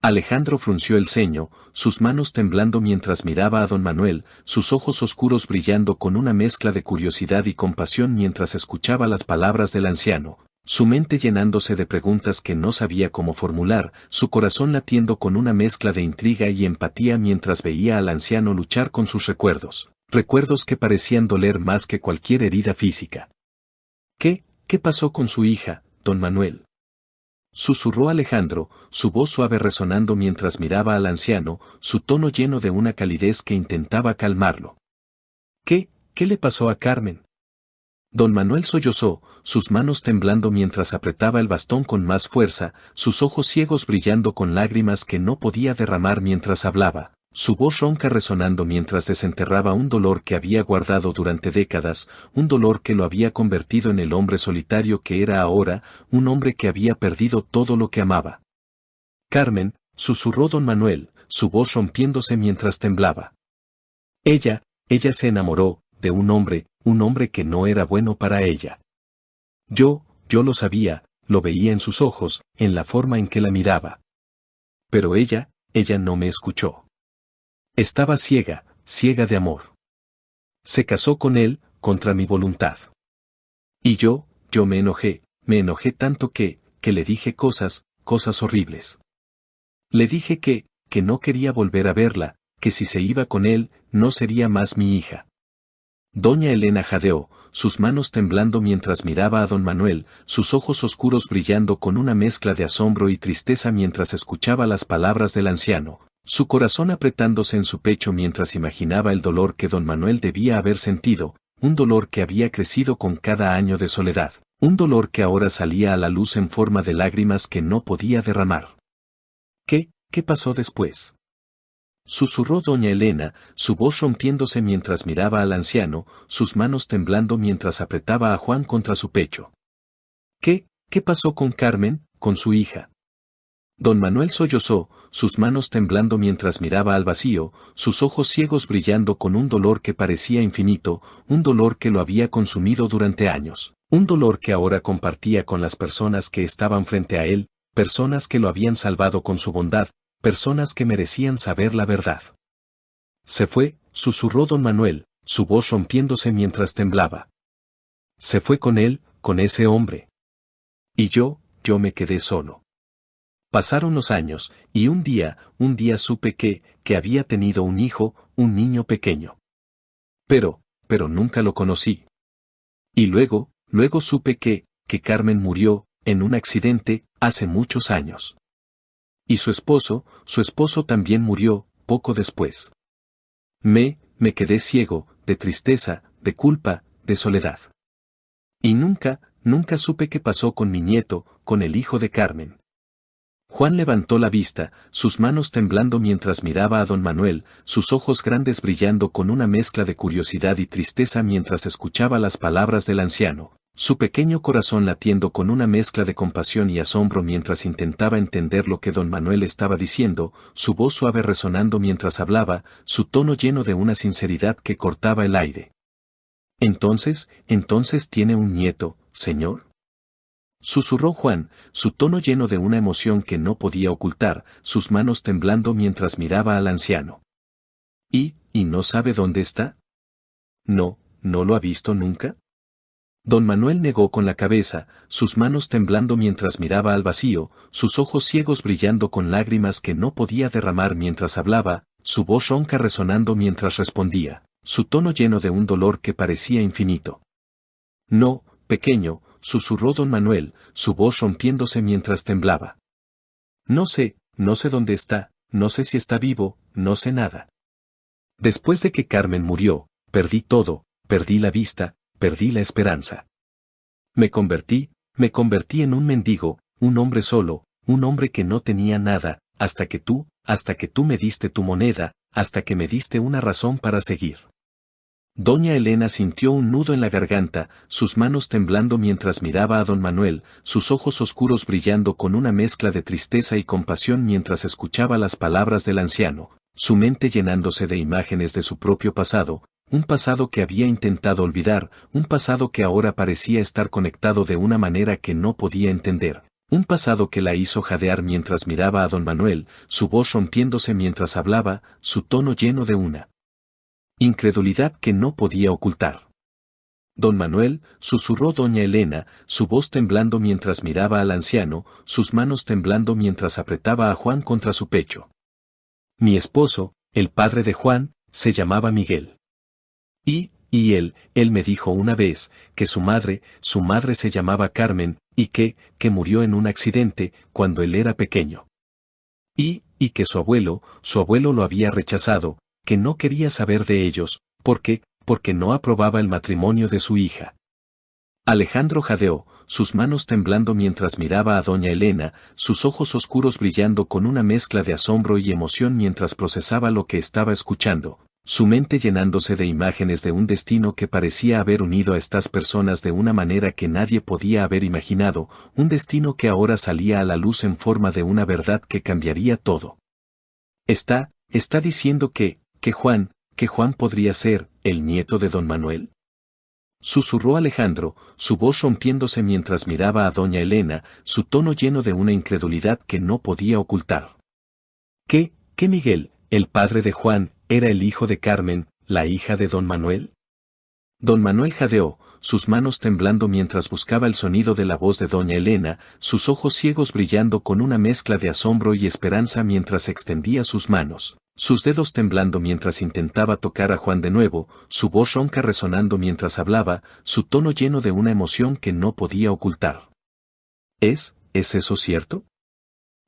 Alejandro frunció el ceño, sus manos temblando mientras miraba a don Manuel, sus ojos oscuros brillando con una mezcla de curiosidad y compasión mientras escuchaba las palabras del anciano. Su mente llenándose de preguntas que no sabía cómo formular, su corazón latiendo con una mezcla de intriga y empatía mientras veía al anciano luchar con sus recuerdos que parecían doler más que cualquier herida física. ¿Qué pasó con su hija, don Manuel? Susurró Alejandro, su voz suave resonando mientras miraba al anciano, su tono lleno de una calidez que intentaba calmarlo. ¿Qué ¿Qué le pasó a Carmen? Don Manuel sollozó, sus manos temblando mientras apretaba el bastón con más fuerza, sus ojos ciegos brillando con lágrimas que no podía derramar mientras hablaba, su voz ronca resonando mientras desenterraba un dolor que había guardado durante décadas, un dolor que lo había convertido en el hombre solitario que era ahora, un hombre que había perdido todo lo que amaba. Carmen, susurró don Manuel, su voz rompiéndose mientras temblaba. Ella se enamoró, de un hombre que no era bueno para ella. Yo lo sabía, lo veía en sus ojos, en la forma en que la miraba. Pero ella no me escuchó. Estaba ciega de amor. Se casó con él, contra mi voluntad. Y yo me enojé tanto que le dije cosas horribles. Le dije que no quería volver a verla, que si se iba con él, no sería más mi hija. Doña Elena jadeó, sus manos temblando mientras miraba a don Manuel, sus ojos oscuros brillando con una mezcla de asombro y tristeza mientras escuchaba las palabras del anciano, su corazón apretándose en su pecho mientras imaginaba el dolor que don Manuel debía haber sentido, un dolor que había crecido con cada año de soledad, un dolor que ahora salía a la luz en forma de lágrimas que no podía derramar. ¿Qué pasó después? Susurró doña Elena, su voz rompiéndose mientras miraba al anciano, sus manos temblando mientras apretaba a Juan contra su pecho. ¿Qué pasó con Carmen, con su hija? Don Manuel sollozó, sus manos temblando mientras miraba al vacío, sus ojos ciegos brillando con un dolor que parecía infinito, un dolor que lo había consumido durante años, un dolor que ahora compartía con las personas que estaban frente a él, personas que lo habían salvado con su bondad, personas que merecían saber la verdad. Se fue, susurró don Manuel, su voz rompiéndose mientras temblaba. Se fue con él, con ese hombre. Y yo me quedé solo. Pasaron los años, y un día supe que había tenido un hijo, un niño pequeño. Pero nunca lo conocí. Y luego supe que Carmen murió, en un accidente, hace muchos años. Y su esposo también murió, poco después. Me quedé ciego, de tristeza, de culpa, de soledad. Y nunca supe qué pasó con mi nieto, con el hijo de Carmen. Juan levantó la vista, sus manos temblando mientras miraba a don Manuel, sus ojos grandes brillando con una mezcla de curiosidad y tristeza mientras escuchaba las palabras del anciano, su pequeño corazón latiendo con una mezcla de compasión y asombro mientras intentaba entender lo que don Manuel estaba diciendo, su voz suave resonando mientras hablaba, su tono lleno de una sinceridad que cortaba el aire. Entonces tiene un nieto, señor. Susurró Juan, su tono lleno de una emoción que no podía ocultar, sus manos temblando mientras miraba al anciano. ¿Y no sabe dónde está? ¿No lo ha visto nunca? Don Manuel negó con la cabeza, sus manos temblando mientras miraba al vacío, sus ojos ciegos brillando con lágrimas que no podía derramar mientras hablaba, su voz ronca resonando mientras respondía, su tono lleno de un dolor que parecía infinito. No, pequeño, susurró don Manuel, su voz rompiéndose mientras temblaba. No sé dónde está, no sé si está vivo, no sé nada. Después de que Carmen murió, perdí todo, perdí la vista, perdí la esperanza. Me convertí en un mendigo, un hombre solo, un hombre que no tenía nada, hasta que tú me diste tu moneda, hasta que me diste una razón para seguir. Doña Elena sintió un nudo en la garganta, sus manos temblando mientras miraba a don Manuel, sus ojos oscuros brillando con una mezcla de tristeza y compasión mientras escuchaba las palabras del anciano, su mente llenándose de imágenes de su propio pasado, un pasado que había intentado olvidar, un pasado que ahora parecía estar conectado de una manera que no podía entender, un pasado que la hizo jadear mientras miraba a don Manuel, su voz rompiéndose mientras hablaba, su tono lleno de una incredulidad que no podía ocultar. Don Manuel, susurró doña Elena, su voz temblando mientras miraba al anciano, sus manos temblando mientras apretaba a Juan contra su pecho. Mi esposo, el padre de Juan, se llamaba Miguel. Y él me dijo una vez, que su madre se llamaba Carmen, y que murió en un accidente, cuando él era pequeño. Y que su abuelo lo había rechazado, que no quería saber de ellos, porque porque no aprobaba el matrimonio de su hija. Alejandro jadeó, sus manos temblando mientras miraba a doña Elena, sus ojos oscuros brillando con una mezcla de asombro y emoción mientras procesaba lo que estaba escuchando, su mente llenándose de imágenes de un destino que parecía haber unido a estas personas de una manera que nadie podía haber imaginado, un destino que ahora salía a la luz en forma de una verdad que cambiaría todo. Está diciendo que Juan podría ser el nieto de don Manuel. Susurró Alejandro, su voz rompiéndose mientras miraba a doña Elena, su tono lleno de una incredulidad que no podía ocultar. ¿Que Miguel, el padre de Juan, era el hijo de Carmen, la hija de don Manuel? Don Manuel jadeó, sus manos temblando mientras buscaba el sonido de la voz de doña Elena, sus ojos ciegos brillando con una mezcla de asombro y esperanza mientras extendía sus manos, sus dedos temblando mientras intentaba tocar a Juan de nuevo, su voz ronca resonando mientras hablaba, su tono lleno de una emoción que no podía ocultar. ¿Es eso cierto?,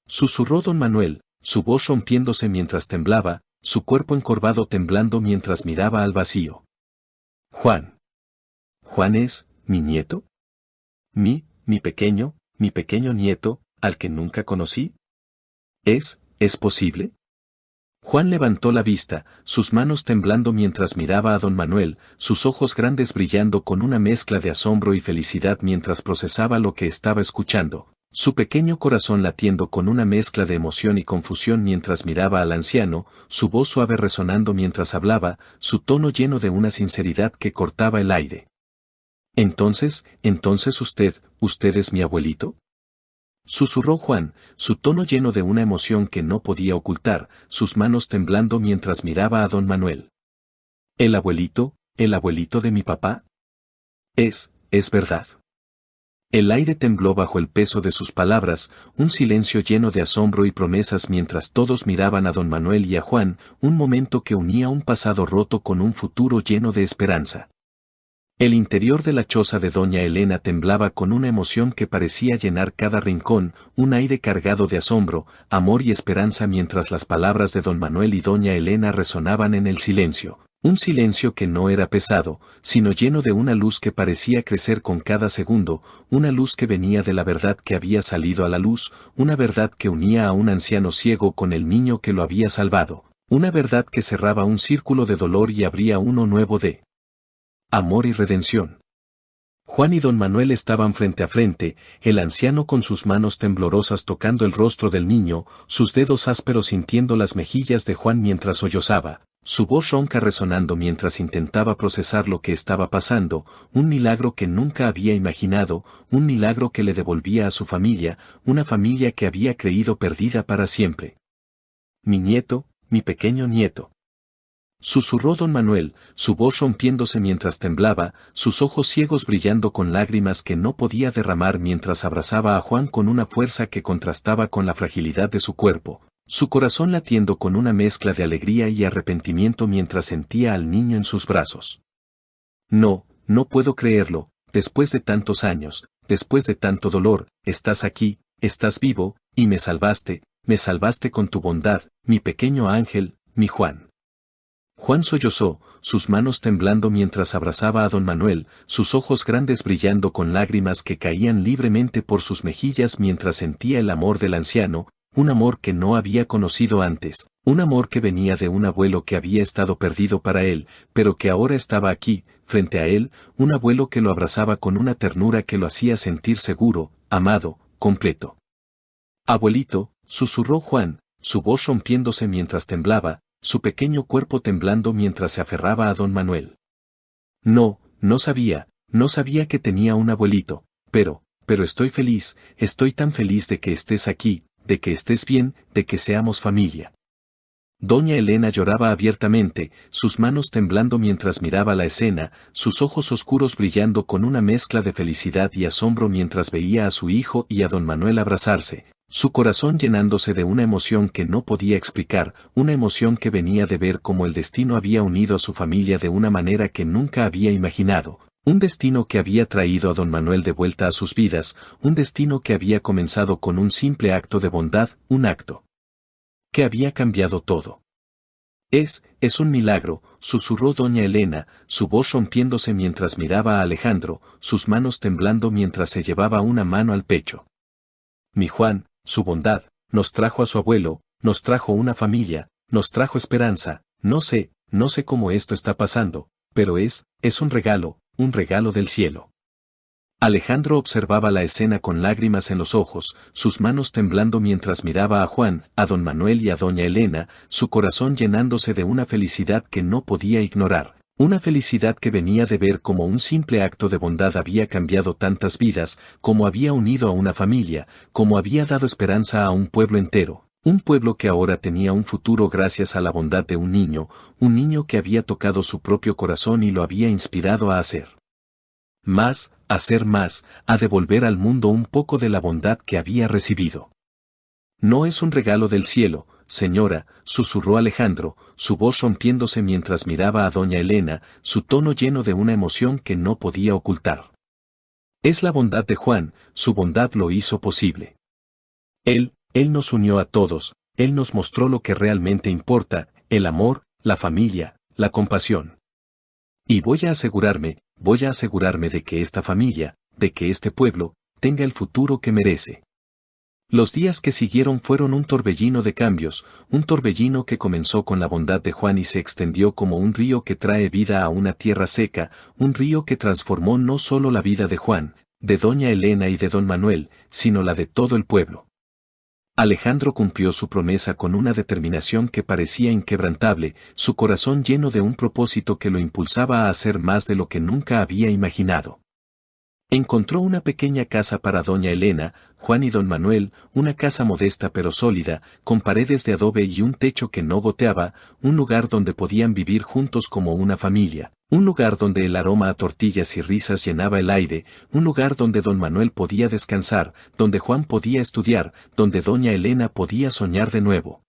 susurró don Manuel, su voz rompiéndose mientras temblaba, su cuerpo encorvado temblando mientras miraba al vacío. ¿Juan es mi nieto? ¿Mi pequeño nieto, al que nunca conocí? ¿Es posible? Juan levantó la vista, sus manos temblando mientras miraba a don Manuel, sus ojos grandes brillando con una mezcla de asombro y felicidad mientras procesaba lo que estaba escuchando, su pequeño corazón latiendo con una mezcla de emoción y confusión mientras miraba al anciano, su voz suave resonando mientras hablaba, su tono lleno de una sinceridad que cortaba el aire. Entonces usted es mi abuelito, susurró Juan, su tono lleno de una emoción que no podía ocultar, sus manos temblando mientras miraba a don Manuel. ¿El abuelito de mi papá? Es verdad. El aire tembló bajo el peso de sus palabras, un silencio lleno de asombro y promesas mientras todos miraban a don Manuel y a Juan, un momento que unía un pasado roto con un futuro lleno de esperanza. El interior de la choza de doña Elena temblaba con una emoción que parecía llenar cada rincón, un aire cargado de asombro, amor y esperanza mientras las palabras de don Manuel y doña Elena resonaban en el silencio. Un silencio que no era pesado, sino lleno de una luz que parecía crecer con cada segundo, una luz que venía de la verdad que había salido a la luz, una verdad que unía a un anciano ciego con el niño que lo había salvado, una verdad que cerraba un círculo de dolor y abría uno nuevo de amor y redención. Juan y don Manuel estaban frente a frente, el anciano con sus manos temblorosas tocando el rostro del niño, sus dedos ásperos sintiendo las mejillas de Juan mientras sollozaba, su voz ronca resonando mientras intentaba procesar lo que estaba pasando, un milagro que nunca había imaginado, un milagro que le devolvía a su familia, una familia que había creído perdida para siempre. Mi nieto, mi pequeño nieto, susurró don Manuel, su voz rompiéndose mientras temblaba, sus ojos ciegos brillando con lágrimas que no podía derramar mientras abrazaba a Juan con una fuerza que contrastaba con la fragilidad de su cuerpo, su corazón latiendo con una mezcla de alegría y arrepentimiento mientras sentía al niño en sus brazos. No puedo creerlo, después de tantos años, después de tanto dolor, estás aquí, estás vivo, y me salvaste con tu bondad, mi pequeño ángel, mi Juan. Juan sollozó, sus manos temblando mientras abrazaba a don Manuel, sus ojos grandes brillando con lágrimas que caían libremente por sus mejillas mientras sentía el amor del anciano, un amor que no había conocido antes, un amor que venía de un abuelo que había estado perdido para él, pero que ahora estaba aquí, frente a él, un abuelo que lo abrazaba con una ternura que lo hacía sentir seguro, amado, completo. Abuelito, susurró Juan, su voz rompiéndose mientras temblaba, su pequeño cuerpo temblando mientras se aferraba a don Manuel. No sabía que tenía un abuelito, pero estoy tan feliz de que estés aquí, de que estés bien, de que seamos familia. Doña Elena lloraba abiertamente, sus manos temblando mientras miraba la escena, sus ojos oscuros brillando con una mezcla de felicidad y asombro mientras veía a su hijo y a don Manuel abrazarse, su corazón llenándose de una emoción que no podía explicar, una emoción que venía de ver cómo el destino había unido a su familia de una manera que nunca había imaginado, un destino que había traído a don Manuel de vuelta a sus vidas, un destino que había comenzado con un simple acto de bondad, un acto que había cambiado todo. Es un milagro, susurró doña Elena, su voz rompiéndose mientras miraba a Alejandro, sus manos temblando mientras se llevaba una mano al pecho. Mi Juan, su bondad, nos trajo a su abuelo, nos trajo una familia, nos trajo esperanza, no sé cómo esto está pasando, pero es un regalo del cielo. Alejandro observaba la escena con lágrimas en los ojos, sus manos temblando mientras miraba a Juan, a don Manuel y a doña Elena, su corazón llenándose de una felicidad que no podía ignorar, una felicidad que venía de ver cómo un simple acto de bondad había cambiado tantas vidas, cómo había unido a una familia, cómo había dado esperanza a un pueblo entero, un pueblo que ahora tenía un futuro gracias a la bondad de un niño que había tocado su propio corazón y lo había inspirado a hacer más, a devolver al mundo un poco de la bondad que había recibido. No es un regalo del cielo, señora, susurró Alejandro, su voz rompiéndose mientras miraba a doña Elena, su tono lleno de una emoción que no podía ocultar. Es la bondad de Juan, su bondad lo hizo posible. Él nos unió a todos, él nos mostró lo que realmente importa, el amor, la familia, la compasión. Y voy a asegurarme de que esta familia, de que este pueblo, tenga el futuro que merece. Los días que siguieron fueron un torbellino de cambios, un torbellino que comenzó con la bondad de Juan y se extendió como un río que trae vida a una tierra seca, un río que transformó no solo la vida de Juan, de doña Elena y de don Manuel, sino la de todo el pueblo. Alejandro cumplió su promesa con una determinación que parecía inquebrantable, su corazón lleno de un propósito que lo impulsaba a hacer más de lo que nunca había imaginado. Encontró una pequeña casa para doña Elena, Juan y don Manuel, una casa modesta pero sólida, con paredes de adobe y un techo que no goteaba, un lugar donde podían vivir juntos como una familia, un lugar donde el aroma a tortillas y risas llenaba el aire, un lugar donde don Manuel podía descansar, donde Juan podía estudiar, donde doña Elena podía soñar de nuevo.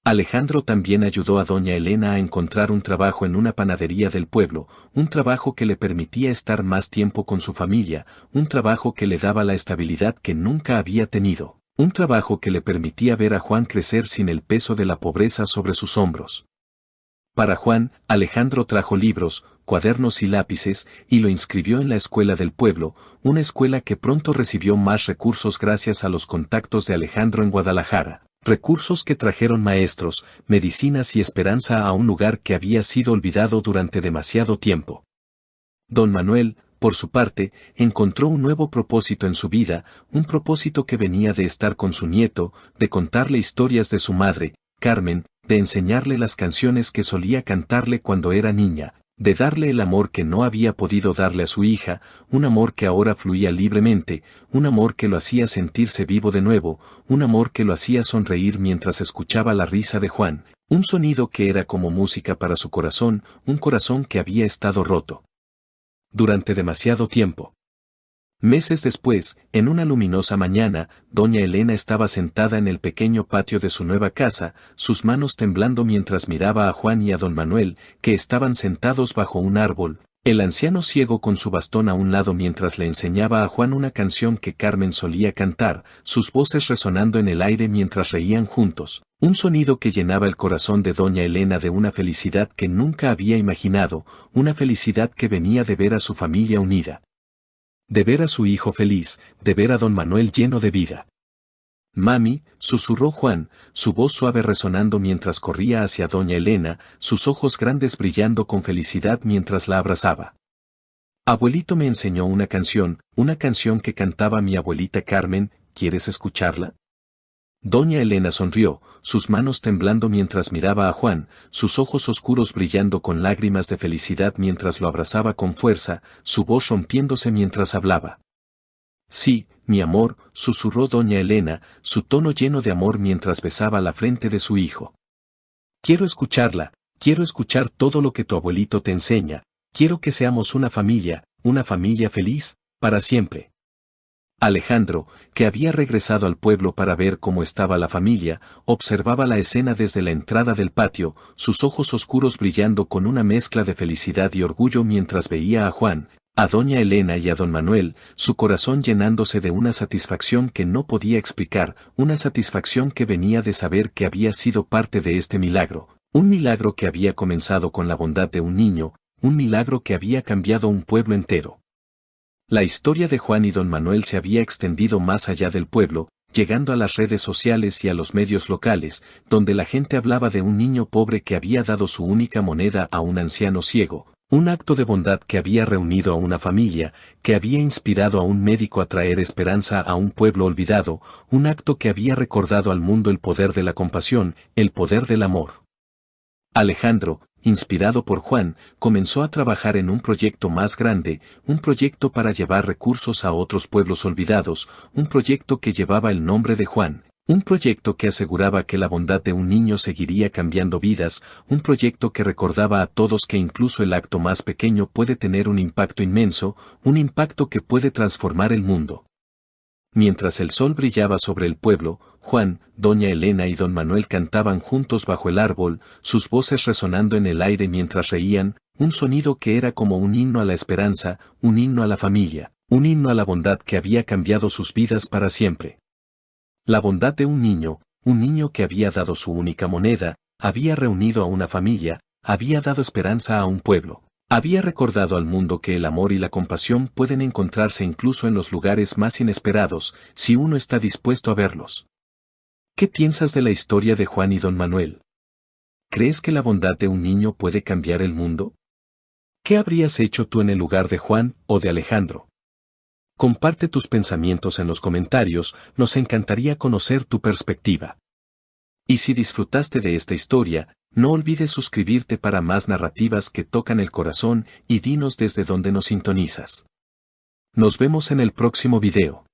Alejandro también ayudó a doña Elena a encontrar un trabajo en una panadería del pueblo, un trabajo que le permitía estar más tiempo con su familia, un trabajo que le daba la estabilidad que nunca había tenido, un trabajo que le permitía ver a Juan crecer sin el peso de la pobreza sobre sus hombros. Para Juan, Alejandro trajo libros, cuadernos y lápices, y lo inscribió en la escuela del pueblo, una escuela que pronto recibió más recursos gracias a los contactos de Alejandro en Guadalajara. Recursos que trajeron maestros, medicinas y esperanza a un lugar que había sido olvidado durante demasiado tiempo. Don Manuel, por su parte, encontró un nuevo propósito en su vida, un propósito que venía de estar con su nieto, de contarle historias de su madre, Carmen, de enseñarle las canciones que solía cantarle cuando era niña, de darle el amor que no había podido darle a su hija, un amor que ahora fluía libremente, un amor que lo hacía sentirse vivo de nuevo, un amor que lo hacía sonreír mientras escuchaba la risa de Juan, un sonido que era como música para su corazón, un corazón que había estado roto durante demasiado tiempo. Meses después, en una luminosa mañana, doña Elena estaba sentada en el pequeño patio de su nueva casa, sus manos temblando mientras miraba a Juan y a don Manuel, que estaban sentados bajo un árbol, el anciano ciego con su bastón a un lado mientras le enseñaba a Juan una canción que Carmen solía cantar, sus voces resonando en el aire mientras reían juntos, un sonido que llenaba el corazón de doña Elena de una felicidad que nunca había imaginado, una felicidad que venía de ver a su familia unida. De ver a su hijo feliz, de ver a don Manuel lleno de vida. Mami, susurró Juan, su voz suave resonando mientras corría hacia doña Elena, sus ojos grandes brillando con felicidad mientras la abrazaba. Abuelito me enseñó una canción que cantaba mi abuelita Carmen, ¿quieres escucharla? Doña Elena sonrió, sus manos temblando mientras miraba a Juan, sus ojos oscuros brillando con lágrimas de felicidad mientras lo abrazaba con fuerza, su voz rompiéndose mientras hablaba. Sí, mi amor, susurró doña Elena, su tono lleno de amor mientras besaba la frente de su hijo. Quiero escucharla, quiero escuchar todo lo que tu abuelito te enseña, quiero que seamos una familia feliz, para siempre. Alejandro, que había regresado al pueblo para ver cómo estaba la familia, observaba la escena desde la entrada del patio, sus ojos oscuros brillando con una mezcla de felicidad y orgullo mientras veía a Juan, a doña Elena y a don Manuel, su corazón llenándose de una satisfacción que no podía explicar, una satisfacción que venía de saber que había sido parte de este milagro, Un milagro que había comenzado con la bondad de un niño, un milagro que había cambiado un pueblo entero. La historia de Juan y don Manuel se había extendido más allá del pueblo, llegando a las redes sociales y a los medios locales, donde la gente hablaba de un niño pobre que había dado su única moneda a un anciano ciego, un acto de bondad que había reunido a una familia, que había inspirado a un médico a traer esperanza a un pueblo olvidado, un acto que había recordado al mundo el poder de la compasión, el poder del amor. Alejandro, inspirado por Juan, comenzó a trabajar en un proyecto más grande, un proyecto para llevar recursos a otros pueblos olvidados, un proyecto que llevaba el nombre de Juan, un proyecto que aseguraba que la bondad de un niño seguiría cambiando vidas, un proyecto que recordaba a todos que incluso el acto más pequeño puede tener un impacto inmenso, un impacto que puede transformar el mundo. Mientras el sol brillaba sobre el pueblo, Juan, doña Elena y don Manuel cantaban juntos bajo el árbol, sus voces resonando en el aire mientras reían, un sonido que era como un himno a la esperanza, un himno a la familia, un himno a la bondad que había cambiado sus vidas para siempre. La bondad de un niño que había dado su única moneda, había reunido a una familia, había dado esperanza a un pueblo. Había recordado al mundo que el amor y la compasión pueden encontrarse incluso en los lugares más inesperados, si uno está dispuesto a verlos. ¿Qué piensas de la historia de Juan y don Manuel? ¿Crees que la bondad de un niño puede cambiar el mundo? ¿Qué habrías hecho tú en el lugar de Juan o de Alejandro? Comparte tus pensamientos en los comentarios, nos encantaría conocer tu perspectiva. Y si disfrutaste de esta historia, no olvides suscribirte para más narrativas que tocan el corazón y dinos desde dónde nos sintonizas. Nos vemos en el próximo video.